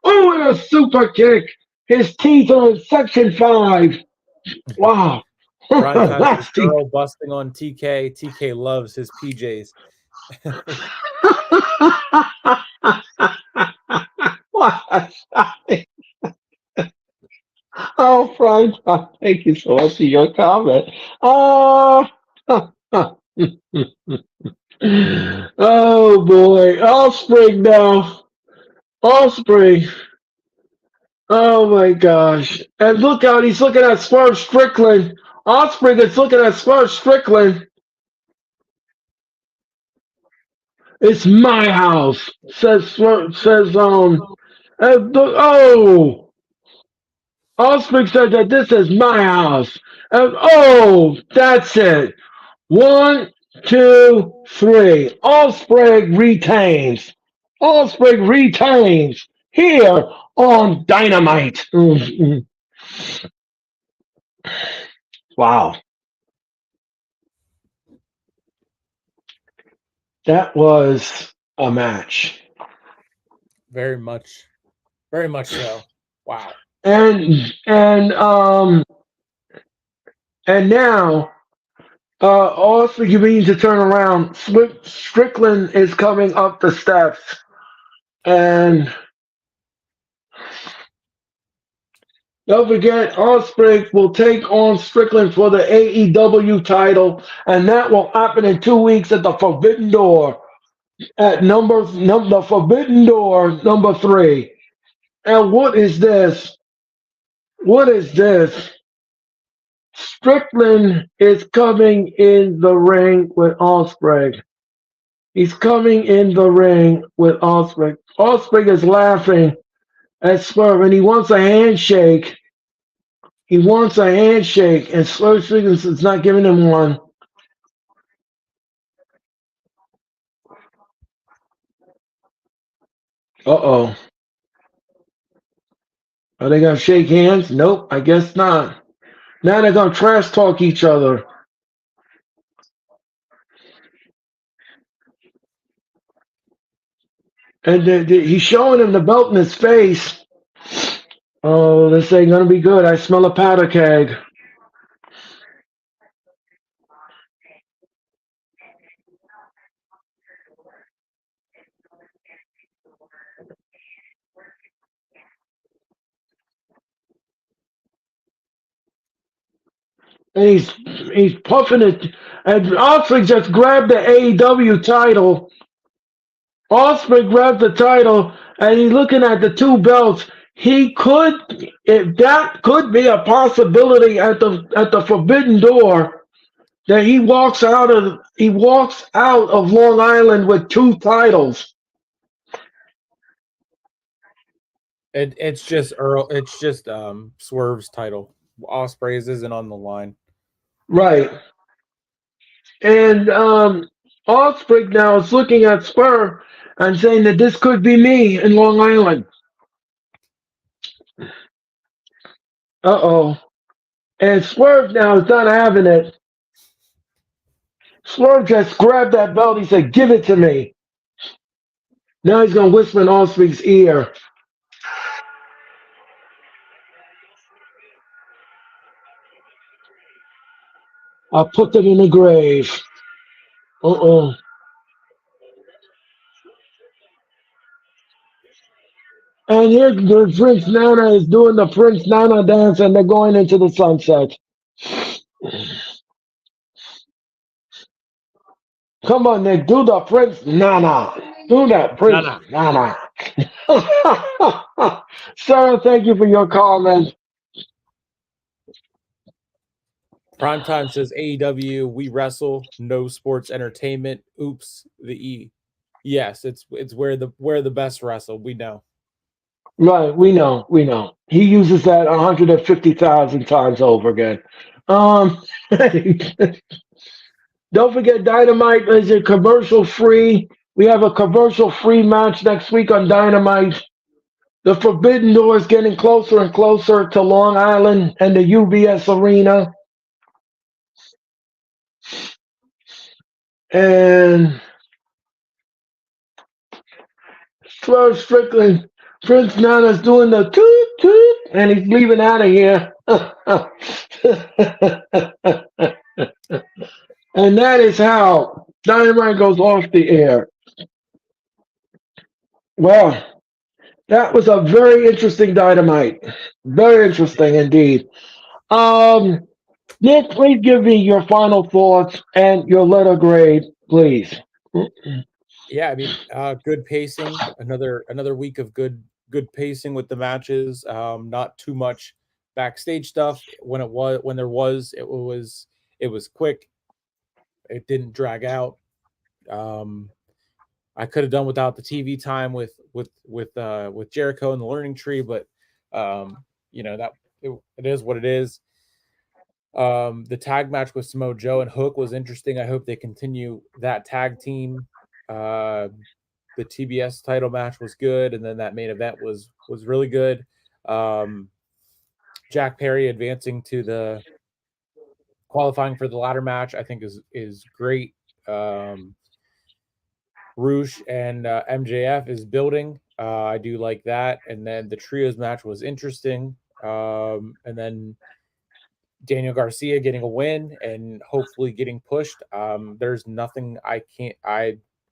Speaker 1: Oh, and a super kick. His teeth are in section 5. Wow.
Speaker 3: Brian Tyler's
Speaker 1: Nasty.
Speaker 3: girl busting on TK. TK loves his PJs.
Speaker 1: What a shot. Oh, Brian, thank you so much for your comment. Oh, oh boy. Offspring now. Offspring. Oh my gosh. And look out, he's looking at Swerve Strickland. Offspring is looking at Swerve Strickland. It's my house, says oh, Offspring said that this is my house. And oh, that's it. 1, 2, 3. Offspring retains. Offspring retains here on Dynamite. Wow. That was a match.
Speaker 3: Very much so. Wow.
Speaker 1: And now also you mean to turn around. Strickland is coming up the steps, and Don't forget, Osprey will take on Strickland for the AEW title, and that will happen in 2 weeks at the Forbidden Door at the Forbidden Door number 3. And what is this? What is this? Strickland is coming in the ring with Osprey. He's coming in the ring with Osprey. Osprey is laughing at Swerve, and he wants a handshake. He wants a handshake, and Swerve Strickland is not giving him one. Uh-oh. Are they going to shake hands? Nope, I guess not. Now they're going to trash talk each other. And he's showing him the belt in his face. Oh, this ain't going to be good. I smell a powder keg. And he's puffing it. And Osprey just grabbed the AEW title. Osprey grabbed the title, and he's looking at the two belts. If that could be a possibility at the Forbidden Door, that he walks out of Long Island with 2 titles.
Speaker 3: It's just Swerve's title. Osprey's isn't on the line.
Speaker 1: Right. And Osprey now is looking at Swerve and saying that this could be me in Long Island. Uh-oh. And Swerve now is not having it. Swerve just grabbed that belt. He said, "Give it to me." Now he's going to whisper in Osprey's ear. "I'll put them in the grave." Uh-oh. And here the Prince Nana is doing the Prince Nana dance, and they're going into the sunset. Come on, Nick, do the Prince Nana. Do that, Prince Nana. Sarah, thank you for your comment.
Speaker 3: Primetime says AEW, we wrestle, no sports entertainment. Oops, the E. Yes, it's where the best wrestle. We know.
Speaker 1: Right, we know. He uses that 150,000 times over again. Don't forget, Dynamite is a commercial free. We have a commercial free match next week on Dynamite. The Forbidden Door is getting closer and closer to Long Island and the UBS Arena. And Swerve Strickland, Prince Nana's doing the toot toot, and he's leaving out of here. And that is how Dynamite goes off the air. Well, that was a very interesting Dynamite. Very interesting indeed. Nick, please give me your final thoughts and your letter grade, please.
Speaker 3: Yeah, I mean, good pacing. Another week of good pacing with the matches. Not too much backstage stuff. When there was, it was quick. It didn't drag out. I could have done without the TV time with Jericho and the Learning Tree, but that it is what it is. The tag match with Samoa Joe and Hook was interesting. I hope they continue that tag team. The TBS title match was good, and then that main event was really good. Jack Perry advancing to the qualifying for the ladder match, I think is great. Roosh and MJF is building. I do like that. And then the trios match was interesting. And then Daniel Garcia getting a win and hopefully getting pushed. There's nothing I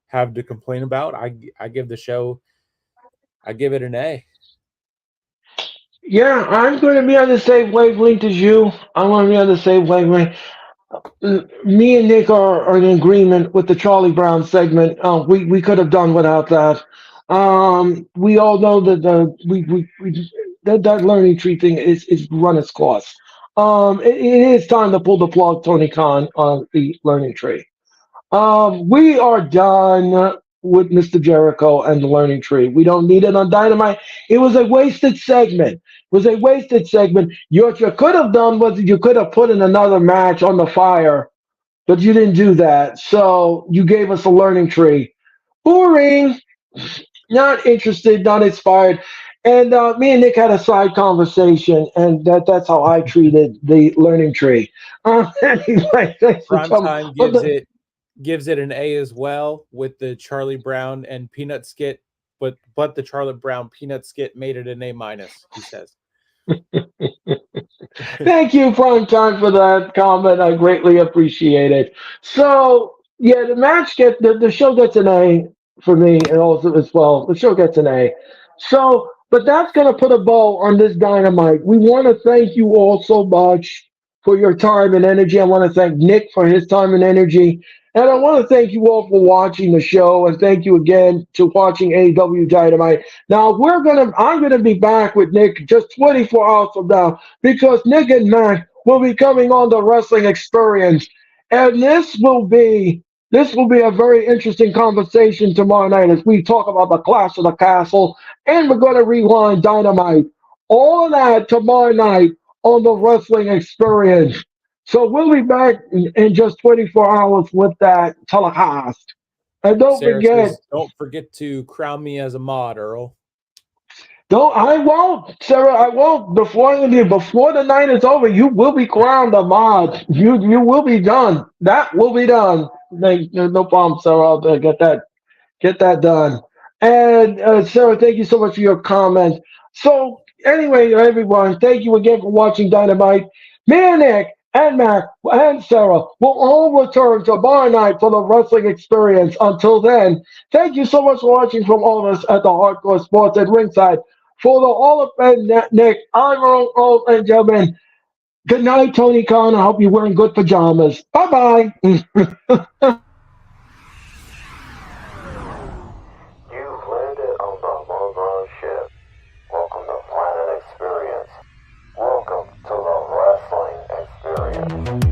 Speaker 3: have to complain about. I give the show, I give it an A.
Speaker 1: Yeah, I'm going to be on the same wavelength as you. I'm going to be on the same wavelength. Me and Nick are in agreement with the Charlie Brown segment. We could have done without that. We all know that that learning tree thing is run its course. It is time to pull the plug, Tony Khan, on the learning tree. We are done with Mr. Jericho and the Learning Tree. We don't need it on Dynamite. It was a wasted segment. It was a wasted segment. What you could have done was you could have put in another match on the fire, but you didn't do that. So you gave us a Learning Tree. Boring. Not interested. Not inspired. And me and Nick had a side conversation, and that's how I treated the Learning Tree. Anyway, thanks for coming.
Speaker 3: Primetime
Speaker 1: But
Speaker 3: gives it an A as well with the Charlie Brown and Peanut skit, but the Charlie Brown Peanut skit made it an A minus. He says.
Speaker 1: Thank you, Prime Time, for that comment. I greatly appreciate it. So, yeah, the match gets the show gets an A for me, and also as well. The show gets an A. So, but that's gonna put a bow on this Dynamite. We want to thank you all so much for your time and energy. I want to thank Nick for his time and energy. And I want to thank you all for watching the show, and thank you again to watching AEW Dynamite. Now I'm gonna be back with Nick just 24 hours from now because Nick and Matt will be coming on the Wrestling Experience, and this will be a very interesting conversation tomorrow night as we talk about the Clash of the Castle, and we're going to rewind Dynamite. All of that tomorrow night on the Wrestling Experience. So we'll be back in just 24 hours with that telecast. And don't
Speaker 3: Sarah
Speaker 1: forget,
Speaker 3: says, "Don't forget to crown me as a mod, Earl."
Speaker 1: don't I won't, Sarah. I won't. Before the night is over, you will be crowned a mod. You will be done. That will be done. No problem, Sarah. I'll get that done. And Sarah, thank you so much for your comment. So anyway, everyone, thank you again for watching Dynamite. Me and Nick and Mac and Sarah will all return tomorrow night for the Wrestling Experience. Until then, thank you so much for watching from all of us at the Hardcore Sports at Ringside. For the Hall of Fame Nick, I'm Earl, and gentlemen. Good night, Tony Khan. I hope you're wearing good pajamas. Bye bye.
Speaker 2: You've landed on the Logron ship. Welcome to Planet Experience. Welcome to the Wrestling Experience.